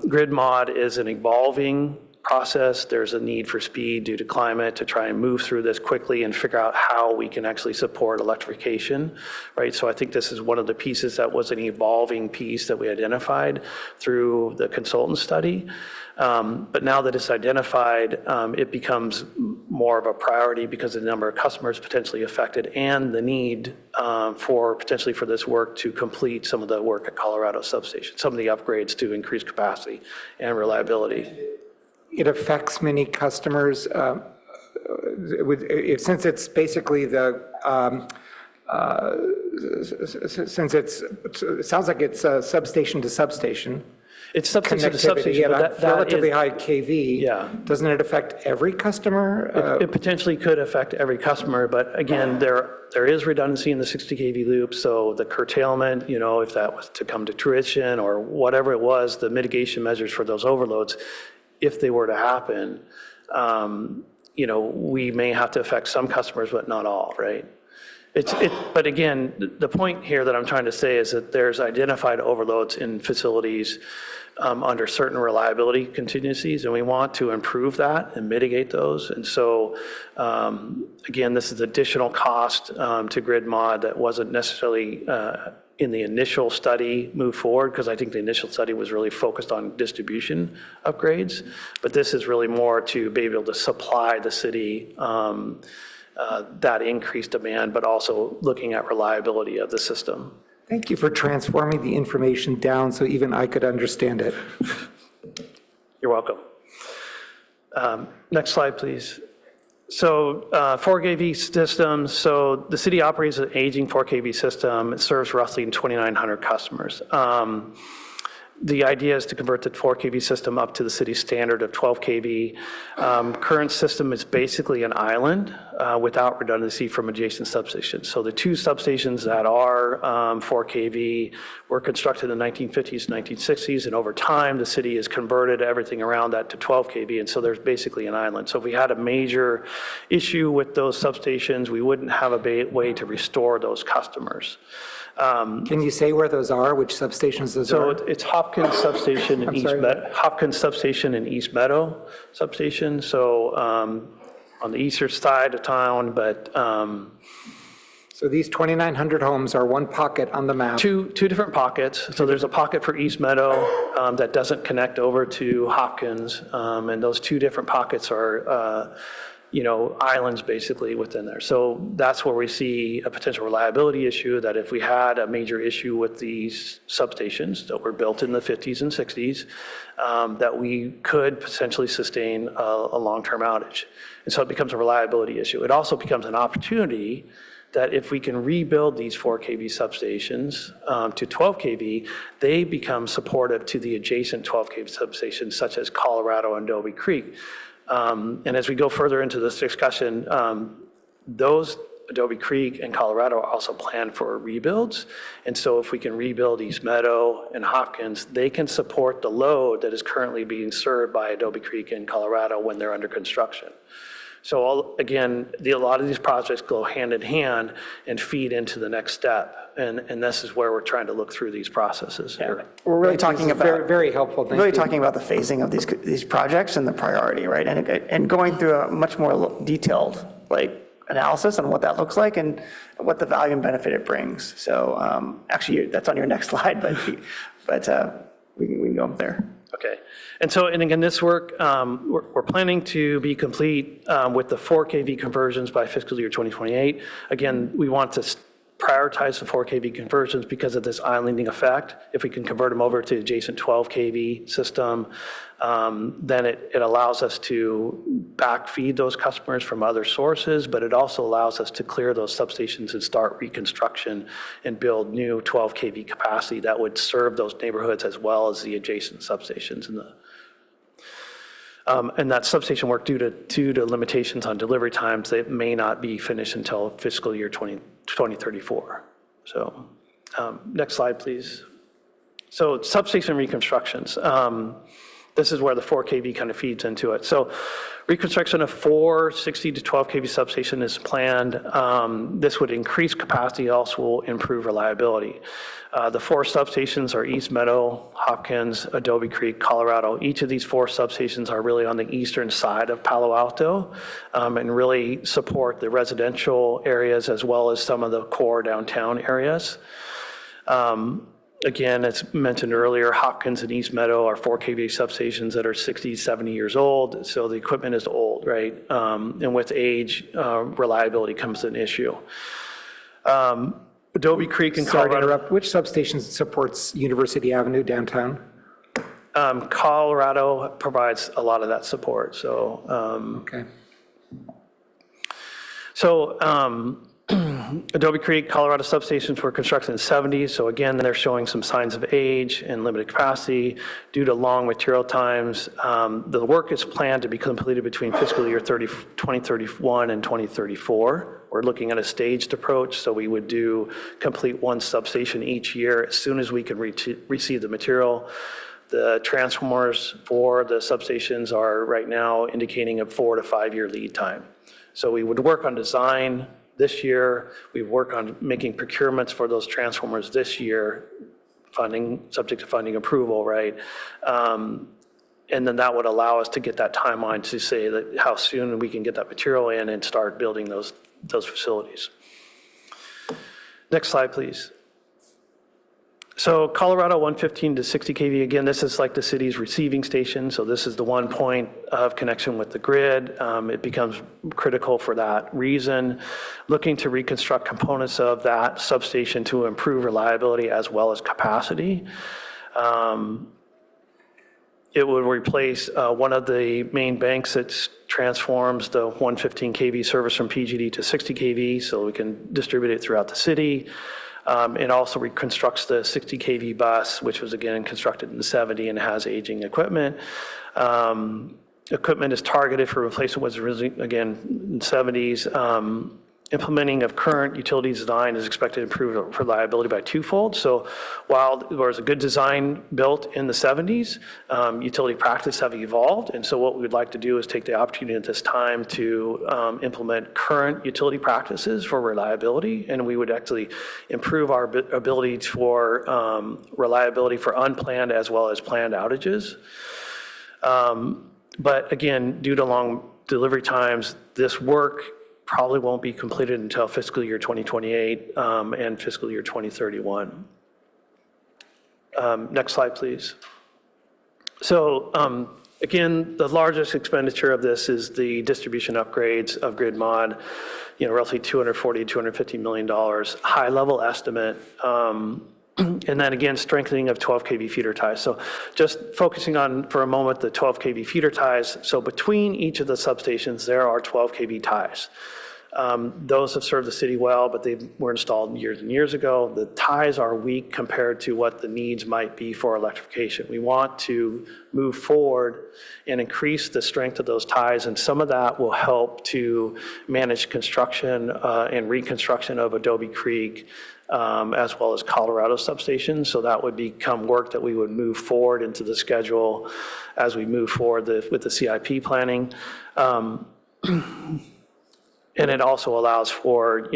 Grid mod is an evolving process. There's a need for speed due to climate to try and move through this quickly and figure out how we can actually support electrification, right? So I think this is one of the pieces that was an evolving piece that we identified through the consultant study. But now that it's identified, it becomes more of a priority because of the number of customers potentially affected and the need potentially for this work to complete some of the work at Colorado Substation, some of the upgrades to increase capacity and reliability. It affects many customers. Since it's basically it sounds like it's substation to substation. It's substation to substation. At relatively high KV. Yeah. Doesn't it affect every customer? It potentially could affect every customer, but again, there is redundancy in the 60 kV loop, so the curtailment, if that was to come to fruition or whatever it was, the mitigation measures for those overloads, if they were to happen, we may have to affect some customers, but not all, right? But again, the point here that I'm trying to say is that there's identified overloads in facilities under certain reliability contingencies, and we want to improve that and mitigate those. And so, again, this is additional cost to grid mod that wasn't necessarily in the initial study move forward, because I think the initial study was really focused on distribution upgrades. But this is really more to be able to supply the city that increased demand, but also looking at reliability of the system. Thank you for transforming the information down so even I could understand it. You're welcome. Next slide, please. So 4 kV systems, so the city operates an aging 4 kV system. It serves roughly 2,900 customers. The idea is to convert the 4 kV system up to the city standard of 12 kV. Current system is basically an island without redundancy from adjacent substations. So the 2 substations that are 4 kV were constructed in the 1950s, 1960s, and over time, the city has converted everything around that to 12 kV, and so there's basically an island. So if we had a major issue with those substations, we wouldn't have a way to restore those customers. Can you say where those are, which substations those So are? it's Hopkins Substation in Hopkins Substation in East Meadow Substation. So on the eastern side of town, but So these 2,900 homes are one pocket on the map. two different pockets. So there's a pocket for East Meadow that doesn't connect over to Hopkins, and those 2 different pockets are islands basically within there. So that's where we see a potential reliability issue, that if we had a major issue with these substations that were built in the 50s and 60s, that we could potentially sustain a long-term outage. And so it becomes a reliability issue. It also becomes an opportunity that if we can rebuild these 4 kV substations to 12 kV, they become supportive to the adjacent 12 kV substations such as Colorado and Adobe Creek. And as we go further into this discussion, those Adobe Creek and Colorado are also planned for rebuilds. And so if we can rebuild East Meadow and Hopkins, they can support the load that is currently being served by Adobe Creek and Colorado when they're under construction. So again, a lot of these projects go hand in hand and feed into the next step. And this is where we're trying to look through these processes here. We're really talking about. Very, very helpful, thank Really you. talking about the phasing of these projects and the priority, right? And going through a much more detailed, analysis on what that looks like and what the value and benefit it brings. So actually, that's on your next slide, but we can go up there. Okay. And again, this work, we're planning to be complete with the 4 kV conversions by fiscal year 2028. Again, we want to prioritize the 4 kV conversions because of this islanding effect. If we can convert them over to adjacent 12 kV system, then it allows us to backfeed those customers from other sources, but it also allows us to clear those substations and start reconstruction and build new 12 kV capacity that would serve those neighborhoods as well as the adjacent substations. And that substation work, due to limitations on delivery times, they may not be finished until fiscal year 2034. So next slide, please. So substation reconstructions. This is where the 4 kV kind of feeds into it. So reconstruction of 4 60 to 12 kV substation is planned. This would increase capacity, also will improve reliability. The 4 substations are East Meadow, Hopkins, Adobe Creek, Colorado. Each of these 4 substations are really on the eastern side of Palo Alto and really support the residential areas as well as some of the core downtown areas. Again, as mentioned earlier, Hopkins and East Meadow are 4 kV substations that are 60, 70 years old, so the equipment is old, right? And with age, reliability comes an issue. Adobe Creek and Sorry to Colorado. interrupt. Which substation supports University Avenue downtown? Colorado provides a lot of that support, so. Okay. Adobe Creek, Colorado substations were constructed in the 70s, so again, they're showing some signs of age and limited capacity due to long material times. The work is planned to be completed between fiscal year 2031 and 2034. We're looking at a staged approach, so we would complete 1 substation each year as soon as we can receive the material. The transformers for the substations are right now indicating a 4 to 5 year lead time. So we would work on design this year. We work on making procurements for those transformers this year, subject to funding approval, right? And then that would allow us to get that timeline to say that how soon we can get that material in and start building those facilities. Next slide, please. So Colorado 115 to 60 kV, again, this is like the city's receiving station. So this is the one point of connection with the grid. It becomes critical for that reason. Looking to reconstruct components of that substation to improve reliability as well as capacity. It would replace one of the main banks that transforms the 115 kV service from PGD to 60 kV so we can distribute it throughout the city. It also reconstructs the 60 kV bus, which was again constructed in the 70s and has aging equipment. Equipment is targeted for replacement was originally, again, in the 70s. Implementing of current utility design is expected to improve reliability by twofold. So while there was a good design built in the 70s, utility practice have evolved. And so what we would like to do is take the opportunity at this time to implement current utility practices for reliability. And we would actually improve our ability for reliability for unplanned as well as planned outages. But again, due to long delivery times, this work probably won't be completed until fiscal year 2028 and fiscal year 2031. Next slide, please. So again, the largest expenditure of this is the distribution upgrades of grid mod, roughly $240, $250 million, high level estimate. And then again, strengthening of 12 kV feeder ties. So just focusing on for a moment the 12 kV feeder ties. So between each of the substations, there are 12 kV ties. Those have served the city well, but they were installed years and years ago. The ties are weak compared to what the needs might be for electrification. We want to move forward and increase the strength of those ties, and some of that will help to manage construction and reconstruction of Adobe Creek, as well as Colorado substations. So that would become work that we would move forward into the schedule as we move forward with the CIP planning. And it also allows for,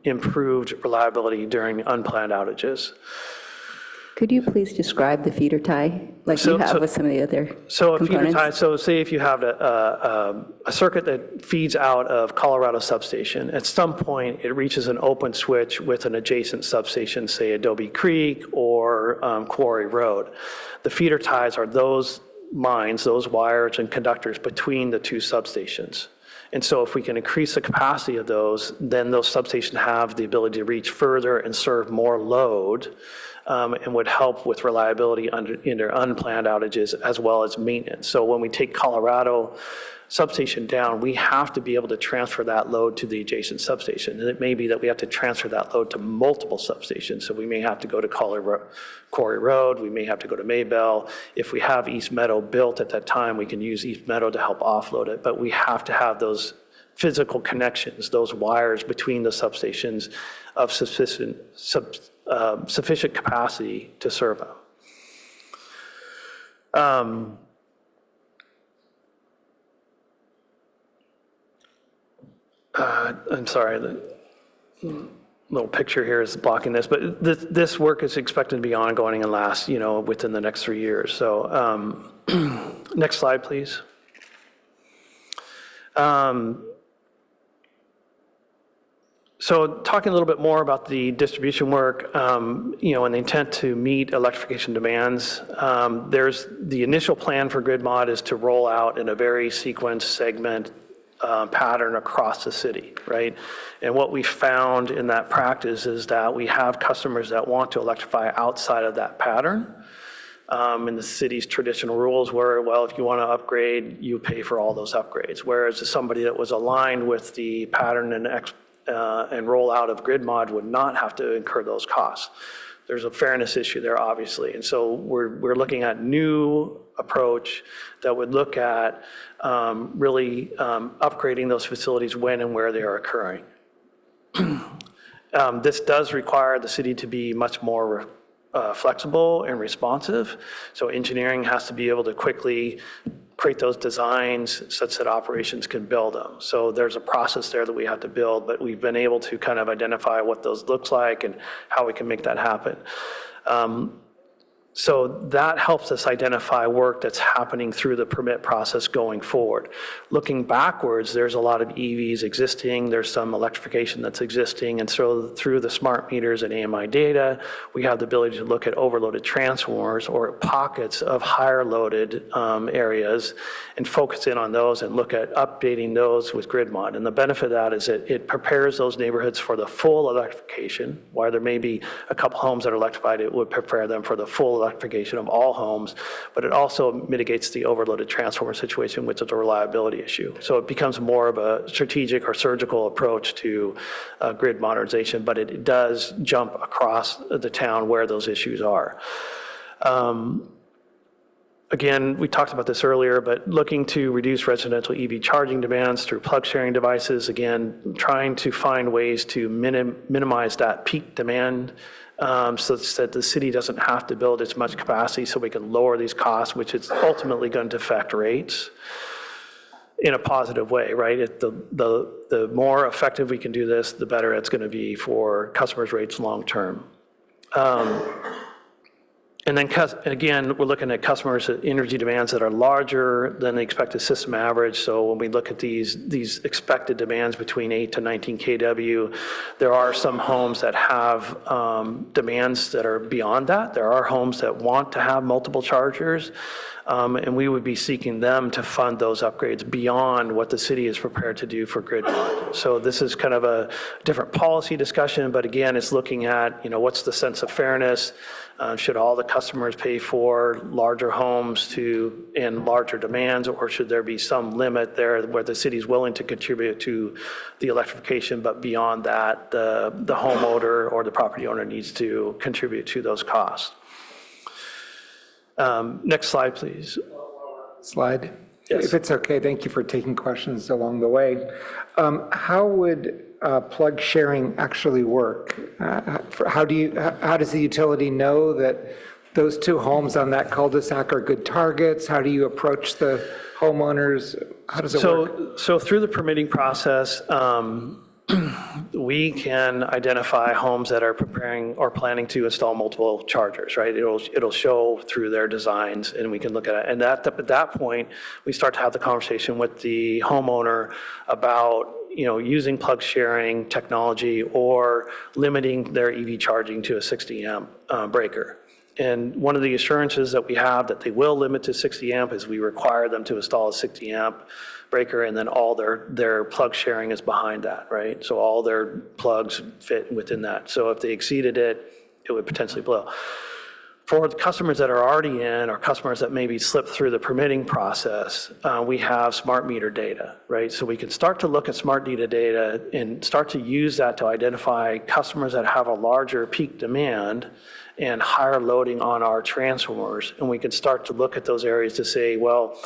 improved reliability during unplanned outages. Could you please describe the feeder tie like you have with some of the other So a feeder components? tie, so say if you have a circuit that feeds out of Colorado substation, at some point it reaches an open switch with an adjacent substation, say Adobe Creek or Quarry Road. The feeder ties are those lines, those wires and conductors between the two substations. And so if we can increase the capacity of those, then those substations have the ability to reach further and serve more load, and would help with reliability in their unplanned outages as well as maintenance. So when we take Colorado substation down, we have to be able to transfer that load to the adjacent substation. And it may be that we have to transfer that load to multiple substations. So we may have to go to Quarry Road, we may have to go to Maybell. If we have East Meadow built at that time, we can use East Meadow to help offload it. But we have to have those physical connections, those wires between the substations of sufficient capacity to serve them. I'm sorry, the little picture here is blocking this, but this work is expected to be ongoing and last, within the next 3 years. So next slide, please. So talking a little bit more about the distribution work, and the intent to meet electrification demands, there's the initial plan for grid mod is to roll out in a very sequenced segment pattern across the city, right? And what we found in that practice is that we have customers that want to electrify outside of that pattern. And the city's traditional rules were, well, if you want to upgrade, you pay for all those upgrades. Whereas somebody that was aligned with the pattern and rollout of grid mod would not have to incur those costs. There's a fairness issue there, obviously. And so we're looking at new approach that would look at really upgrading those facilities when and where they are occurring. This does require the city to be much more flexible and responsive. So engineering has to be able to quickly create those designs such that operations can build them. So there's a process there that we have to build, but we've been able to kind of identify what those looks like and how we can make that happen. So that helps us identify work that's happening through the permit process going forward. Looking backwards, there's a lot of EVs existing, there's some electrification that's existing, and so through the smart meters and AMI data, we have the ability to look at overloaded transformers or pockets of higher loaded areas and focus in on those and look at updating those with grid mod. And the benefit of that is that it prepares those neighborhoods for the full electrification. While there may be a couple homes that are electrified, it would prepare them for the full electrification of all homes, but it also mitigates the overloaded transformer situation, which is a reliability issue. So it becomes more of a strategic or surgical approach to grid modernization, but it does jump across the town where those issues are. Again, we talked about this earlier, but looking to reduce residential EV charging demands through plug sharing devices, again, trying to find ways to minimize that peak demand so that the city doesn't have to build as much capacity so we can lower these costs, which is ultimately going to affect rates in a positive way, right? The more effective we can do this, the better it's going to be for customers' rates long term. And then again, we're looking at customers' energy demands that are larger than the expected system average. So when we look at these expected demands between 8 to 19 kW, there are some homes that have demands that are beyond that. There are homes that want to have multiple chargers, and we would be seeking them to fund those upgrades beyond what the city is prepared to do for grid mod. So this is kind of a different policy discussion, but again, it's looking at, what's the sense of fairness? Should all the customers pay for larger homes and larger demands, or should there be some limit there where the city is willing to contribute to the electrification, but beyond that, the homeowner or the property owner needs to contribute to those costs? Next slide, please. Slide. Yes. If it's okay, thank you for taking questions along the way. How would plug sharing actually work? How does the utility know that those two homes on that cul-de-sac are good targets? How do you approach the homeowners? How does it work? So through the permitting process, we can identify homes that are preparing or planning to install multiple chargers, right? It'll show through their designs, and we can look at it. And at that point, we start to have the conversation with the homeowner about using plug sharing technology or limiting their EV charging to a 60 amp breaker. And one of the assurances that we have that they will limit to 60 amp is we require them to install a 60 amp breaker, and then all their plug sharing is behind that, right? So all their plugs fit within that. So if they exceeded it, it would potentially blow. For the customers that are already in, or customers that maybe slip through the permitting process, we have smart meter data, right? So we can start to look at smart meter data and start to use that to identify customers that have a larger peak demand and higher loading on our transformers. And we can start to look at those areas to say, well,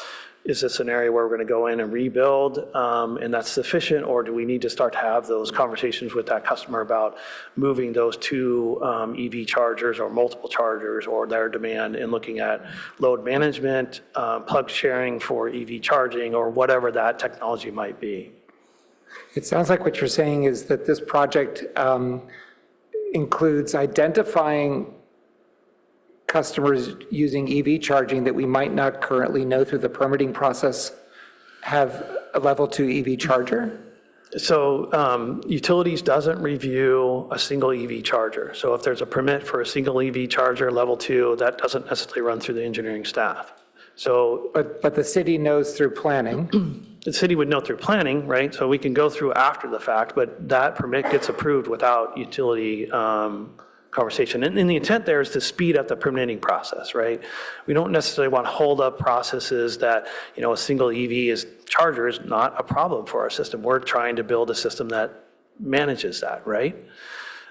is this an area where we're going to go in and rebuild and that's sufficient, or do we need to start to have those conversations with that customer about moving those two EV chargers or multiple chargers or their demand, and looking at load management, plug sharing for EV charging, or whatever that technology might be. It sounds like what you're saying is that this project includes identifying customers using EV charging that we might not currently know through the permitting process have a level 2 EV charger? So utilities doesn't review a single EV charger. So if there's a permit for a single EV charger, level 2, that doesn't necessarily run through the engineering staff. So, but the city knows through planning. The city would know through planning, right? So we can go through after the fact, but that permit gets approved without utility conversation. And the intent there is to speed up the permitting process, right? We don't necessarily want to hold up processes that, a single EV charger is not a problem for our system. We're trying to build a system that manages that, right?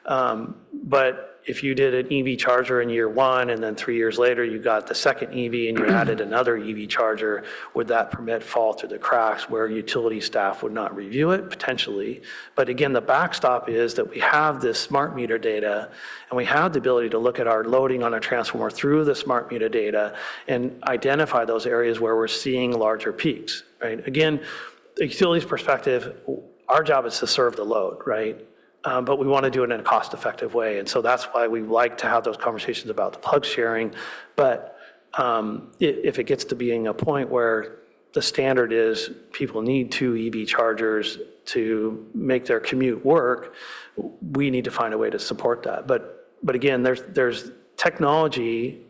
But if you did an EV charger in year 1 and then 3 years later you got the second EV and you added another EV charger, would that permit fall through the cracks where utility staff would not review it? Potentially. But again, the backstop is that we have this smart meter data, and we have the ability to look at our loading on a transformer through the smart meter data and identify those areas where we're seeing larger peaks, right? Again, the utility's perspective, our job is to serve the load, right? But we want to do it in a cost-effective way. And so that's why we like to have those conversations about the plug sharing. But if it gets to being a point where the standard is people need 2 EV chargers to make their commute work, we need to find a way to support that. But again, there's technology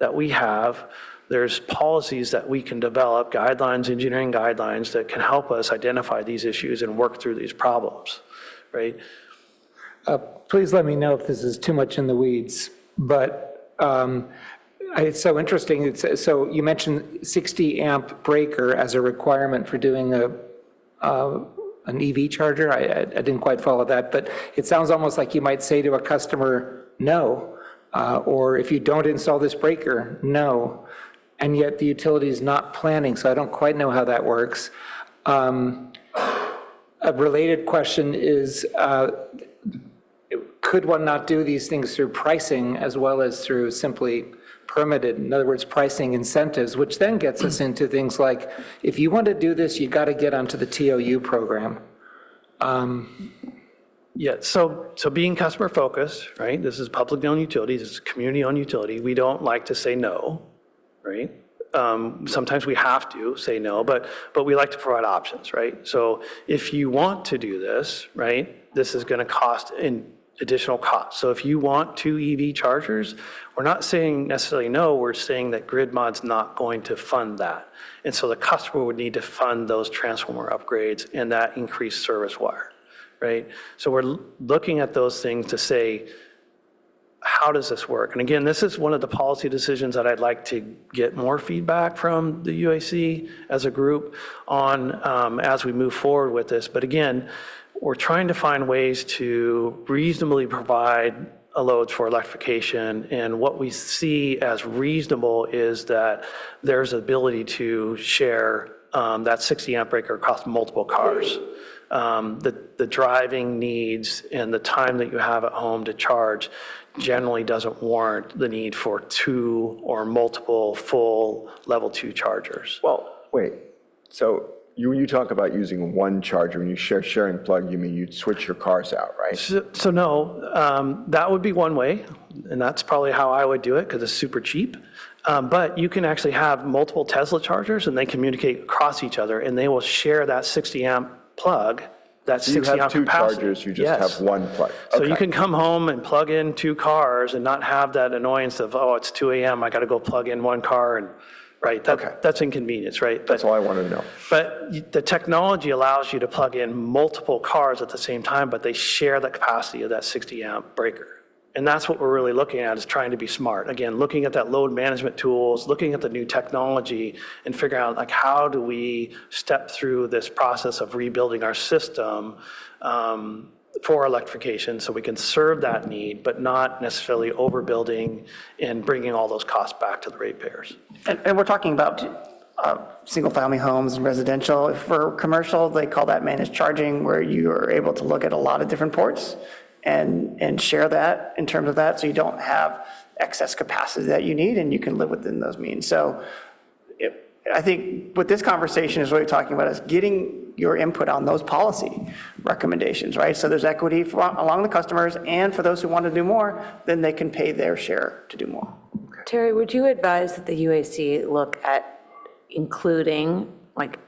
that we have. There's policies that we can develop, guidelines, engineering guidelines that can help us identify these issues and work through these problems, right? Please let me know if this is too much in the weeds, but It's so interesting. So you mentioned 60 amp breaker as a requirement for doing an EV charger. I didn't quite follow that, but it sounds almost like you might say to a customer, no, or if you don't install this breaker, no, and yet the utility is not planning, so I don't quite know how that works. A related question is, could one not do these things through pricing as well as through simply permitted? In other words, pricing incentives, which then gets us into things like, if you want to do this, you got to get onto the TOU program. Yeah, so being customer focused, right? This is publicly owned utility, this is community owned utility. We don't like to say no, right? Sometimes we have to say no, but we like to provide options, right? So if you want to do this, right, this is going to cost an additional cost. So if you want 2 EV chargers, we're not saying necessarily no, we're saying that grid mod's not going to fund that. And so the customer would need to fund those transformer upgrades and that increased service wire, right? So we're looking at those things to say, how does this work? And again, this is one of the policy decisions that I'd like to get more feedback from the UAC as a group on as we move forward with this. But again, we're trying to find ways to reasonably provide a load for electrification. And what we see as reasonable is that there's ability to share that 60 amp breaker across multiple cars. The driving needs and the time that you have at home to charge generally doesn't warrant the need for 2 or multiple full level 2 chargers. Well, wait, so when you talk about using one charger, when you sharing plug, you mean you'd switch your cars out, right? So no, that would be one way, and that's probably how I would do it because it's super cheap. But you can actually have multiple Tesla chargers and they communicate across each other and they will share that 60 amp plug, that 60 amp capacity. You have 2 chargers, you just have one plug. So you can come home and plug in 2 cars and not have that annoyance of, oh, it's 2 a.m., I got to go plug in 1 car, and right, that's inconvenience, right? That's all I want to know. But the technology allows you to plug in multiple cars at the same time, but they share the capacity of that 60 amp breaker. And that's what we're really looking at, is trying to be smart. Again, looking at that load management tools, looking at the new technology, and figuring out like how do we step through this process of rebuilding our system for electrification so we can serve that need, but not necessarily overbuilding and bringing all those costs back to the ratepayers. And we're talking about single-family homes and residential. For commercial, they call that managed charging, where you are able to look at a lot of different ports and share that in terms of that, so you don't have excess capacity that you need and you can live within those means. So I think what this conversation is really talking about is getting your input on those policy recommendations, right? So there's equity along the customers, and for those who want to do more, then they can pay their share to do more. Terry, would you advise that the UAC look at including like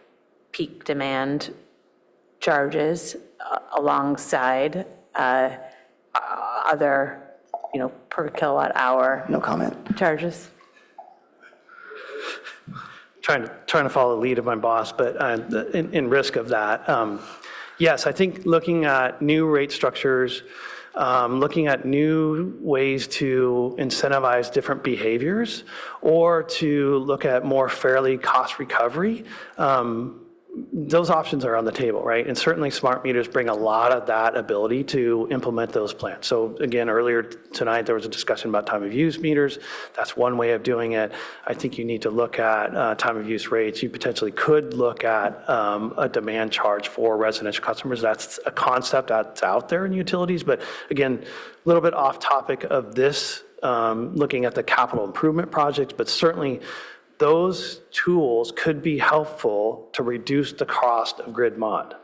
peak demand charges alongside other, per kilowatt hour? No comment. Charges? Trying to follow the lead of my boss, but in risk of that, yes, I think looking at new rate structures, looking at new ways to incentivize different behaviors, or to look at more fairly cost recovery, those options are on the table, right? And certainly smart meters bring a lot of that ability to implement those plans. So again, earlier tonight, there was a discussion about time of use meters. That's one way of doing it. I think you need to look at time of use rates. You potentially could look at a demand charge for residential customers. That's a concept that's out there in utilities. But again, a little bit off topic of this, looking at the capital improvement projects, but certainly those tools could be helpful to reduce the cost of grid mod.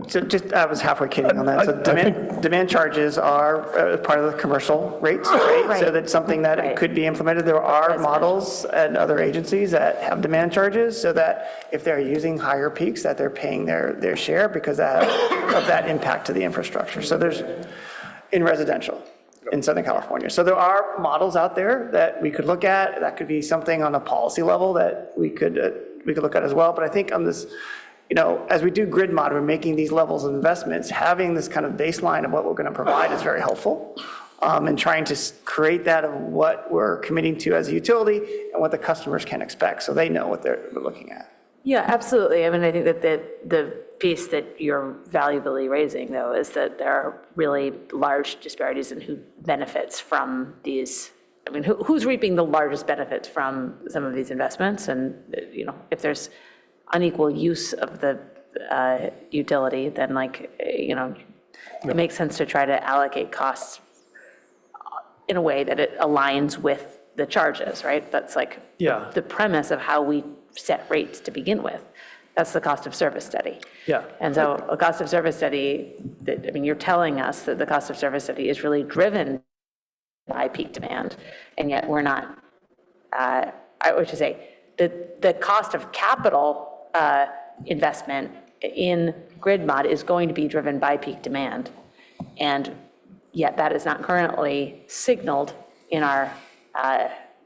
So just, I was halfway kidding on that. So demand charges are part of the commercial rates, right? So that's something that could be implemented. There are models and other agencies that have demand charges, so that if they're using higher peaks, that they're paying their share because of that impact to the infrastructure. So there's, in residential, in Southern California. So there are models out there that we could look at. That could be something on a policy level that we could look at as well. But I think on this, as we do grid mod, we're making these levels of investments, having this kind of baseline of what we're going to provide is very helpful. and trying to create that of what we're committing to as a utility and what the customers can expect, so they know what they're looking at. Yeah, absolutely. I mean, I think that the piece that you're valuably raising, though, is that there are really large disparities in who benefits from these. I mean, who's reaping the largest benefits from some of these investments? And, you know, if there's unequal use of the utility, then you know, it makes sense to try to allocate costs in a way that it aligns with the charges, right? That's the premise of how we set rates to begin with. That's the cost of service study. Yeah. And so a cost of service study, I mean, you're telling us that the cost of service study is really driven by peak demand, and yet we're not, I would say, the cost of capital investment in grid mod is going to be driven by peak demand, and yet that is not currently signaled in our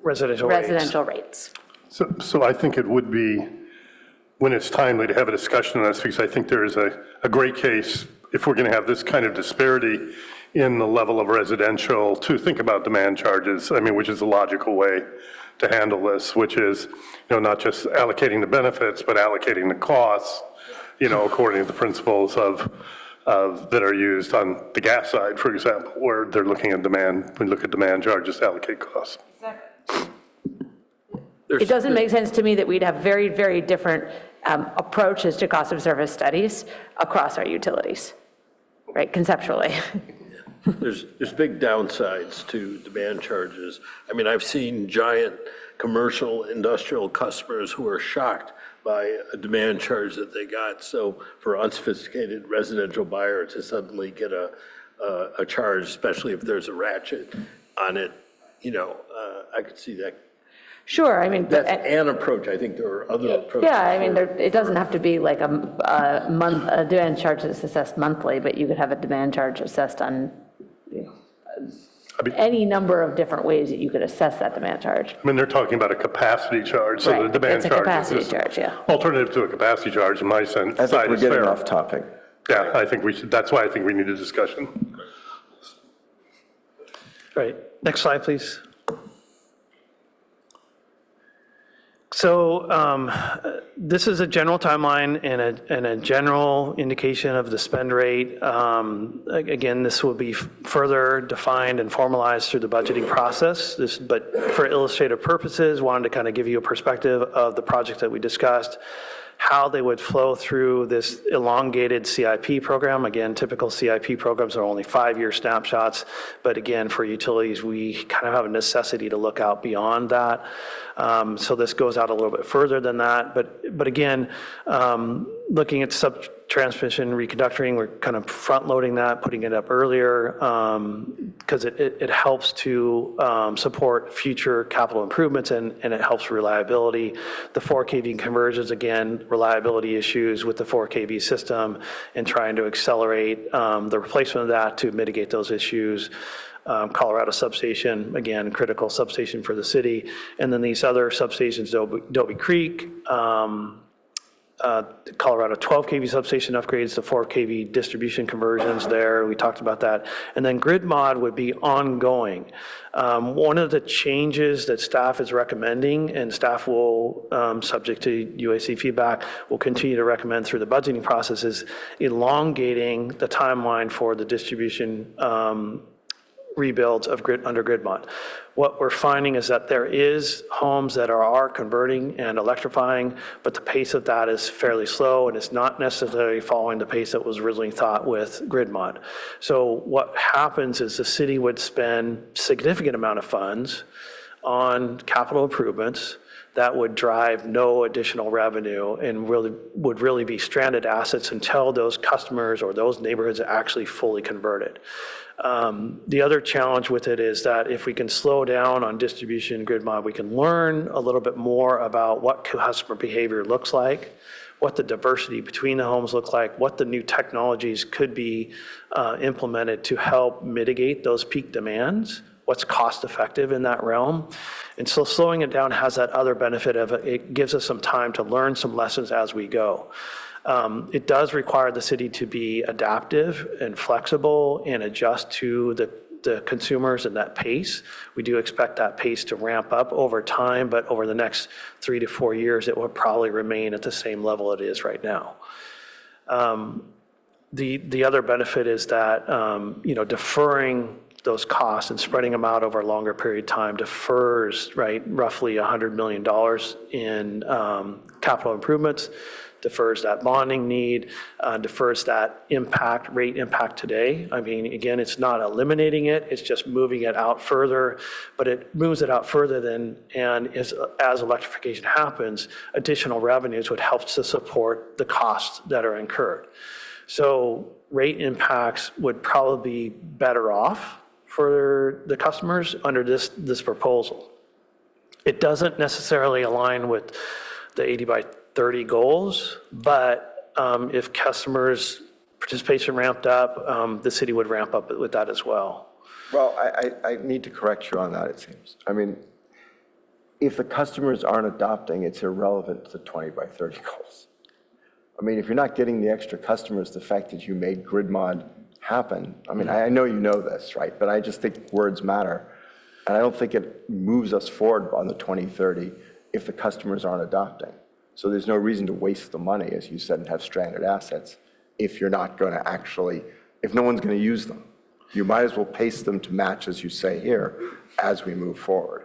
Residential rates. So I think it would be, when it's timely, to have a discussion on this, because I think there is a great case, if we're going to have this kind of disparity in the level of residential, to think about demand charges, I mean, which is a logical way to handle this, which is, you know, not just allocating the benefits, but allocating the costs, you know, according to the principles of that are used on the gas side, for example, where they're looking at demand, we look at demand charges to allocate costs. It doesn't make sense to me that we'd have very, very different approaches to cost of service studies across our utilities, right, conceptually. There's big downsides to demand charges. I mean, I've seen giant commercial, industrial customers who are shocked by a demand charge that they got. So for unsophisticated residential buyer to suddenly get a charge, especially if there's a ratchet on it, you know, I could see that. Sure, I mean. That's an approach. I think there are other approaches. Yeah, I mean, it doesn't have to be like a demand charge that's assessed monthly, but you could have a demand charge assessed on any number of different ways that you could assess that demand charge. I mean, they're talking about a capacity charge, so the Right, demand it's a charge capacity is charge, yeah. alternative to a capacity charge, in my sense. I think we're getting off topic. Yeah, I think we should, that's why I think we need a discussion. Right, next slide, please. So this is a general timeline and a general indication of the spend rate. Again, this will be further defined and formalized through the budgeting process. But for illustrative purposes, wanted to kind of give you a perspective of the project that we discussed, how they would flow through this elongated CIP program. Again, typical CIP programs are only 5-year snapshots, but again, for utilities, we kind of have a necessity to look out beyond that. So this goes out a little bit further than that, but again, looking at sub-transmission reconductoring, we're kind of front-loading that, putting it up earlier, because it helps to support future capital improvements, and it helps reliability. The 4 kV conversions, again, reliability issues with the 4 kV system, and trying to accelerate the replacement of that to mitigate those issues. Colorado substation, again, critical substation for the city. And then these other substations, Dobie Creek, Colorado 12 kV substation upgrades, the 4 kV distribution conversions there, we talked about that. And then grid mod would be ongoing. One of the changes that staff is recommending, and staff will, subject to UAC feedback, will continue to recommend through the budgeting process, is elongating the timeline for the distribution rebuilds of under grid mod. What we're finding is that there is homes that are converting and electrifying, but the pace of that is fairly slow, and it's not necessarily following the pace that was originally thought with grid mod. So what happens is the city would spend significant amount of funds on capital improvements that would drive no additional revenue and would really be stranded assets until those customers or those neighborhoods are actually fully converted. The other challenge with it is that if we can slow down on distribution grid mod, we can learn a little bit more about what customer behavior looks like, what the diversity between the homes look like, what the new technologies could be implemented to help mitigate those peak demands, what's cost effective in that realm. And so slowing it down has that other benefit of it gives us some time to learn some lessons as we go. It does require the city to be adaptive and flexible and adjust to the consumers and that pace. We do expect that pace to ramp up over time, but over the next 3 to 4 years, it will probably remain at the same level it is right now. The other benefit is that, deferring those costs and spreading them out over a longer period of time defers, right, roughly $100 million in capital improvements, defers that bonding need, defers that rate impact today. I mean, again, it's not eliminating it, it's just moving it out further, but it moves it out further then, and as electrification happens, additional revenues would help to support the costs that are incurred. So rate impacts would probably be better off for the customers under this proposal. It doesn't necessarily align with the 80 by 30 goals, but if customers' participation ramped up, the city would ramp up with that as well. Well, I need to correct you on that, it seems. I mean, if the customers aren't adopting, it's irrelevant to the 20 by 30 goals. I mean, if you're not getting the extra customers, the fact that you made grid mod happen, I mean, I know you know this, right? But I just think words matter. And I don't think it moves us forward on the 2030 if the customers aren't adopting. So there's no reason to waste the money, as you said, and have stranded assets if you're not going to actually, if no one's going to use them. You might as well pace them to match, as you say here, as we move forward.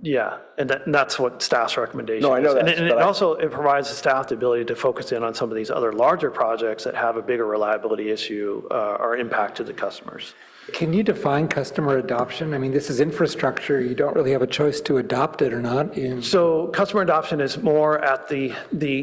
Yeah, and that's what staff's recommendation is. No, I know that. And it provides the staff the ability to focus in on some of these other larger projects that have a bigger reliability issue or impact to the customers. Can you define customer adoption? I mean, this is infrastructure. You don't really have a choice to adopt it or not. So customer adoption is more at the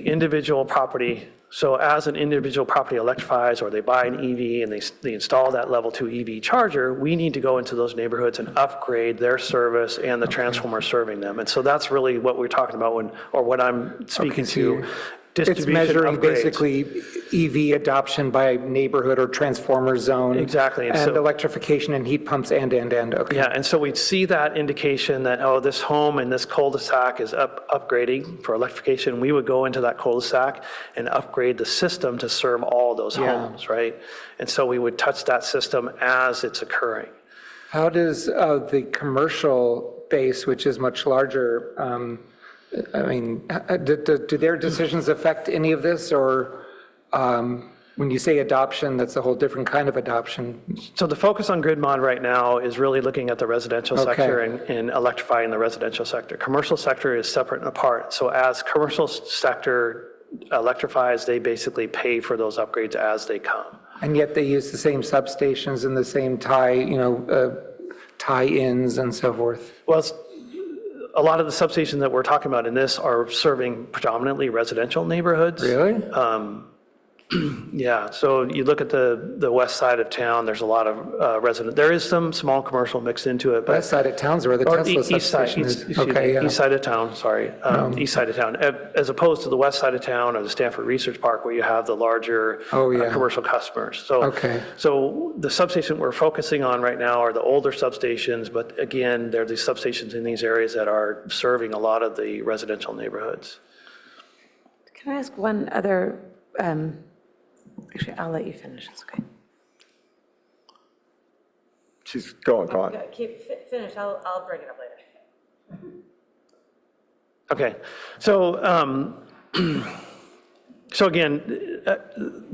individual property. So as an individual property electrifies or they buy an EV and they install that level 2 EV charger, we need to go into those neighborhoods and upgrade their service and the transformer serving them. And so that's really what we're talking about what I'm speaking to. It's measuring upgrades. basically EV adoption by neighborhood or transformer zone. Exactly. And electrification and heat pumps and. Okay. Yeah, and so we'd see that indication that, this home in this cul-de-sac is upgrading for electrification. We would go into that cul-de-sac and upgrade the system to serve all those homes, right? And so we would touch that system as it's occurring. How does the commercial base, which is much larger, I mean, do their decisions affect any of this, or when you say adoption, that's a whole different kind of adoption? So the focus on grid mod right now is really looking at the residential sector and electrifying the residential sector. Commercial sector is separate and apart. So as commercial sector electrifies, they basically pay for those upgrades as they come. And yet they use the same substations and the same tie-ins and so forth? Well, a lot of the substations that we're talking about in this are serving predominantly residential neighborhoods. Really? Yeah, so you look at the west side of town, there's a lot of there is some small commercial mixed into it. But West side of town's where the Tesla substation is. East side of town, sorry, east side of town, as opposed to the west side of town or the Stanford Research Park where you have the larger commercial customers. So the substation we're focusing on right now are the older substations, but again, there are these substations in these areas that are serving a lot of the residential neighborhoods. Can I ask one other, actually, I'll let you finish, it's okay. She's going. Finish, I'll bring it up later. Okay, so so again,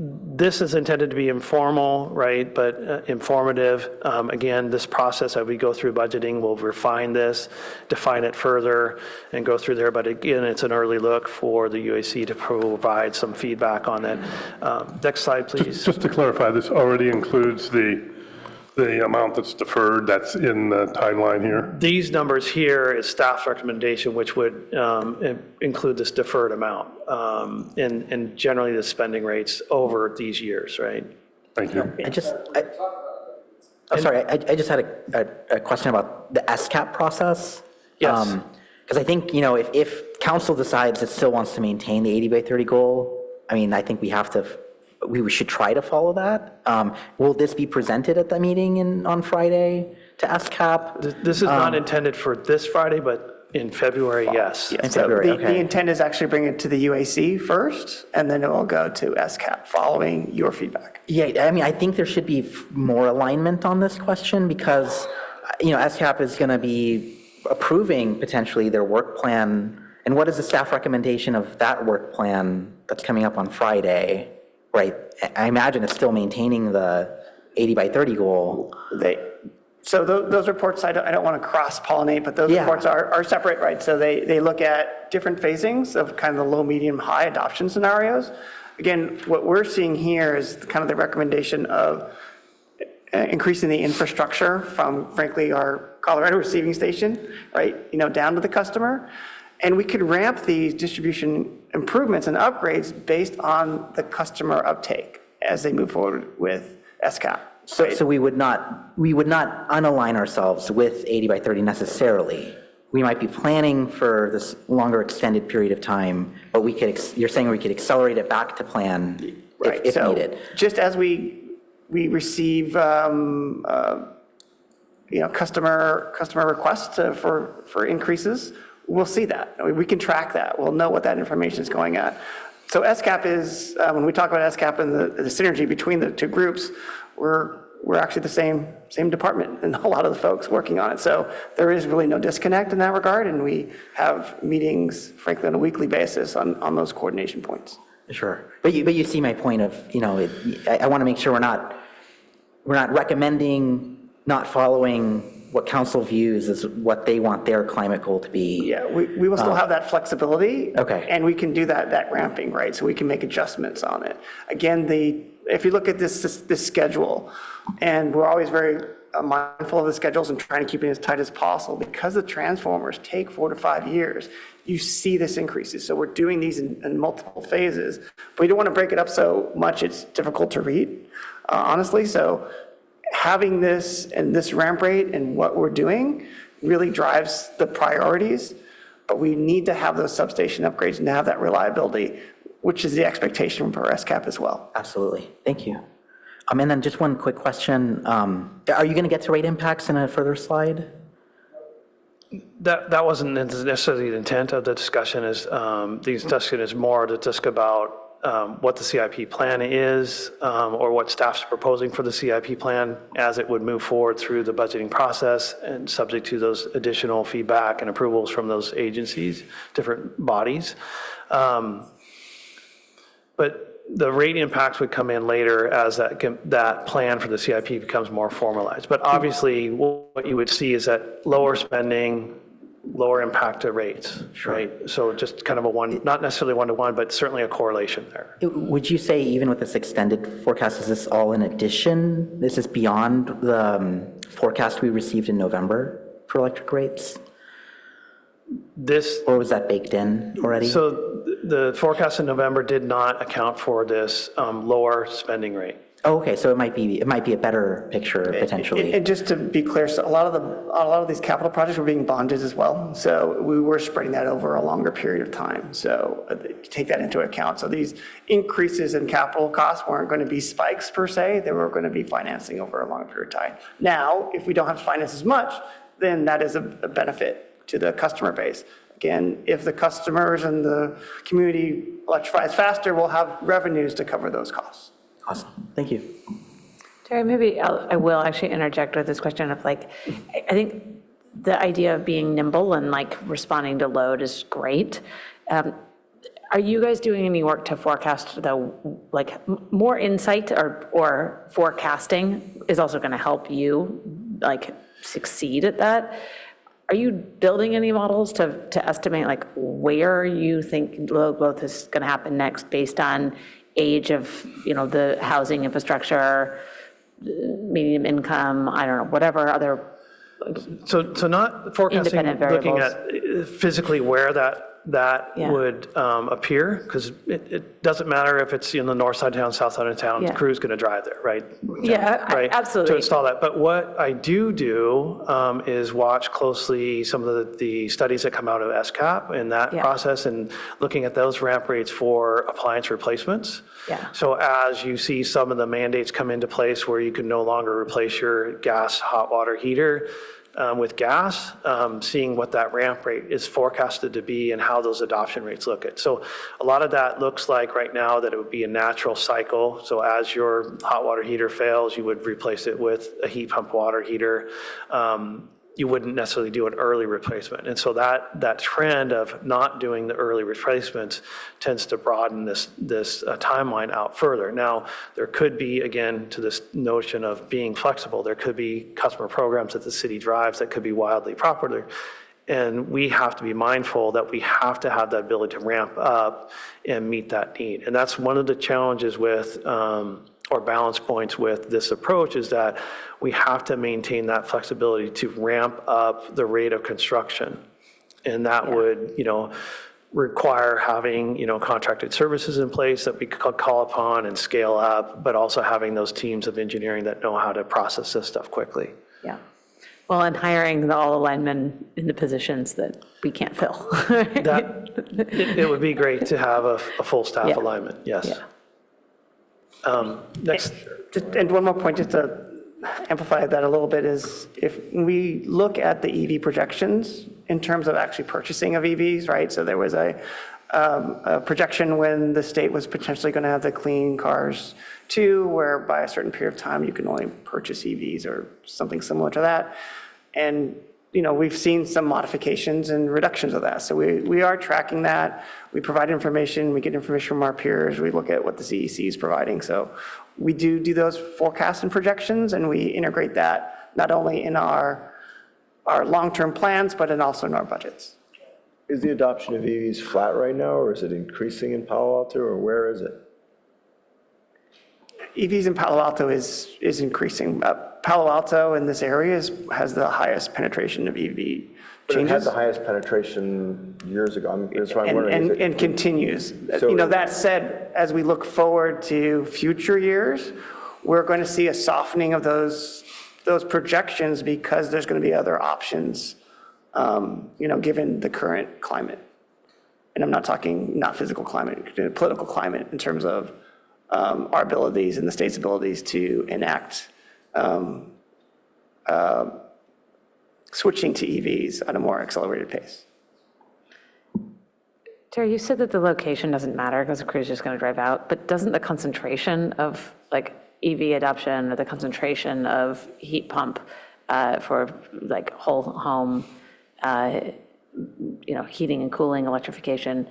this is intended to be informal, right, but informative. Again, this process as we go through budgeting, we'll refine this, define it further, and go through there. But again, it's an early look for the UAC to provide some feedback on it. Next slide, please. Just to clarify, this already includes the amount that's deferred, that's in the timeline here? These numbers here is staff's recommendation, which would include this deferred amount, and generally the spending rates over these years, right? Thank you. I just had a question about the SCAP process. Yes. Because I think, if council decides it still wants to maintain the 80 by 30 goal, I mean, I think we should try to follow that. Will this be presented at the meeting on Friday to SCAP? This is not intended for this Friday, but in February, yes. Yeah, In so February, the okay. intent is actually bring it to the UAC first, and then it will go to SCAP following your feedback. Yeah, I mean, I think there should be more alignment on this question because, SCAP is going to be approving potentially their work plan. And what is the staff recommendation of that work plan that's coming up on Friday, right? I imagine it's still maintaining the 80 by 30 goal. So those reports, I don't want to cross-pollinate, but those Yeah. reports are separate, right? So they look at different phasings of kind of the low, medium, high adoption scenarios. Again, what we're seeing here is kind of the recommendation of increasing the infrastructure from, frankly, our Colorado receiving station, right, down to the customer. And we could ramp these distribution improvements and upgrades based on the customer uptake as they move forward with SCAP. So we would not unalign ourselves with 80 by 30 necessarily. We might be planning for this longer extended period of time, but you're saying we could accelerate it back to plan if So needed. just as we receive, customer requests for increases, we'll see that. We can track that. We'll know what that information is going at. So SCAP is, when we talk about SCAP and the synergy between the two groups, we're actually the same department and a lot of the folks working on it. So there is really no disconnect in that regard, and we have meetings, frankly, on a weekly basis on those coordination points. Sure. But you see my point of, I want to make sure we're not recommending, not following what council views as what they want their climate goal to be. Yeah, we will still have that flexibility. Okay. And we can do that ramping, right? So we can make adjustments on it. Again, if you look at this schedule, and we're always very mindful of the schedules and trying to keep it as tight as possible, because the transformers take 4 to 5 years, you see this increases. So we're doing these in multiple phases, but we don't want to break it up so much it's difficult to read, honestly. So having this and this ramp rate and what we're doing really drives the priorities, but we need to have those substation upgrades and have that reliability, which is the expectation for SCAP as well. Absolutely. Thank you. And then just one quick question. Are you going to get to rate impacts in a further slide? That wasn't necessarily the intent of the discussion. The discussion is more to discuss about what the CIP plan is, or what staff's proposing for the CIP plan as it would move forward through the budgeting process and subject to those additional feedback and approvals from those agencies, different bodies. But the rate impacts would come in later as that plan for the CIP becomes more formalized. But obviously, what you would see is that lower spending, lower impact to rates, right? So just kind of not necessarily one-to-one, but certainly a correlation there. Would you say even with this extended forecast, is this all in addition? This is beyond the forecast we received in November for electric rates? Or was that baked in already? So the forecast in November did not account for this lower spending rate. Oh, okay, so it might be a better picture potentially. And just to be clear, so a lot of these capital projects were being bonded as well. So we were spreading that over a longer period of time. So take that into account. So these increases in capital costs weren't going to be spikes per se. They were going to be financing over a long period of time. Now, if we don't have to finance as much, then that is a benefit to the customer base. Again, if the customers and the community electrifies faster, we'll have revenues to cover those costs. Awesome. Thank you. Terry, maybe I will actually interject with this question of I think the idea of being nimble and responding to load is great. Are you guys doing any work to forecast more insight or forecasting is also going to help you succeed at that? Are you building any models to estimate where you think load growth is going to happen next based on age of, the housing infrastructure, medium income, I don't know, whatever other So not forecasting, independent looking variables? at physically where that Yeah. would appear, because it doesn't matter if it's in the north side of town, south side of town, the Yeah. crew's going to drive there, right? Yeah, Right, absolutely. to install that. But what I do is watch closely some of the studies that come out of SCAP in that Yeah. process and looking at those ramp rates for appliance replacements. Yeah. So as you see some of the mandates come into place where you can no longer replace your gas hot water heater, with gas, seeing what that ramp rate is forecasted to be and how those adoption rates look at. So a lot of that looks like right now that it would be a natural cycle. So as your hot water heater fails, you would replace it with a heat pump water heater. You wouldn't necessarily do an early replacement. And so that trend of not doing the early replacements tends to broaden this timeline out further. Now, there could be, again, to this notion of being flexible, there could be customer programs that the city drives that could be wildly popular. And we have to be mindful that we have to have that ability to ramp up and meet that need. And that's one of the challenges with, or balance points with this approach, is that we have to maintain that flexibility to ramp up the rate of construction. And that would, require having, contracted services in place that we could call upon and scale up, but also having those teams of engineering that know how to process this stuff quickly. Yeah. Well, and hiring the all linemen in the positions that we can't fill. It would be great to have a full staff alignment, yes. Yeah. Next. And one more point, just to amplify that a little bit, is if we look at the EV projections in terms of actually purchasing of EVs, right? So there was a projection when the state was potentially going to have the Clean Cars 2, where by a certain period of time, you can only purchase EVs or something similar to that. And we've seen some modifications and reductions of that. So we are tracking that. We provide information. We get information from our peers. We look at what the CEC is providing. So we do those forecasts and projections, and we integrate that not only in our long-term plans, but also in our budgets. Is the adoption of EVs flat right now, or is it increasing in Palo Alto, or where is it? EVs in Palo Alto is increasing. Palo Alto in this area has the highest penetration of EV But it had changes. the highest penetration years ago. That's why I'm wondering. And continues. So- That said, as we look forward to future years, we're going to see a softening of those projections because there's going to be other options, given the current climate. And I'm not talking not physical climate, political climate in terms of our abilities and the state's abilities to enact switching to EVs at a more accelerated pace. Terry, you said that the location doesn't matter because the crew's just going to drive out, but doesn't the concentration of EV adoption or the concentration of heat pump for whole home, heating and cooling, electrification,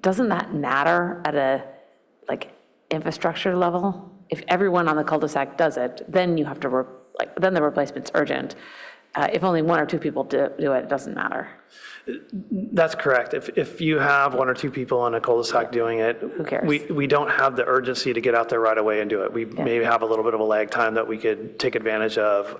doesn't that matter at a infrastructure level? If everyone on the cul-de-sac does it, then you have to, then the replacement's urgent. If only one or two people do it, it doesn't matter. That's correct. If you have one or two people on a cul-de-sac doing it, Who cares? we don't have the urgency to get out there right away and do it. We maybe have a little bit of a lag time that we could take advantage of.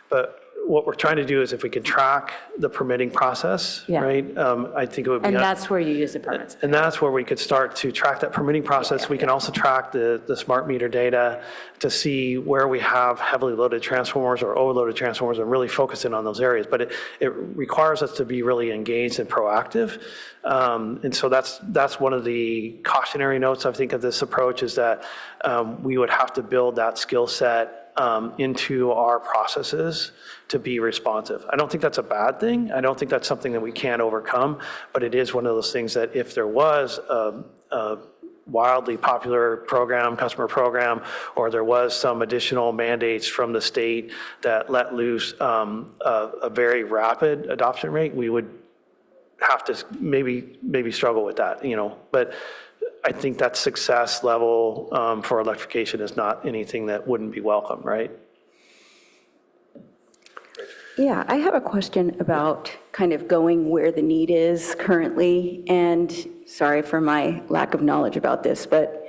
But what we're trying to do is if we could track the permitting process, Yeah. right? I think it would be. And that's where you use the permits. And that's where we could start to track that permitting process. We can also track the smart meter data to see where we have heavily loaded transformers or overloaded transformers and really focus in on those areas. But it requires us to be really engaged and proactive. And so that's one of the cautionary notes, I think, of this approach, is that we would have to build that skill set into our processes to be responsive. I don't think that's a bad thing. I don't think that's something that we can't overcome, but it is one of those things that if there was a wildly popular program, customer program, or there was some additional mandates from the state that let loose a very rapid adoption rate, we would have to maybe struggle with that, but I think that success level for electrification is not anything that wouldn't be welcome, right? Yeah, I have a question about kind of going where the need is currently, and sorry for my lack of knowledge about this, but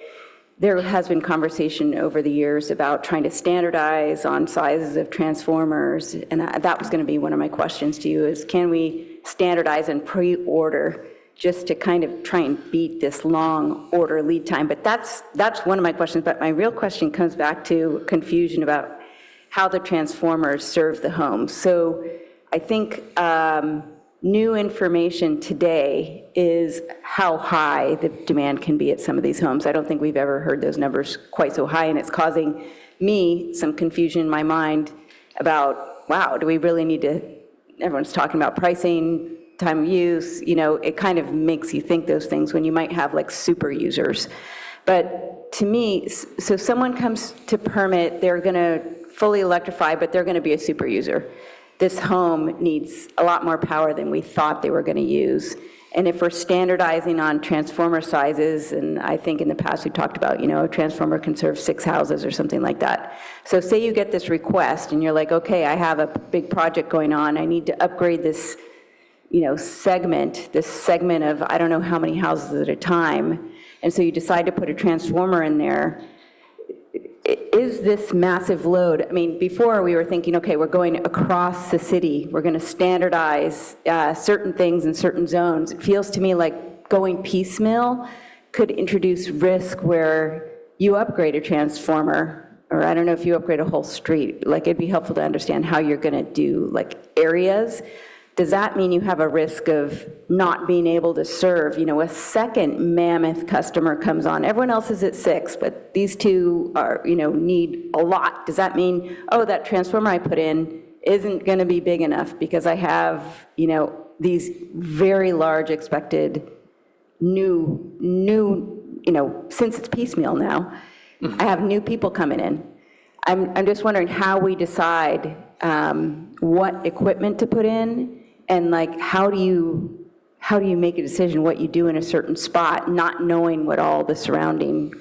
there has been conversation over the years about trying to standardize on sizes of transformers, and that was going to be one of my questions to you, is can we standardize and pre-order just to kind of try and beat this long order lead time? But that's one of my questions, but my real question comes back to confusion about how the transformers serve the home. So I think new information today is how high the demand can be at some of these homes. I don't think we've ever heard those numbers quite so high, and it's causing me some confusion in my mind about wow, do we really need to, everyone's talking about pricing, time of use, it kind of makes you think those things when you might have like super users. But to me, so someone comes to permit, they're going to fully electrify, but they're going to be a super user. This home needs a lot more power than we thought they were going to use. And if we're standardizing on transformer sizes, and I think in the past we talked about, a transformer can serve 6 houses or something like that. So say you get this request and you're like, okay, I have a big project going on. I need to upgrade this, this segment of I don't know how many houses at a time. And so you decide to put a transformer in there. Is this massive load? I mean, before we were thinking, okay, we're going across the city. We're going to standardize certain things in certain zones. It feels to me like going piecemeal could introduce risk where you upgrade a transformer, or I don't know if you upgrade a whole street. Like, it'd be helpful to understand how you're going to do like areas. Does that mean you have a risk of not being able to serve? A second mammoth customer comes on. Everyone else is at 6, but these two are, need a lot. Does that mean, oh, that transformer I put in isn't going to be big enough because I have, these very large expected new, since it's piecemeal now, I have new people coming in. I'm just wondering how we decide what equipment to put in. And like, how do you make a decision what you do in a certain spot, not knowing what all the surrounding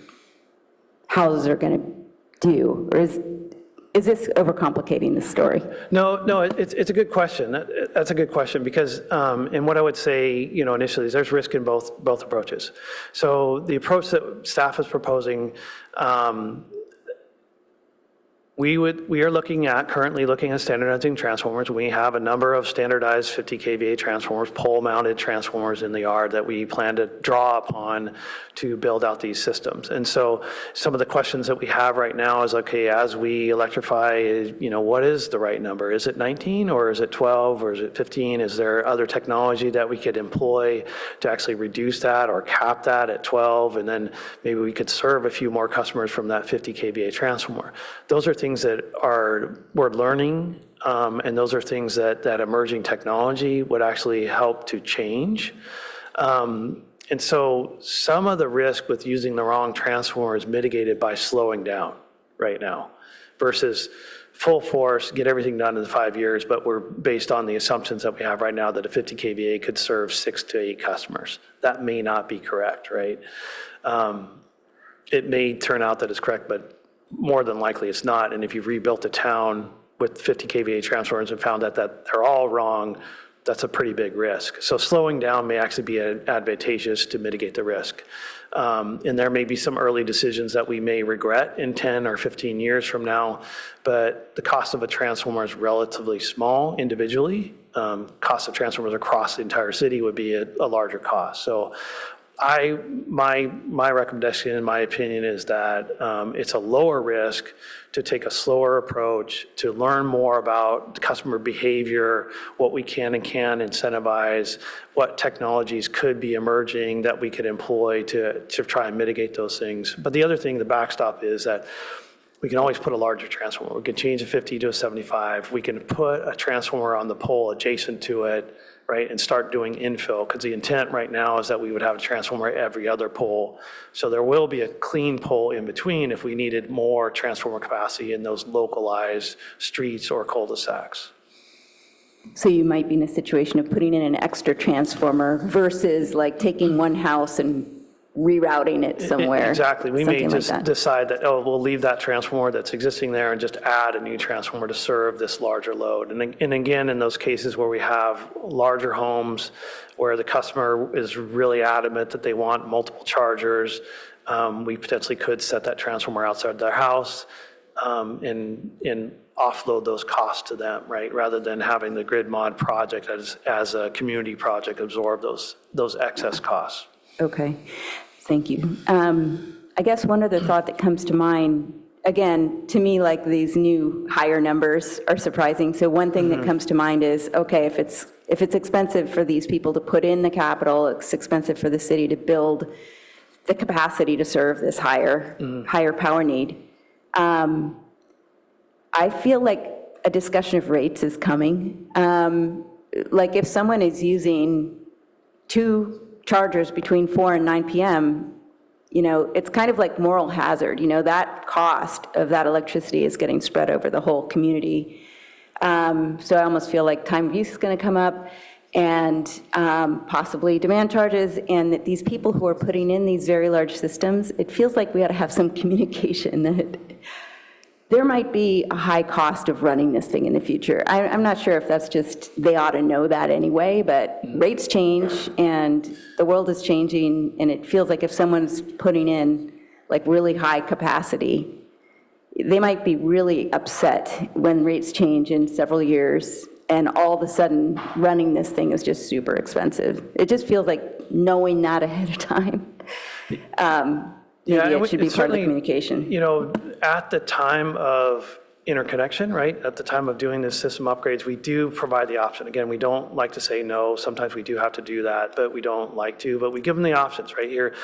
houses are going to do? Or is this overcomplicating the story? No, it's a good question. That's a good question because, and what I would say, initially is there's risk in both approaches. So the approach that staff is proposing, we are currently looking at standardizing transformers. We have a number of standardized 50 kVA transformers, pole-mounted transformers in the yard that we plan to draw upon to build out these systems. And so some of the questions that we have right now is, okay, as we electrify, what is the right number? Is it 19 or is it 12 or is it 15? Is there other technology that we could employ to actually reduce that or cap that at 12? And then maybe we could serve a few more customers from that 50 kVA transformer. Those are things that we're learning, and those are things that emerging technology would actually help to change. And so some of the risk with using the wrong transformer is mitigated by slowing down right now versus full force, get everything done in 5 years, but we're based on the assumptions that we have right now that a 50 kVA could serve 6 to 8 customers. That may not be correct, right? It may turn out that it's correct, but more than likely it's not. And if you've rebuilt a town with 50 kVA transformers and found that they're all wrong, that's a pretty big risk. So slowing down may actually be advantageous to mitigate the risk. And there may be some early decisions that we may regret in 10 or 15 years from now, but the cost of a transformer is relatively small individually. Cost of transformers across the entire city would be a larger cost. So my recommendation, in my opinion, is that it's a lower risk to take a slower approach, to learn more about customer behavior, what we can and can't incentivize, what technologies could be emerging that we could employ to try and mitigate those things. But the other thing, the backstop, is that we can always put a larger transformer. We can change a 50 to a 75. We can put a transformer on the pole adjacent to it, right, and start doing infill, because the intent right now is that we would have a transformer at every other pole. So there will be a clean pole in between if we needed more transformer capacity in those localized streets or cul-de-sacs. So you might be in a situation of putting in an extra transformer versus like taking one house and rerouting it somewhere. Exactly. We may something like just that. decide that, we'll leave that transformer that's existing there and just add a new transformer to serve this larger load. And again, in those cases where we have larger homes, where the customer is really adamant that they want multiple chargers, we potentially could set that transformer outside their house and offload those costs to them, right? Rather than having the grid mod project as a community project absorb those excess costs. Okay, thank you. I guess one other thought that comes to mind, again, to me, like these new higher numbers are surprising. So one thing that comes to mind is, okay, if it's expensive for these people to put in the capital, it's expensive for the city to build the capacity to serve this higher power need. I feel like a discussion of rates is coming. Like if someone is using 2 chargers between 4 and 9 PM, it's kind of like moral hazard, that cost of that electricity is getting spread over the whole community. So I almost feel like time of use is going to come up, and possibly demand charges, and that these people who are putting in these very large systems, it feels like we ought to have some communication that there might be a high cost of running this thing in the future. I'm not sure if that's just, they ought to know that anyway, but rates change and the world is changing, and it feels like if someone's putting in like really high capacity, they might be really upset when rates change in several years and all of a sudden running this thing is just super expensive. It just feels like knowing that ahead of time. Maybe it should be part of the communication. At the time of interconnection, right, at the time of doing this system upgrades, we do provide the option. Again, we don't like to say no. Sometimes we do have to do that, but we don't like to. But we give them the options right here.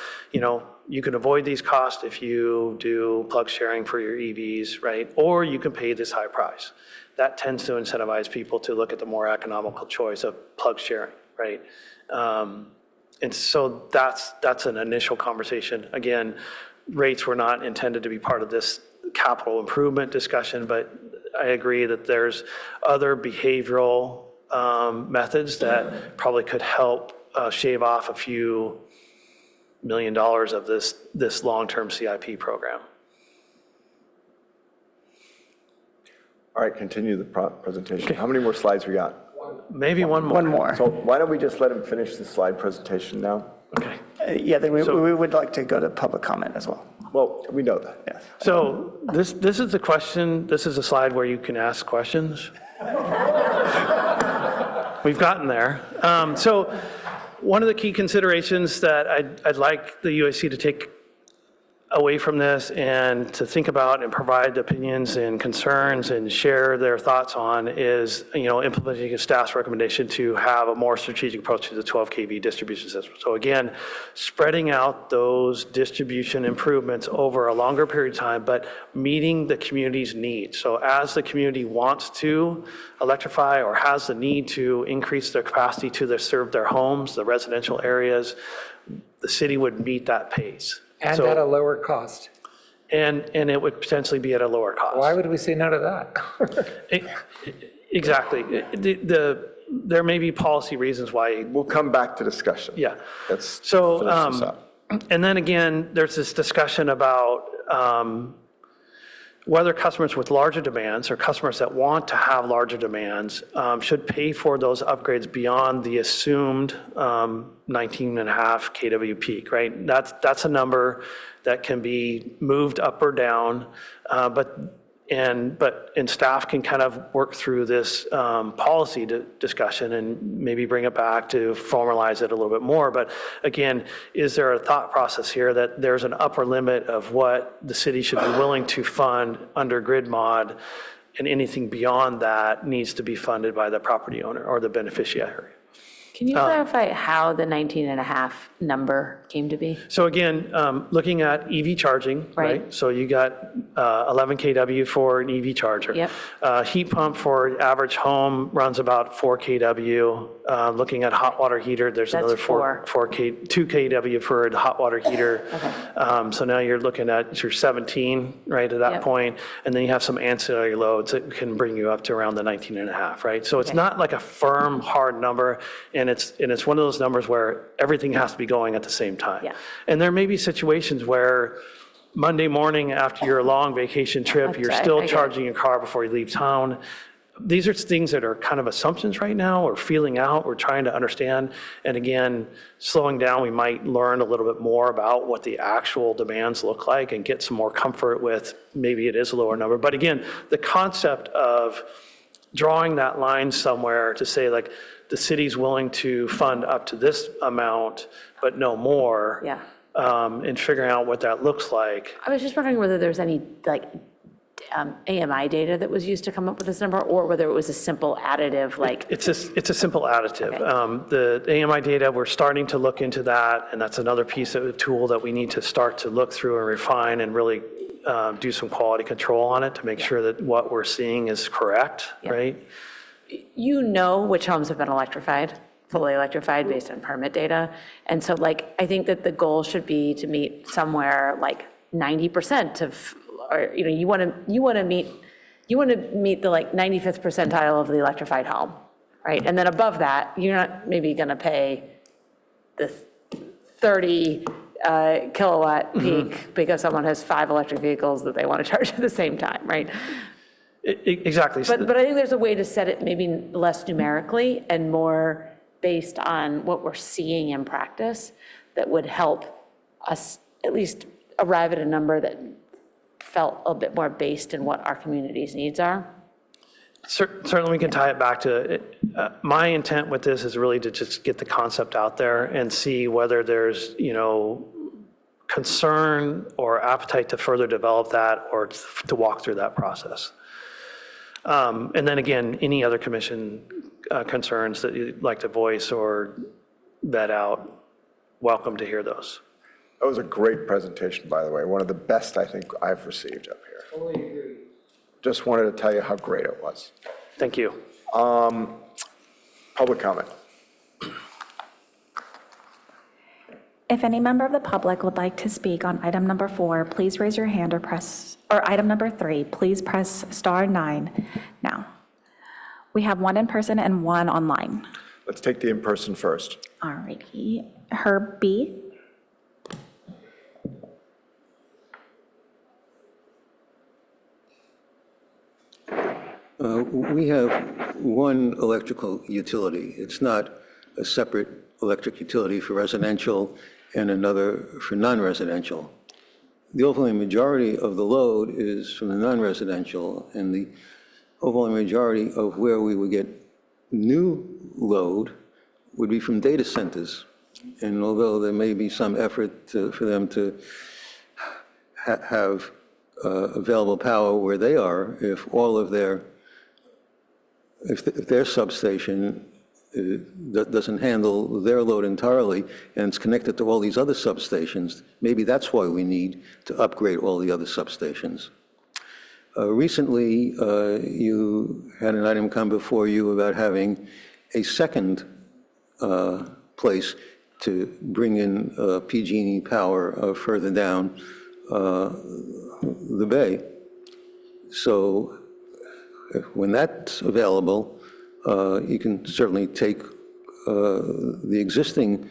You can avoid these costs if you do plug sharing for your EVs, right? Or you can pay this high price. That tends to incentivize people to look at the more economical choice of plug sharing, right? And so that's an initial conversation. Again, rates were not intended to be part of this capital improvement discussion, but I agree that there's other behavioral methods that probably could help shave off a few $1 million of this long-term CIP program. All right, continue the presentation. How many more slides we got? Maybe one more. So why don't we just let him finish the slide presentation now? Okay. Yeah, then we would like to go to public comment as well. Well, we know that. Yeah. So this is the question, this is a slide where you can ask questions. We've gotten there. So one of the key considerations that I'd like the UAC to take away from this and to think about and provide opinions and concerns and share their thoughts on is, implementing a staff's recommendation to have a more strategic approach to the 12 kV distribution system. So again, spreading out those distribution improvements over a longer period of time, but meeting the community's needs. So as the community wants to electrify or has the need to increase their capacity to serve their homes, the residential areas, the city would meet that pace. And at a lower cost. And it would potentially be at a lower cost. Why would we say no to that? Exactly. There may be policy reasons why. We'll come back to discussion. Yeah. Let's So, finish this up. and then again, there's this discussion about whether customers with larger demands or customers that want to have larger demands should pay for those upgrades beyond the assumed 19.5 kW peak, right? That's a number that can be moved up or down, but staff can kind of work through this policy discussion and maybe bring it back to formalize it a little bit more. But again, is there a thought process here that there's an upper limit of what the city should be willing to fund under grid mod, and anything beyond that needs to be funded by the property owner or the beneficiary? Can you clarify how the 19.5 number came to be? So again, looking at EV charging, right? So you got 11 kW for an EV charger. Yep. Heat pump for average home runs about 4 kW. Looking at hot water heater, there's That's another 2 kW for a hot water heater. Okay. So now you're looking at your 17, right, at that Yep. point. And then you have some ancillary loads that can bring you up to around the 19.5, right? So it's not like a firm, hard number. And it's one of those numbers where everything has to be going at the same time. Yeah. And there may be situations where Monday morning after your long vacation trip, you're I still get it. charging your car before you leave town. These are things that are kind of assumptions right now, or feeling out, we're trying to understand. And again, slowing down, we might learn a little bit more about what the actual demands look like and get some more comfort with maybe it is a lower number. But again, the concept of drawing that line somewhere to say like, the city's willing to fund up to this amount, but no more. Yeah. And figuring out what that looks like. I was just wondering whether there's any AMI data that was used to come up with this number, or whether it was a simple additive, like. It's a simple additive. Okay. The AMI data, we're starting to look into that, and that's another piece of the tool that we need to start to look through and refine and really do some quality control on it to make sure that what we're seeing is correct, right? You know which homes have been electrified, fully electrified based on permit data. And so like, I think that the goal should be to meet somewhere like 90% of, or, you know, you want to meet the like 95th percentile of the electrified home, right? And then above that, you're not maybe going to pay the 30 kilowatt peak because someone has 5 electric vehicles that they want to charge at the same time, right? Exactly. But I think there's a way to set it maybe less numerically and more based on what we're seeing in practice that would help us at least arrive at a number that felt a bit more based in what our community's needs are. Certainly, we can tie it back to, my intent with this is really to just get the concept out there and see whether there's, you know, concern or appetite to further develop that or to walk through that process. And then again, any other commission concerns that you'd like to voice or vet out, welcome to hear those. That was a great presentation, by the way, one of the best I think I've received up here. Totally agree. Just wanted to tell you how great it was. Thank you. Public comment. If any member of the public would like to speak on item number 4, please raise your hand or item number 3, please press *9 now. We have 1 in person and 1 online. Let's take the in-person first. All righty. Herb B. We have one electrical utility. It's not a separate electric utility for residential and another for non-residential. The overwhelming majority of the load is from the non-residential, and the overwhelming majority of where we would get new load would be from data centers. And although there may be some effort for them to have available power where they are, if all of their if their substation doesn't handle their load entirely and it's connected to all these other substations, maybe that's why we need to upgrade all the other substations. Recently, you had an item come before you about having a second place to bring in PG&E power further down the bay. So when that's available, you can certainly take the existing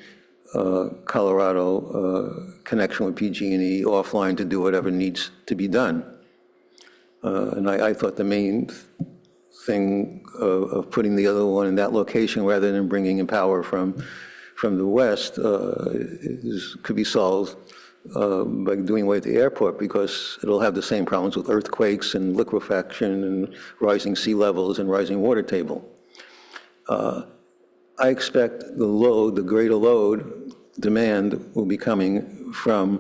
Colorado connection with PG&E offline to do whatever needs to be done. And I thought the main thing of putting the other one in that location rather than bringing in power from the west could be solved by doing away with the airport, because it'll have the same problems with earthquakes and liquefaction and rising sea levels and rising water table. I expect the greater load demand will be coming from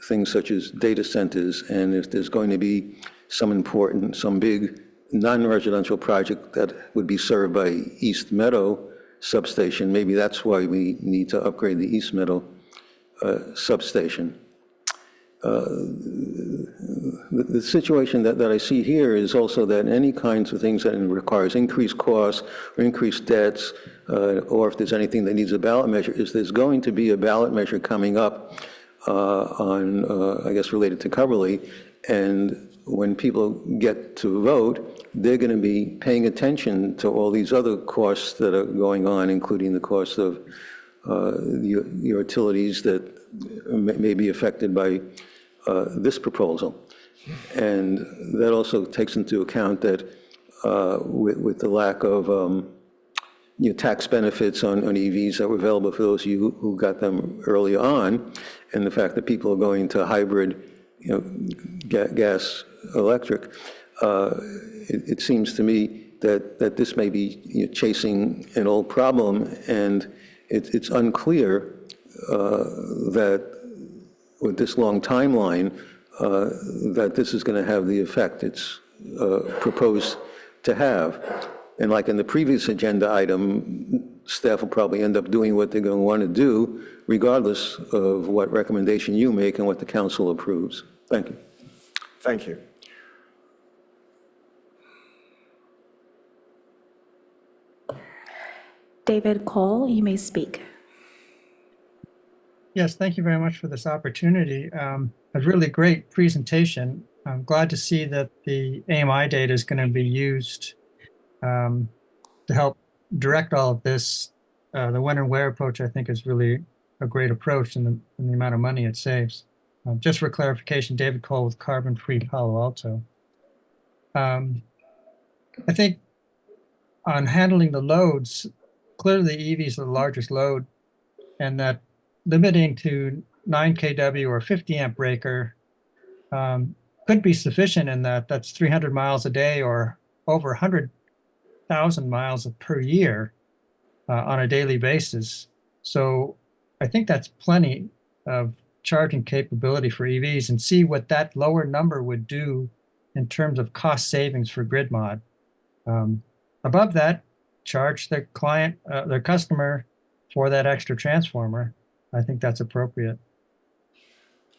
things such as data centers, and if there's going to be some big non-residential project that would be served by East Meadow substation, maybe that's why we need to upgrade the East Meadow substation. The situation that I see here is also that any kinds of things that requires increased costs or increased debts, or if there's anything that needs a ballot measure, is there's going to be a ballot measure coming up I guess, related to Coverly, and when people get to vote, they're going to be paying attention to all these other costs that are going on, including the cost of the utilities that may be affected by this proposal. And that also takes into account that with the lack of tax benefits on EVs that were available for those of you who got them early on, and the fact that people are going to hybrid, gas electric, it seems to me that this may be chasing an old problem, and it's unclear that with this long timeline, that this is going to have the effect it's proposed to have. And like in the previous agenda item, staff will probably end up doing what they're going to want to do, regardless of what recommendation you make and what the council approves. Thank you. Thank you. David Cole, you may speak. Yes, thank you very much for this opportunity. A really great presentation. I'm glad to see that the AMI data is going to be used to help direct all of this. The when and where approach, I think, is really a great approach in the amount of money it saves. Just for clarification, David Cole with Carbon Free Palo Alto. I think on handling the loads, clearly the EVs are the largest load, and that limiting to 9 kW or 50 amp breaker could be sufficient in that that's 300 miles a day or over 100,000 miles per year on a daily basis. So I think that's plenty of charging capability for EVs, and see what that lower number would do in terms of cost savings for grid mod. Above that, charge the client, the customer for that extra transformer. I think that's appropriate.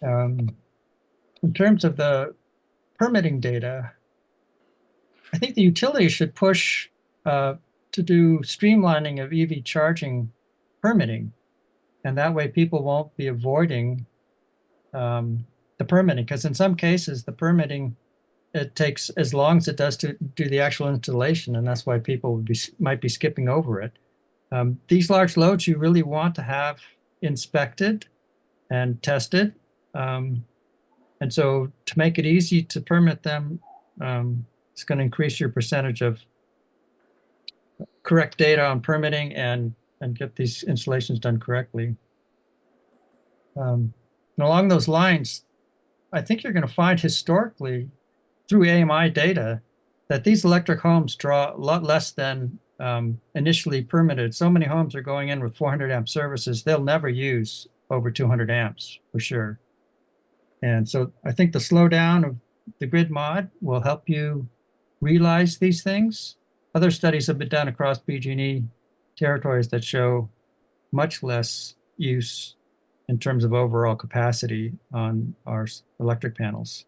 In terms of the permitting data, I think the utility should push to do streamlining of EV charging permitting. And that way people won't be avoiding the permitting, because in some cases, the permitting, it takes as long as it does to do the actual installation, and that's why people might be skipping over it. These large loads you really want to have inspected and tested. And so to make it easy to permit them, it's going to increase your percentage of correct data on permitting and get these installations done correctly. And along those lines, I think you're going to find historically through AMI data that these electric homes draw a lot less than initially permitted. So many homes are going in with 400 amp services, they'll never use over 200 amps for sure. And so I think the slowdown of the grid mod will help you realize these things. Other studies have been done across PG&E territories that show much less use in terms of overall capacity on our electric panels.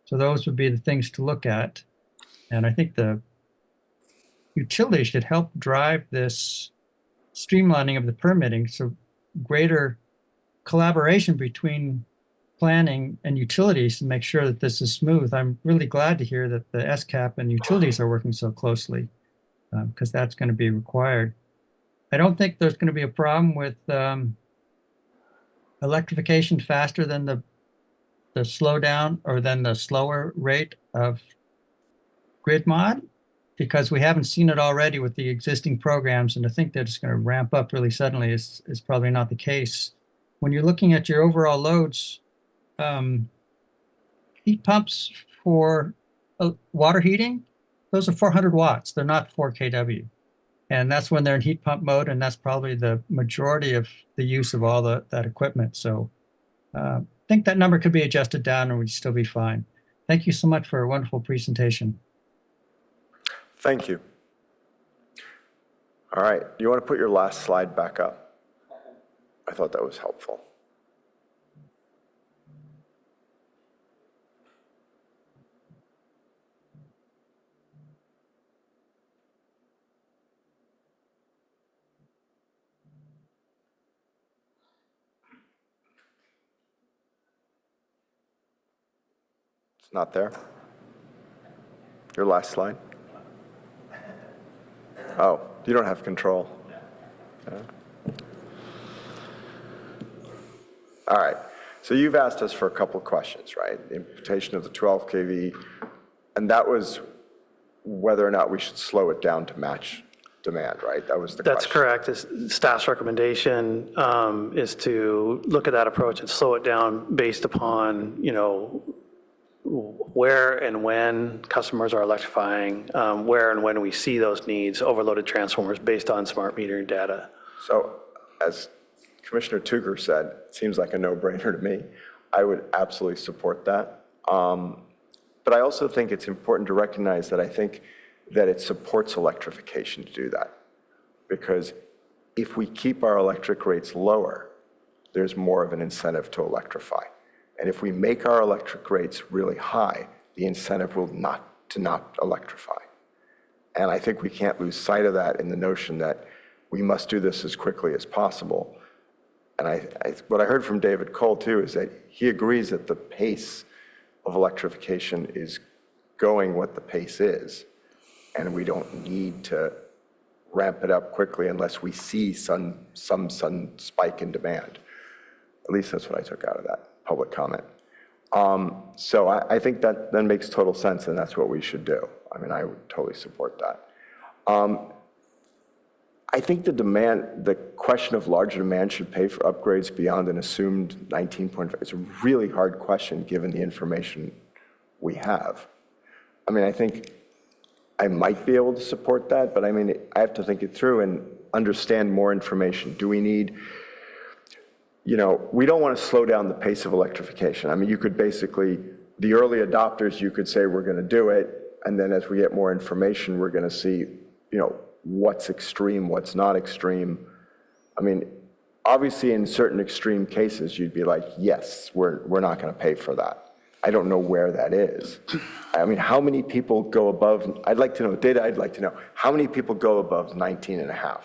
So those would be the things to look at. And I think the utility should help drive this streamlining of the permitting, so greater collaboration between planning and utilities to make sure that this is smooth. I'm really glad to hear that the SCAP and utilities are working so closely, because that's going to be required. I don't think there's going to be a problem with electrification faster than the slowdown or than the slower rate of grid mod, because we haven't seen it already with the existing programs, and to think that it's going to ramp up really suddenly is probably not the case. When you're looking at your overall loads, heat pumps for water heating, those are 400 watts. They're not 4 kW. And that's when they're in heat pump mode, and that's probably the majority of the use of all that equipment. So I think that number could be adjusted down and we'd still be fine. Thank you so much for a wonderful presentation. Thank you. All right, you want to put your last slide back up? I thought that was helpful. It's not there? Your last slide? Oh, you don't have control. Yeah. All right, so you've asked us for a couple of questions, right? The implementation of the 12 kV, and that was whether or not we should slow it down to match demand, right? That was the question. That's correct. Staff's recommendation is to look at that approach and slow it down based upon, where and when customers are electrifying, where and when we see those needs, overloaded transformers based on smart metering data. So as Commissioner Tuger said, it seems like a no-brainer to me. I would absolutely support that. But I also think it's important to recognize that I think that it supports electrification to do that. Because if we keep our electric rates lower, there's more of an incentive to electrify. And if we make our electric rates really high, the incentive will not electrify. And I think we can't lose sight of that in the notion that we must do this as quickly as possible. And what I heard from David Cole too is that he agrees that the pace of electrification is going what the pace is, and we don't need to ramp it up quickly unless we see some sudden spike in demand. At least that's what I took out of that public comment. So I think that makes total sense, and that's what we should do. I mean, I would totally support that. I think the question of larger demand should pay for upgrades beyond an assumed 19.5. It's a really hard question given the information we have. I mean, I think I might be able to support that, but I mean, I have to think it through and understand more information. Do we need, we don't want to slow down the pace of electrification. I mean, you could basically, the early adopters, you could say we're going to do it, and then as we get more information, we're going to see, what's extreme, what's not extreme. I mean, obviously in certain extreme cases, you'd be like, yes, we're not going to pay for that. I don't know where that is. I mean, how many people go above, I'd like to know, data I'd like to know, how many people go above 19.5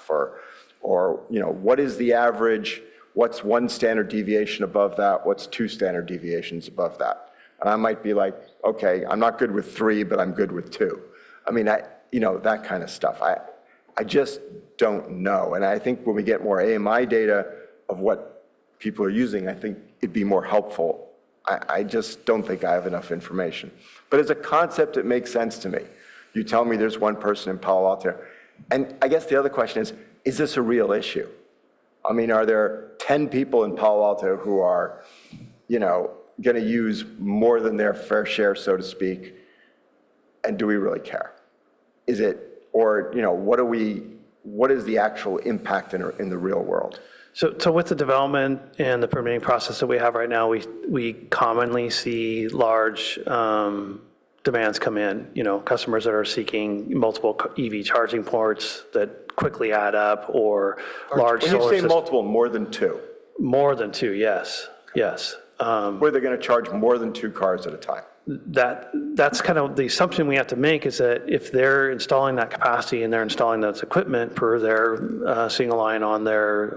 or what is the average, what's one standard deviation above that, what's 2 standard deviations above that? And I might be like, okay, I'm not good with 3, but I'm good with 2. I mean, that kind of stuff. I just don't know. And I think when we get more AMI data of what people are using, I think it'd be more helpful. I just don't think I have enough information. But as a concept, it makes sense to me. You tell me there's one person in Palo Alto. And I guess the other question is this a real issue? I mean, are there 10 people in Palo Alto who are, going to use more than their fair share, so to speak? And do we really care? Is it, or, what is the actual impact in the real world? So with the development and the permitting process that we have right now, we commonly see large demands come in, customers that are seeking multiple EV charging ports that quickly add up, or large solar systems. When you say multiple, more than 2? More than 2, yes, yes. Where they're going to charge more than 2 cars at a time. That's kind of the assumption we have to make, is that if they're installing that capacity and they're installing those equipment per their single line on their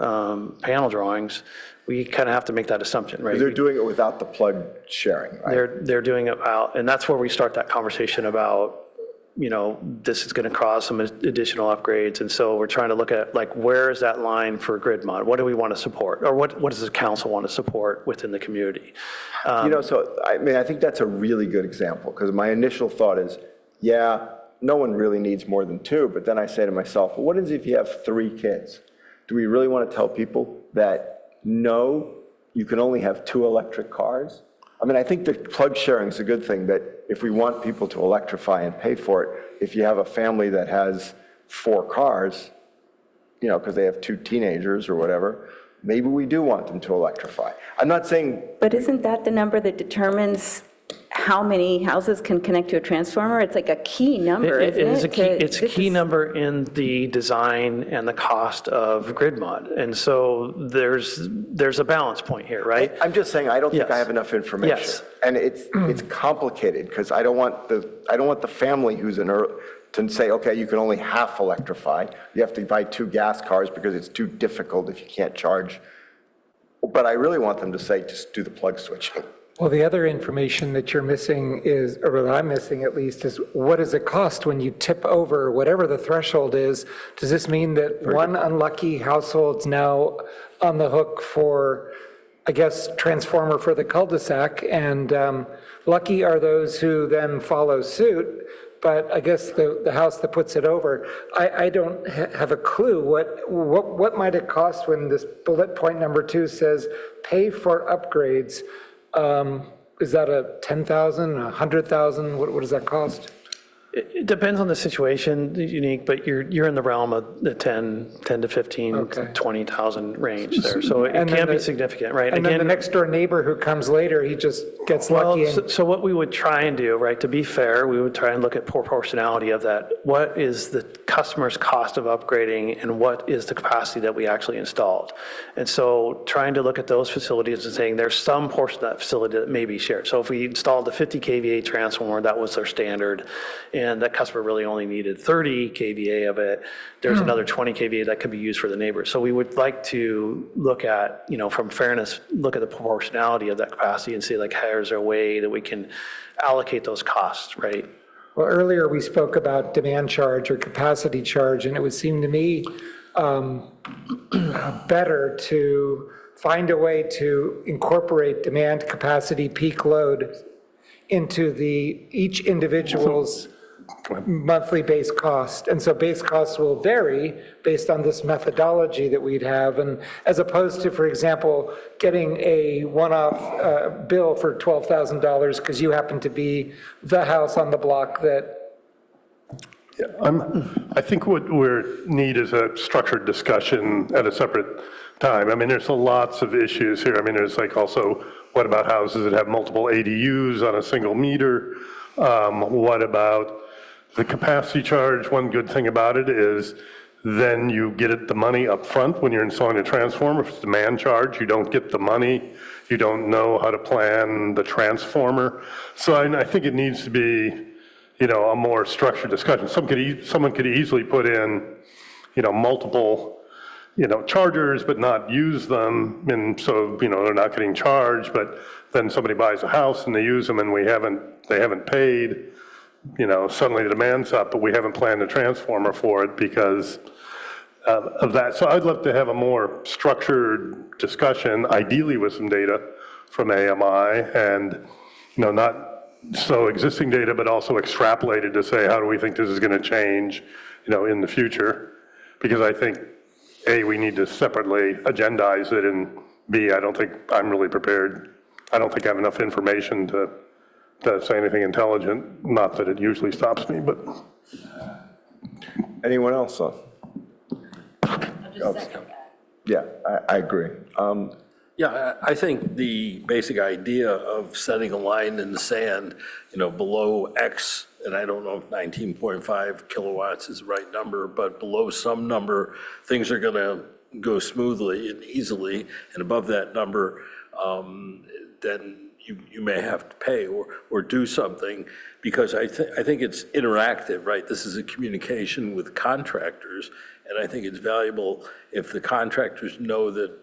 panel drawings, we kind of have to make that assumption, right? They're doing it without the plug sharing, right? They're doing it out, and that's where we start that conversation about, this is going to cause some additional upgrades. And so we're trying to look at, like, where is that line for grid mod? What do we want to support? Or what does the council want to support within the community? So, I mean, I think that's a really good example, because my initial thought is, yeah, no one really needs more than 2, but then I say to myself, well, what is if you have 3 kids? Do we really want to tell people that, no, you can only have 2 electric cars? I mean, I think the plug sharing is a good thing, that if we want people to electrify and pay for it, if you have a family that has 4 cars, because they have 2 teenagers or whatever, maybe we do want them to electrify. I'm not saying. But isn't that the number that determines how many houses can connect to a transformer? It's like a key number, isn't it? It's a key number in the design and the cost of grid mod. And so there's a balance point here, right? I'm just saying, I don't think I have enough information. Yes. And it's complicated, because I don't want the family who's to say, okay, you can only half electrify. You have to buy 2 gas cars because it's too difficult if you can't charge. But I really want them to say, just do the plug switching. Well, the other information that you're missing is, or that I'm missing at least, is what does it cost when you tip over whatever the threshold is? Does this mean that one unlucky household's now on the hook for, I guess, transformer for the cul-de-sac, and lucky are those who then follow suit? But I guess the house that puts it over, I don't have a clue. What might it cost when this bullet point number 2 says pay for upgrades? Is that a 10,000, 100,000? What does that cost? It depends on the situation, unique, but you're in the realm of the 10 to 15 to 20,000 range there. So it can be significant, right? And then the next door neighbor who comes later, he just gets lucky. So what we would try and do, right, to be fair, we would try and look at proportionality of that. What is the customer's cost of upgrading and what is the capacity that we actually installed. And so trying to look at those facilities and saying there's some portion of that facility that may be shared. So if we installed a 50 kVA transformer, that was our standard, and that customer really only needed 30 kVA of it, there's another 20 kVA that could be used for the neighbors. So we would like to look at, from fairness, look at the proportionality of that capacity and see like, how is there a way that we can allocate those costs, right? Well, earlier we spoke about demand charge or capacity charge, and it would seem to me better to find a way to incorporate demand, capacity, peak load into each individual's monthly base cost. And so base costs will vary based on this methodology that we'd have. And as opposed to, for example, getting a one-off bill for $12,000 because you happen to be the house on the block that. Yeah, I think what we need is a structured discussion at a separate time. I mean, there's lots of issues here. I mean, there's like also, what about houses that have multiple ADUs on a single meter? What about the capacity charge? One good thing about it is then you get the money up front when you're installing a transformer. If it's demand charge, you don't get the money. You don't know how to plan the transformer. So I think it needs to be, a more structured discussion. Someone could easily put in, multiple, chargers, but not use them. And so, they're not getting charged, but then somebody buys a house and they use them and they haven't paid. Suddenly the demand's up, but we haven't planned a transformer for it because of that. So I'd love to have a more structured discussion, ideally with some data from AMI and, not so existing data, but also extrapolated to say, how do we think this is going to change, in the future? Because I think, A, we need to separately agendize it, and B, I don't think I'm really prepared. I don't think I have enough information to say anything intelligent, not that it usually stops me, but. Anyone else? Yeah, I agree. Yeah, I think the basic idea of setting a line in the sand, below X, and I don't know if 19.5 kilowatts is the right number, but below some number, things are going to go smoothly and easily, and above that number, then you may have to pay or do something, because I think it's interactive, right? This is a communication with contractors, and I think it's valuable if the contractors know that,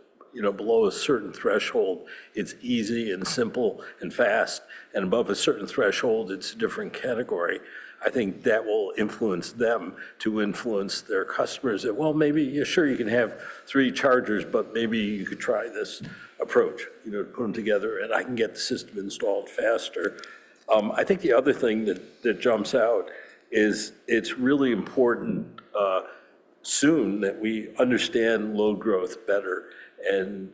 below a certain threshold, it's easy and simple and fast, and above a certain threshold, it's a different category. I think that will influence them to influence their customers that, well, maybe, sure, you can have 3 chargers, but maybe you could try this approach, put them together, and I can get the system installed faster. I think the other thing that jumps out is it's really important soon that we understand load growth better and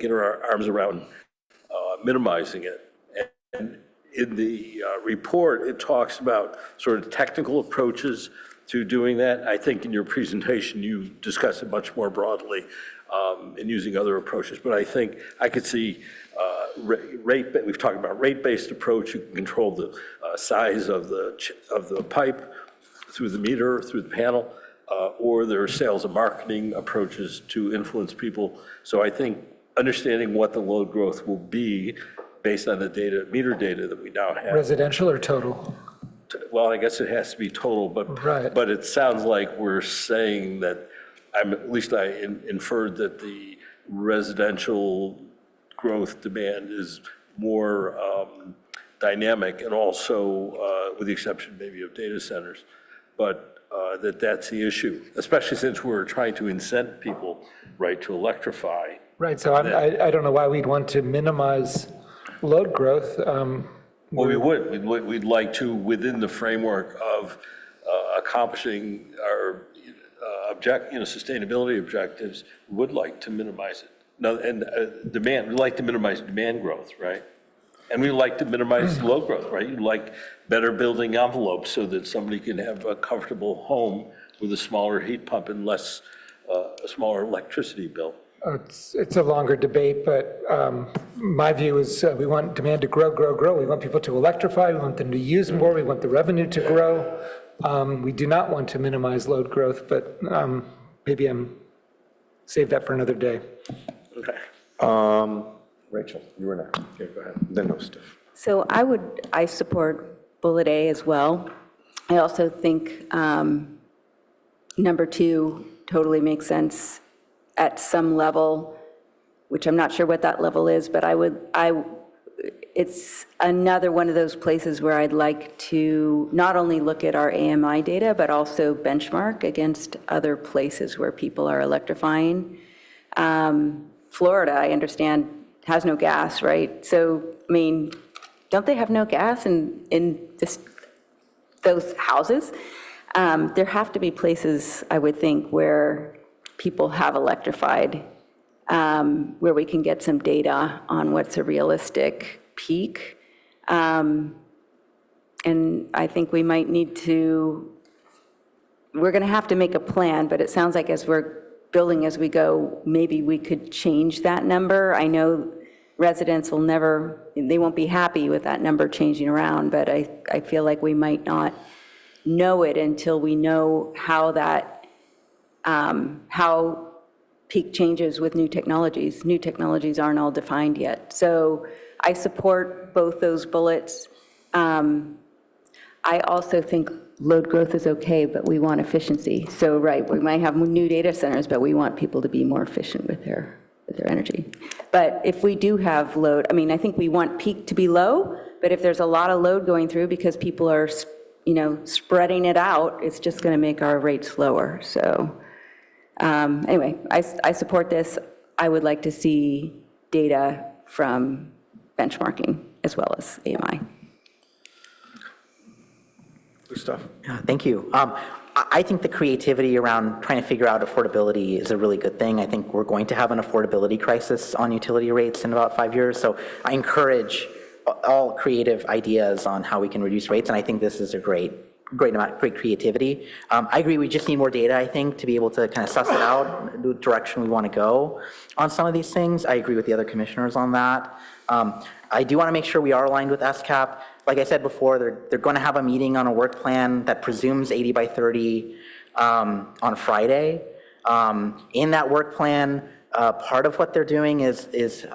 get our arms around minimizing it. And in the report, it talks about sort of technical approaches to doing that. I think in your presentation, you discussed it much more broadly in using other approaches. But I think I could see we've talked about rate-based approach. You can control the size of the pipe through the meter, through the panel, or there are sales and marketing approaches to influence people. So I think understanding what the load growth will be based on the meter data that we now have. Residential or total? Well, I guess it has to be total, but Right. but it sounds like we're saying that, at least I inferred that the residential growth demand is more dynamic, and also with the exception maybe of data centers, but that's the issue, especially since we're trying to incent people, right, to electrify. Right, so I don't know why we'd want to minimize load growth. Well, we'd like to, within the framework of accomplishing our sustainability objectives, would like to minimize it. Now, and we'd like to minimize demand growth, right? And we like to minimize load growth, right? You like better building envelopes so that somebody can have a comfortable home with a smaller heat pump and a smaller electricity bill. It's a longer debate, but my view is we want demand to grow. We want people to electrify. We want them to use more. We want the revenue to grow. We do not want to minimize load growth, but maybe save that for another day. Okay. Rachel, you were next. Yeah, go ahead. Then no stuff. So I support bullet A as well. I also think number 2 totally makes sense at some level, which I'm not sure what that level is, but it's another one of those places where I'd like to not only look at our AMI data, but also benchmark against other places where people are electrifying. Florida, I understand, has no gas, right? So, I mean, don't they have no gas in those houses? There have to be places, I would think, where people have electrified, where we can get some data on what's a realistic peak. And I think we might need to, we're going to have to make a plan, but it sounds like as we're building as we go, maybe we could change that number. I know residents will never, they won't be happy with that number changing around, but I feel like we might not know it until we know how that, how peak changes with new technologies. New technologies aren't all defined yet. So I support both those bullets. I also think load growth is okay, but we want efficiency. So, right, we might have new data centers, but we want people to be more efficient with their energy. But if we do have load, I mean, I think we want peak to be low, but if there's a lot of load going through because people are, spreading it out, it's just going to make our rates lower. So, anyway, I support this. I would like to see data from benchmarking as well as AMI. Good stuff. Thank you. I think the creativity around trying to figure out affordability is a really good thing. I think we're going to have an affordability crisis on utility rates in about 5 years. So I encourage all creative ideas on how we can reduce rates. And I think this is a great creativity. I agree, we just need more data, I think, to be able to kind of suss it out, the direction we want to go on some of these things. I agree with the other commissioners on that. I do want to make sure we are aligned with SCAP. Like I said before, they're going to have a meeting on a work plan that presumes 80 by 30 on Friday. In that work plan, part of what they're doing is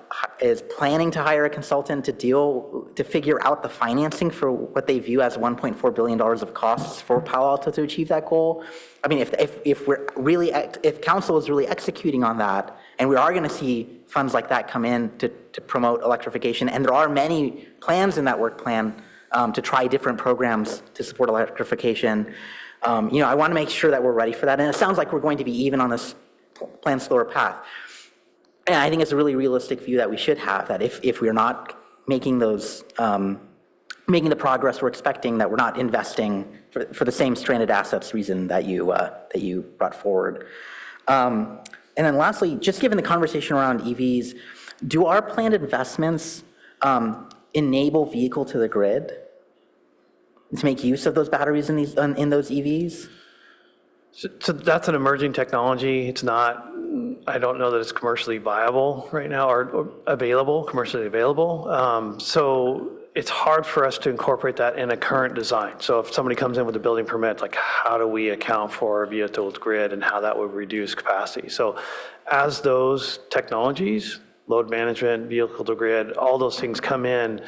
planning to hire a consultant to figure out the financing for what they view as $1.4 billion of costs for Palo Alto to achieve that goal. I mean, if council is really executing on that, and we are going to see funds like that come in to promote electrification, and there are many plans in that work plan to try different programs to support electrification. I want to make sure that we're ready for that. And it sounds like we're going to be even on this planned slower path. And I think it's a really realistic view that we should have, that if we're not making those, making the progress we're expecting, that we're not investing for the same stranded assets reason that you brought forward. And then lastly, just given the conversation around EVs, do our planned investments enable vehicle to the grid to make use of those batteries in those EVs? So that's an emerging technology. It's not, I don't know that it's commercially viable right now or commercially available. So it's hard for us to incorporate that in a current design. So if somebody comes in with a building permit, like how do we account for vehicle to grid and how that would reduce capacity? So as those technologies, load management, vehicle to grid, all those things come in,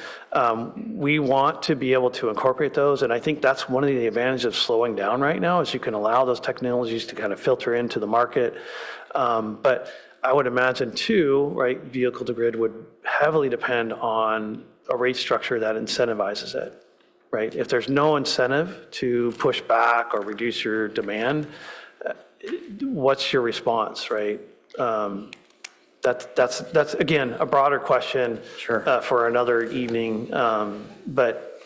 we want to be able to incorporate those. And I think that's one of the advantages of slowing down right now, is you can allow those technologies to kind of filter into the market. But I would imagine too, right, vehicle to grid would heavily depend on a rate structure that incentivizes it, right? If there's no incentive to push back or reduce your demand, what's your response, right? That's again, a broader question for another evening, but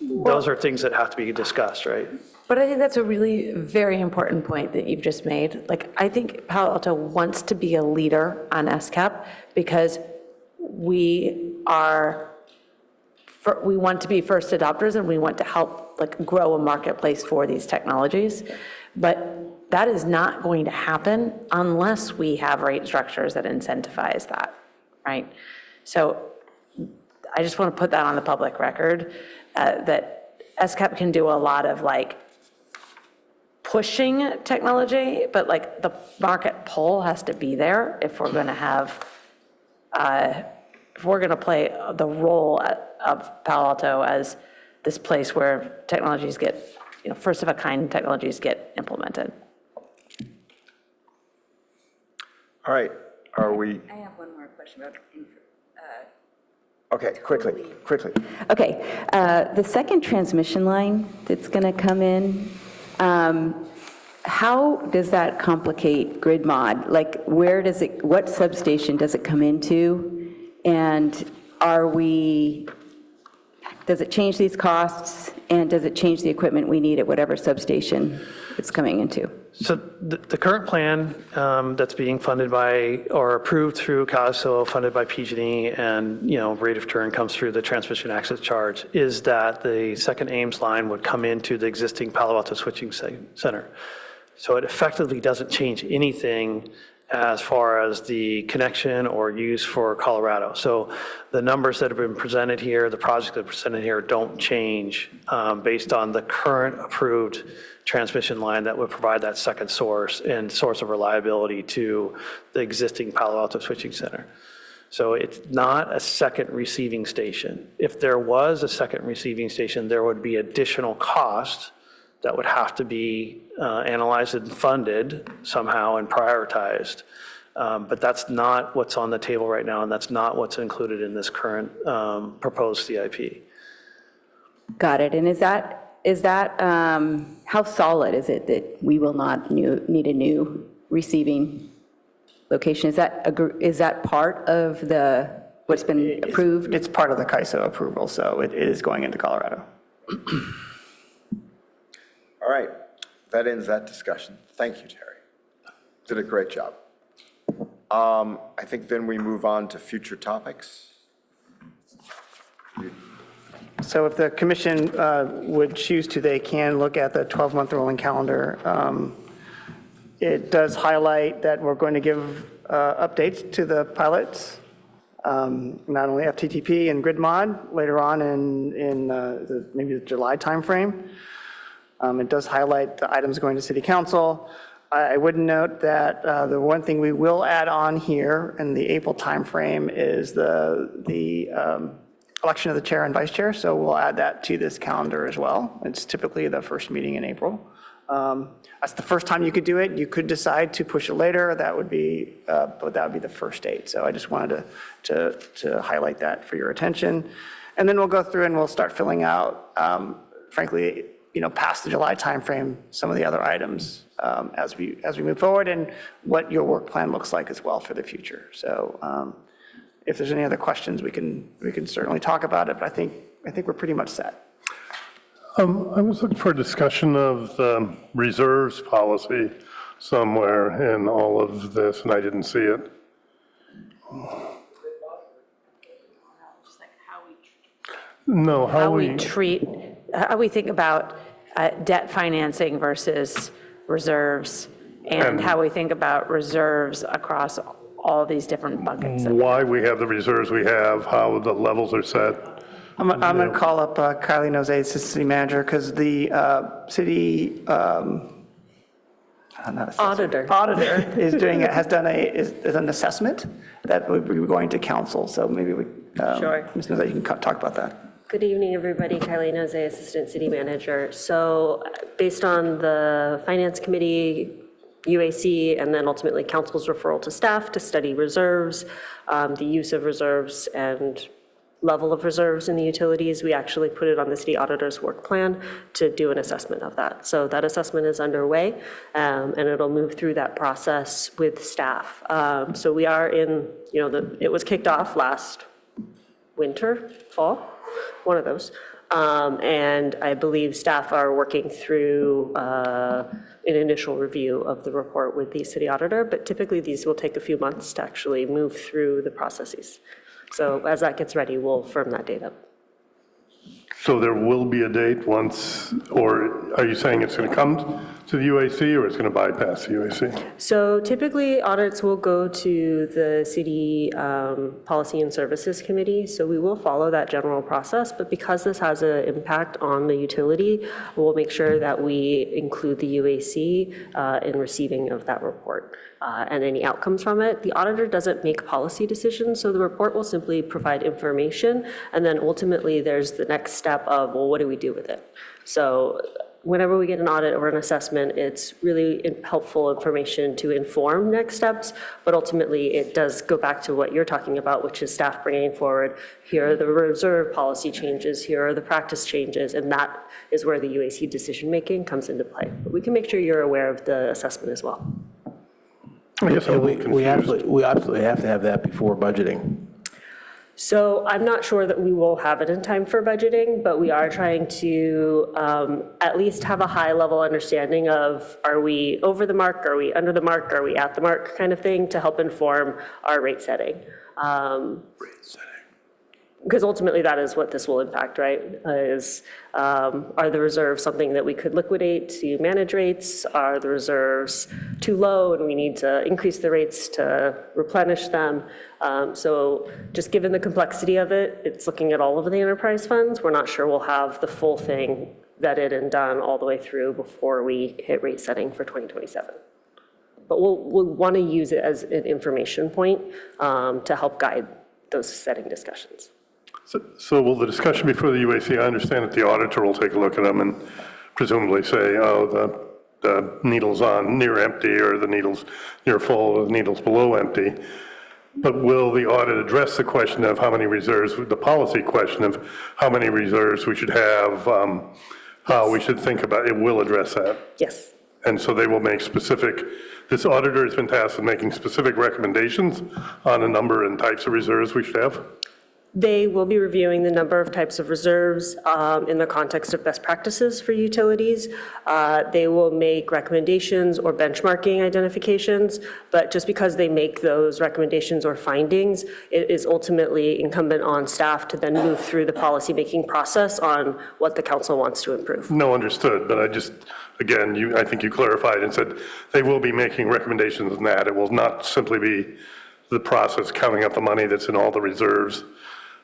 those are things that have to be discussed, right? But I think that's a really very important point that you've just made. Like, I think Palo Alto wants to be a leader on SCAP because we want to be first adopters and we want to help grow a marketplace for these technologies. But that is not going to happen unless we have rate structures that incentivize that, right? So I just want to put that on the public record, that SCAP can do a lot of pushing technology, but like the market pull has to be there if we're going to have, if we're going to play the role of Palo Alto as this place where technologies get, first of a kind technologies get implemented. All right, are we, I have one more question about. okay, quickly. Okay, the second transmission line that's going to come in, how does that complicate grid mod? Like, where does it, what substation does it come into? And does it change these costs? And does it change the equipment we need at whatever substation it's coming into? So the current plan that's being funded by, or approved through CASO, funded by PG&E, and, rate of return comes through the transmission access charge, is that the second Ames line would come into the existing Palo Alto switching center. So it effectively doesn't change anything as far as the connection or use for Colorado. So the numbers that have been presented here, the projects that are presented here don't change based on the current approved transmission line that would provide that second source and source of reliability to the existing Palo Alto switching center. So it's not a second receiving station. If there was a second receiving station, there would be additional cost that would have to be analyzed and funded somehow and prioritized. But that's not what's on the table right now, and that's not what's included in this current proposed CIP. Got it. And is that how solid is it that we will not need a new receiving location? Is that part of what's been approved? It's part of the CAISO approval, so it is going into Colorado. All right, that ends that discussion. Thank you, Terry. Did a great job. I think then we move on to future topics. So if the commission would choose to, they can look at the 12-month rolling calendar. It does highlight that we're going to give updates to the pilots, not only FTTP and grid mod later on in maybe the July timeframe. It does highlight the items going to city council. I would note that the one thing we will add on here in the April timeframe is the election of the chair and vice chair. So we'll add that to this calendar as well. It's typically the first meeting in April. That's the first time you could do it. You could decide to push it later. That would be, but that would be the first date. So I just wanted to highlight that for your attention. And then we'll go through and we'll start filling out, frankly, past the July timeframe, some of the other items as we move forward, and what your work plan looks like as well for the future. So if there's any other questions, we can certainly talk about it. But I think we're pretty much set. I was looking for a discussion of the reserves policy somewhere in all of this, and I didn't see it. No, How we think about debt financing versus reserves, and how we think about reserves across all these different buckets. Why we have the reserves we have, how the levels are set. I'm going to call up Kylie Nose, assistant city manager, because the city auditor is doing has done an assessment that would be going to council. So maybe Sure. Ms. Nose, you can talk about that. Good evening, everybody. Kylie Nose, Assistant City Manager. So based on the Finance Committee, UAC, and then ultimately council's referral to staff to study reserves, the use of reserves and level of reserves in the utilities, we actually put it on the city auditor's work plan to do an assessment of that. So that assessment is underway, and it'll move through that process with staff. So we are in, it was kicked off last winter, fall, one of those. And I believe staff are working through an initial review of the report with the city auditor, but typically these will take a few months to actually move through the processes. So as that gets ready, we'll firm that date up. So there will be a date once, or are you saying it's going to come to the UAC, or it's going to bypass the UAC? So typically, audits will go to the city Policy and Services Committee, so we will follow that general process, but because this has an impact on the utility, we'll make sure that we include the UAC in receiving of that report and any outcomes from it. The auditor doesn't make policy decisions, so the report will simply provide information, and then ultimately, there's the next step of, well, what do we do with it? So whenever we get an audit or an assessment, it's really helpful information to inform next steps, but ultimately it does go back to what you're talking about, which is staff bringing forward, here are the reserve policy changes, here are the practice changes, and that is where the UAC decision-making comes into play. But we can make sure you're aware of the assessment as well. I guess I'm a little confused. We absolutely have to have that before budgeting. So I'm not sure that we will have it in time for budgeting, but we are trying to at least have a high-level understanding of, are we over the mark, are we under the mark, are we at the mark kind of thing, to help inform our rate setting. Because ultimately that is what this will impact, right? Are the reserves something that we could liquidate to manage rates? Are the reserves too low and we need to increase the rates to replenish them? So just given the complexity of it, it's looking at all of the enterprise funds. We're not sure we'll have the full thing vetted and done all the way through before we hit rate setting for 2027. But we'll want to use it as an information point to help guide those setting discussions. So will the discussion before the UAC, I understand that the auditor will take a look at them and presumably say, oh, the needle's on near empty, or the needle's near full, or the needle's below empty. But will the audit address the question of how many reserves, the policy question of how many reserves we should have, how we should think about it? Will address that? Yes. And so they will make specific, this auditor has been tasked with making specific recommendations on a number and types of reserves we should have? They will be reviewing the number of types of reserves in the context of best practices for utilities. They will make recommendations or benchmarking identifications, but just because they make those recommendations or findings, it is ultimately incumbent on staff to then move through the policymaking process on what the council wants to improve. No, understood, but I just, again, I think you clarified and said they will be making recommendations on that. It will not simply be the process counting up the money that's in all the reserves.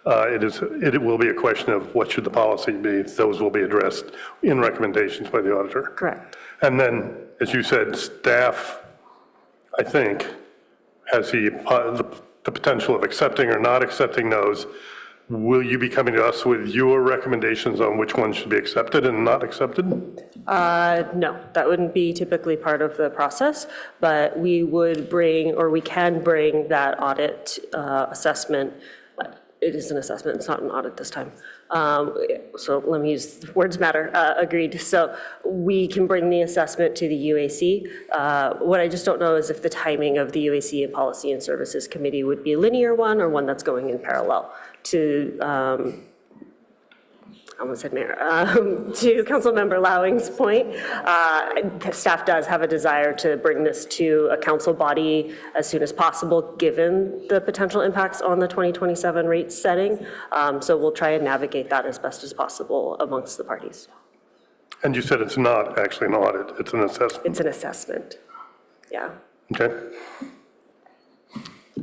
It will be a question of what should the policy be. Those will be addressed in recommendations by the auditor. Correct. And then, as you said, staff, I think, has the potential of accepting or not accepting those. Will you be coming to us with your recommendations on which ones should be accepted and not accepted? No, that wouldn't be typically part of the process, but we would bring, or we can bring that audit assessment. It is an assessment, it's not an audit this time. So let me use, words matter, agreed. So we can bring the assessment to the UAC. What I just don't know is if the timing of the UAC and Policy and Services Committee would be a linear one or one that's going in parallel to, I almost said Mayor, to Councilmember Lowing's point. Staff does have a desire to bring this to a council body as soon as possible, given the potential impacts on the 2027 rate setting. So we'll try and navigate that as best as possible amongst the parties. And you said it's not actually an audit, it's an assessment. It's an assessment, yeah. Okay.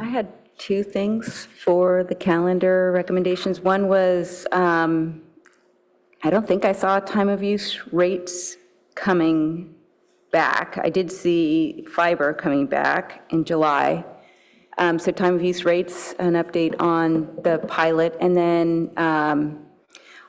I had two things for the calendar recommendations. One was, I don't think I saw time of use rates coming back. I did see fiber coming back in July. So time of use rates, an update on the pilot. And then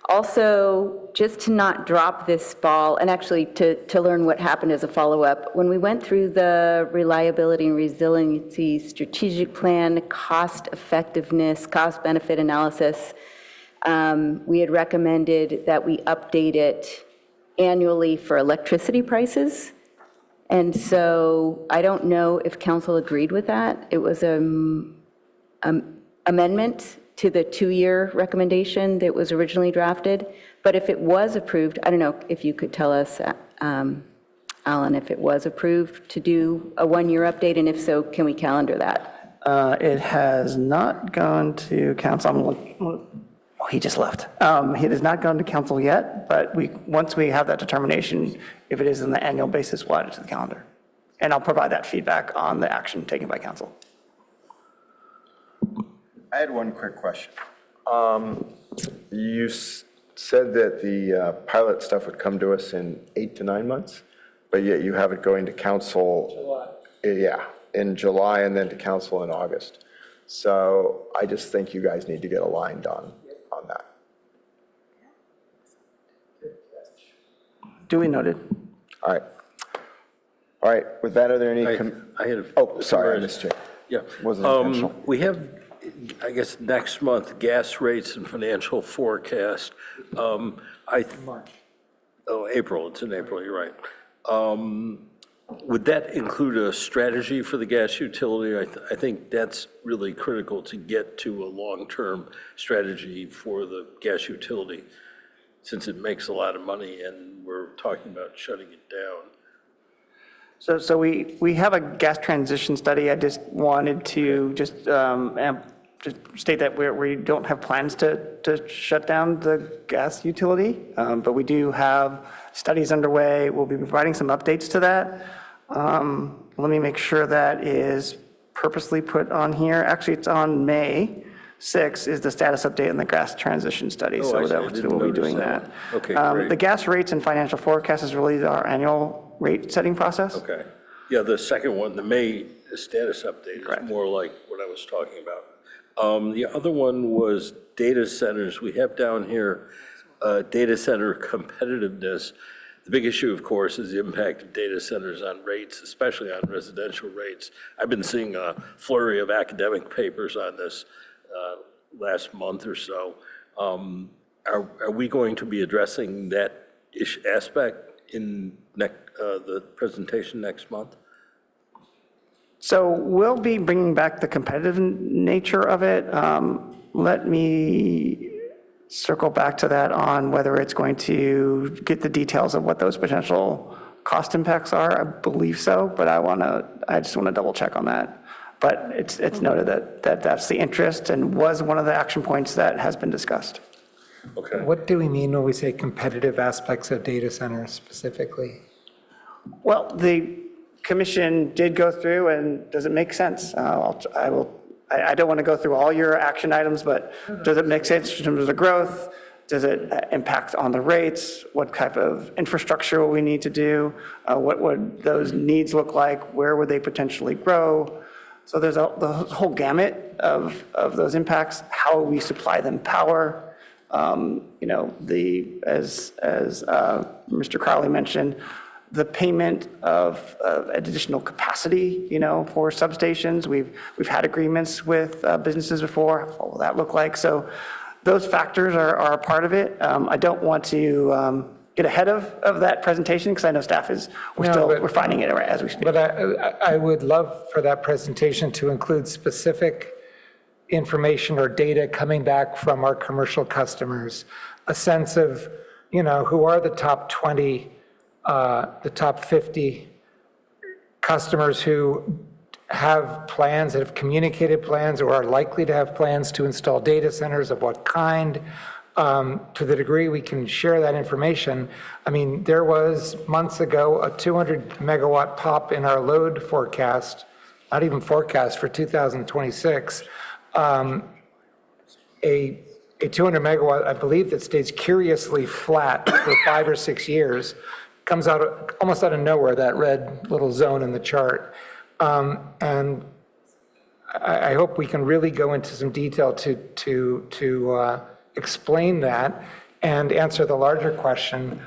also, just to not drop this ball, and actually to learn what happened as a follow-up, when we went through the reliability and resiliency strategic plan, cost effectiveness, cost benefit analysis, we had recommended that we update it annually for electricity prices. And so I don't know if council agreed with that. It was an amendment to the 2-year recommendation that was originally drafted. But if it was approved, I don't know if you could tell us, Alan, if it was approved to do a 1-year update, and if so, can we calendar that? It has not gone to council. I'm going to Oh, he just left. It has not gone to council yet, but once we have that determination, if it is on the annual basis, we'll add it to the calendar. And I'll provide that feedback on the action taken by council. I had one quick question. You said that the pilot stuff would come to us in 8 to 9 months, but yet you have it going to council. Yeah, in July and then to council in August. So I just think you guys need to get aligned on that. Duly noted. All right. All right, with that, are there any? I had Oh, sorry, I missed you. Yeah. Wasn't intentional. We have, I guess, next month, gas rates and financial forecast. April, it's in April, you're right. Would that include a strategy for the gas utility? I think that's really critical to get to a long-term strategy for the gas utility, since it makes a lot of money and we're talking about shutting it down. So we have a gas transition study. I just wanted to just state that we don't have plans to shut down the gas utility, but we do have studies underway. We'll be providing some updates to that. Let me make sure that is purposely put on here. Actually, it's on May 6th is the status update on the gas transition study. Oh, I see. I didn't We'll be notice doing that that. one. Okay, great. The gas rates and financial forecast is really our annual rate setting process. Okay. Yeah, the second one, the May status update is more like what I was talking about. The other one was data centers. We have down here data center competitiveness. The big issue, of course, is the impact of data centers on rates, especially on residential rates. I've been seeing a flurry of academic papers on this last month or so. Are we going to be addressing that aspect in the presentation next month? So we'll be bringing back the competitive nature of it. Let me circle back to that on whether it's going to get the details of what those potential cost impacts are. I believe so, but I just want to double check on that. But it's noted that that's the interest and was one of the action points that has been discussed. Okay. What do we mean when we say competitive aspects of data centers specifically? Well, the commission did go through, and does it make sense? I don't want to go through all your action items, but does it make sense in terms of the growth? Does it impact on the rates? What type of infrastructure will we need to do? What would those needs look like? Where would they potentially grow? So there's the whole gamut of those impacts. How we supply them power. As Mr. Crowley mentioned, the payment of additional capacity, for substations. We've had agreements with businesses before. What will that look like? So those factors are a part of it. I don't want to get ahead of that presentation because I know staff we're refining it as we speak. But I would love for that presentation to include specific information or data coming back from our commercial customers, a sense of, who are the top 20, the top 50 customers who have plans, that have communicated plans or are likely to have plans to install data centers, of what kind. To the degree we can share that information. I mean, there was months ago a 200 megawatt pop in our load forecast, not even forecast for 2026. A 200 megawatt, I believe, that stays curiously flat for 5 or 6 years, comes out almost out of nowhere, that red little zone in the chart. And I hope we can really go into some detail to explain that and answer the larger question: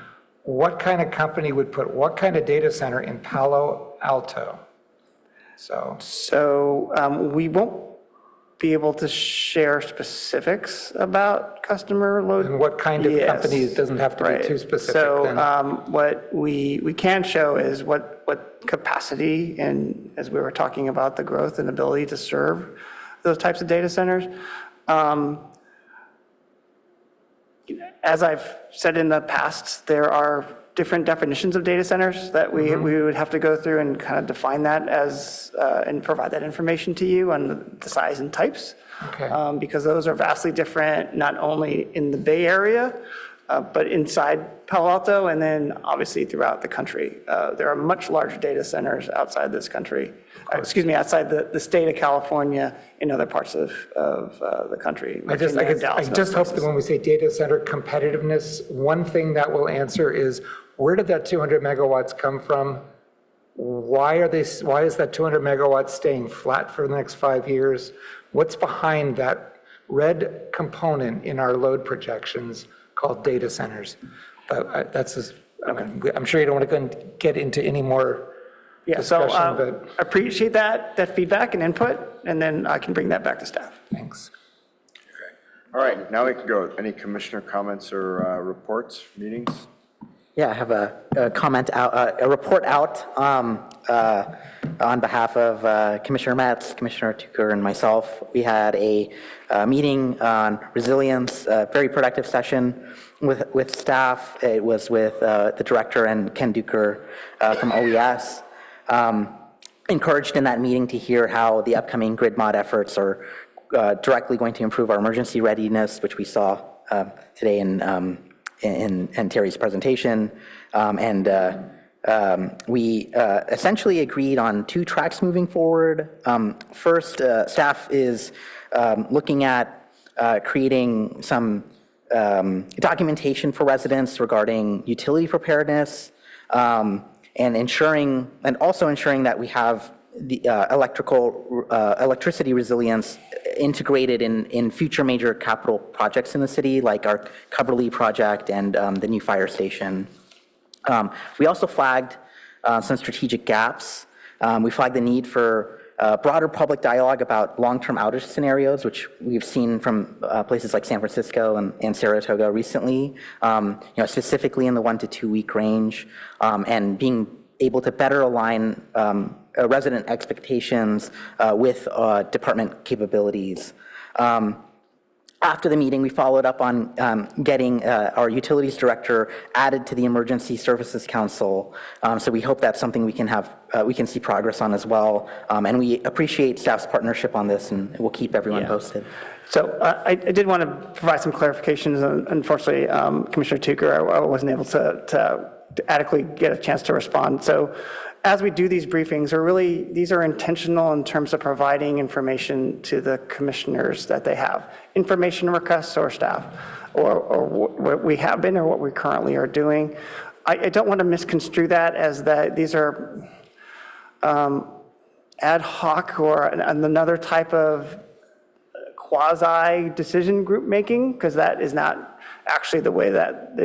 what kind of company would put what kind of data center in Palo Alto? So we won't be able to share specifics about customer load. And what kind of companies, doesn't have to be too specific. So what we can show is what capacity, and as we were talking about the growth and ability to serve those types of data centers. As I've said in the past, there are different definitions of data centers that we would have to go through and kind of define that as, and provide that information to you on the size and types. because those are vastly different, not only in the Bay Area, but inside Palo Alto, and then obviously throughout the country. There are much larger data centers outside this country, outside the state of California, in other parts of the country. I just hope that when we say data center competitiveness, one thing that will answer is, where did that 200 megawatts come from? Why is that 200 megawatts staying flat for the next 5 years? What's behind that red component in our load projections called data centers? I'm sure you don't want to get into any more discussion, but. I appreciate that feedback and input, and then I can bring that back to staff. Thanks. All right, now we can go. Any commissioner comments or reports, meetings? Yeah, I have a comment out, a report out on behalf of Commissioner Metz, Commissioner Tucker, and myself. We had a meeting on resilience, a very productive session with staff. It was with the director and Ken Duker from OES. Encouraged in that meeting to hear how the upcoming grid mod efforts are directly going to improve our emergency readiness, which we saw today in Terry's presentation. We essentially agreed on 2 tracks moving forward. First, staff is looking at creating some documentation for residents regarding utility preparedness, and also ensuring that we have the electricity resilience integrated in future major capital projects in the city, like our Cubberley project and the new fire station. We also flagged some strategic gaps. We flagged the need for broader public dialogue about long-term outage scenarios, which we've seen from places like San Francisco and Saratoga recently, specifically in the 1 to 2 week range, and being able to better align resident expectations with department capabilities. After the meeting, we followed up on getting our utilities director added to the Emergency Services Council. So we hope that's something we can see progress on as well. And we appreciate staff's partnership on this, and we'll keep everyone posted. So I did want to provide some clarifications. Unfortunately, Commissioner Tucker, I wasn't able to adequately get a chance to respond. So as we do these briefings, these are intentional in terms of providing information to the commissioners that they have, information requests or staff, or what we have been or what we currently are doing. I don't want to misconstrue that as that these are ad hoc or another type of quasi decision group making, because that is not actually the way that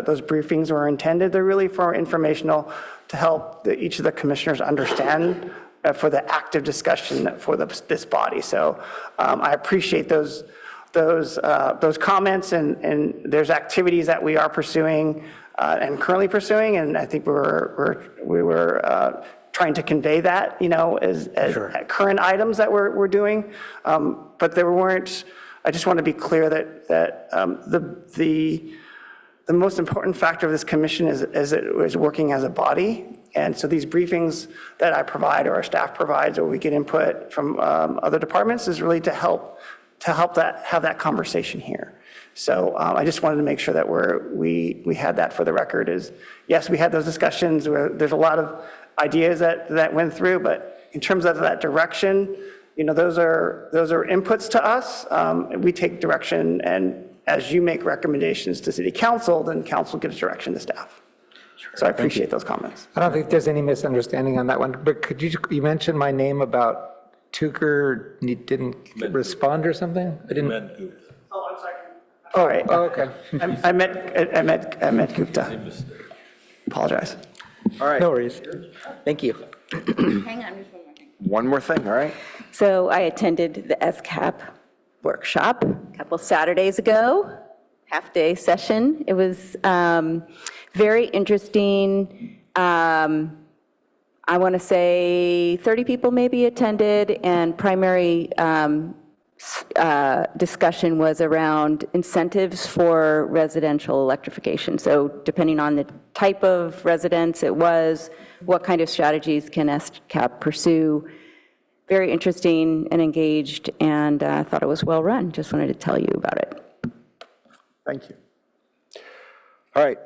those briefings were intended. They're really for informational, to help each of the commissioners understand for the active discussion for this body. So I appreciate those comments, and there's activities that we are pursuing and currently pursuing, and I think we were trying to convey that, as current items that we're doing, but there weren't. I just want to be clear that the most important factor of this commission is working as a body. And so these briefings that I provide or our staff provides, or we get input from other departments, is really to help have that conversation here. So I just wanted to make sure that we had that for the record. Is yes, we had those discussions where there's a lot of ideas that went through, but in terms of that direction, those are inputs to us. We take direction, and as you make recommendations to city council, then council gives direction to staff. So I appreciate those comments. I don't think there's any misunderstanding on that one, but could you mention my name about Tucker didn't respond or something? I didn't. Oh, I'm sorry. All right. Oh, okay. I met Gupta. Apologize. All right. No worries. Thank you. Hang on, just one more thing. One more thing, all right? So I attended the SCAP workshop a couple Saturdays ago, half-day session. It was very interesting. I want to say 30 people maybe attended, and primary discussion was around incentives for residential electrification. So depending on the type of residence it was, what kind of strategies can SCAP pursue? very interesting and engaged, and thought it was well-run. Just wanted to tell you about it. Thank you. All right,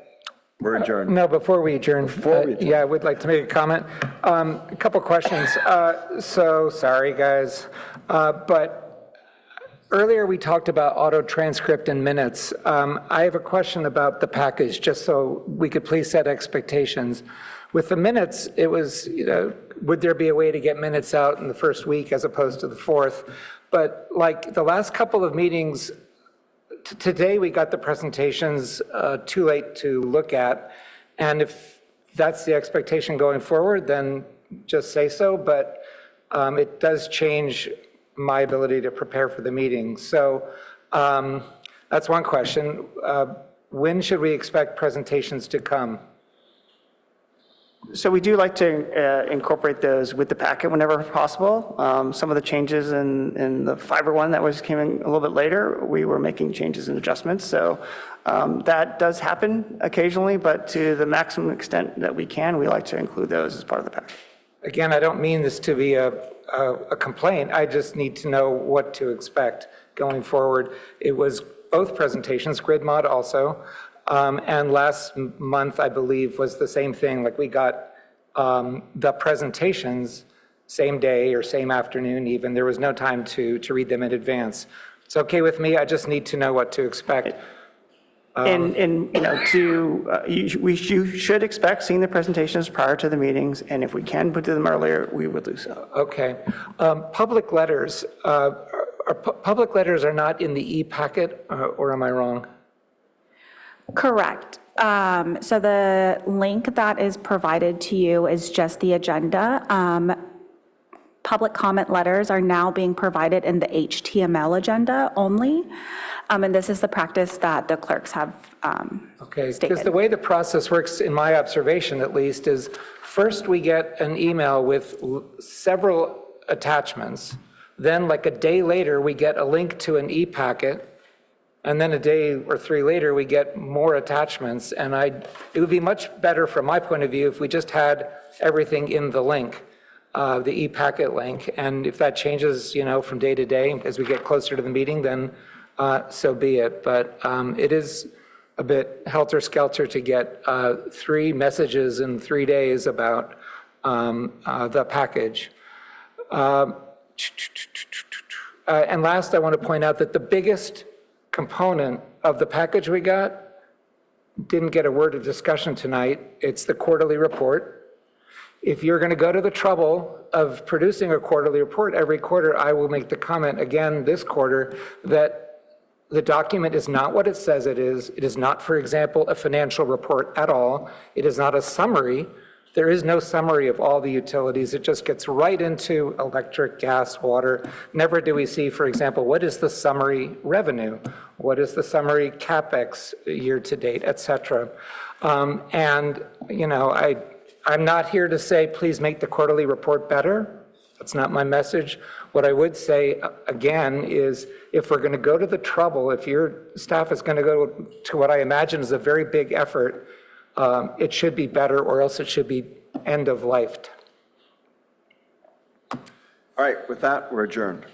we're adjourned. No, before we adjourn, we adjourn. yeah, I would like to make a comment. A couple questions. So, sorry, guys, but earlier we talked about auto transcript and minutes. I have a question about the package, just so we could please set expectations. With the minutes, it was, would there be a way to get minutes out in the first week as opposed to the fourth? But like the last couple of meetings, today we got the presentations too late to look at. And if that's the expectation going forward, then just say so. But it does change my ability to prepare for the meeting. So that's one question. When should we expect presentations to come? So we do like to incorporate those with the packet whenever possible. Some of the changes in the fiber one that came in a little bit later, we were making changes and adjustments. So that does happen occasionally, but to the maximum extent that we can, we like to include those as part of the packet. Again, I don't mean this to be a complaint. I just need to know what to expect going forward. It was both presentations, grid mod also. And last month, I believe, was the same thing. Like we got the presentations same day or same afternoon even. There was no time to read them in advance. It's okay with me. I just need to know what to expect. You should expect seeing the presentations prior to the meetings, and if we can put them earlier, we will do so. Okay. Public letters. Public letters are not in the e-packet, or am I wrong? Correct. So the link that is provided to you is just the agenda. Public comment letters are now being provided in the HTML agenda only. And this is the practice that the clerks have Okay, stated. because the way the process works, in my observation at least, is first we get an email with several attachments. Then like a day later, we get a link to an e-packet. And then a day or three later, we get more attachments. And it would be much better from my point of view if we just had everything in the link, the e-packet link. And if that changes, from day to day as we get closer to the meeting, then so be it. But it is a bit helter-skelter to get 3 messages in 3 days about the package. And last, I want to point out that the biggest component of the package we got didn't get a word of discussion tonight. It's the quarterly report. If you're going to go to the trouble of producing a quarterly report every quarter, I will make the comment again this quarter that the document is not what it says it is. It is not, for example, a financial report at all. It is not a summary. There is no summary of all the utilities. It just gets right into electric, gas, water. Never do we see, for example, what is the summary revenue? What is the summary CapEx year to date, et cetera? And, I'm not here to say, please make the quarterly report better. That's not my message. What I would say, again, is if we're going to go to the trouble, if your staff is going to go to what I imagine is a very big effort, it should be better, or else it should be end of life. All right, with that, we're adjourned.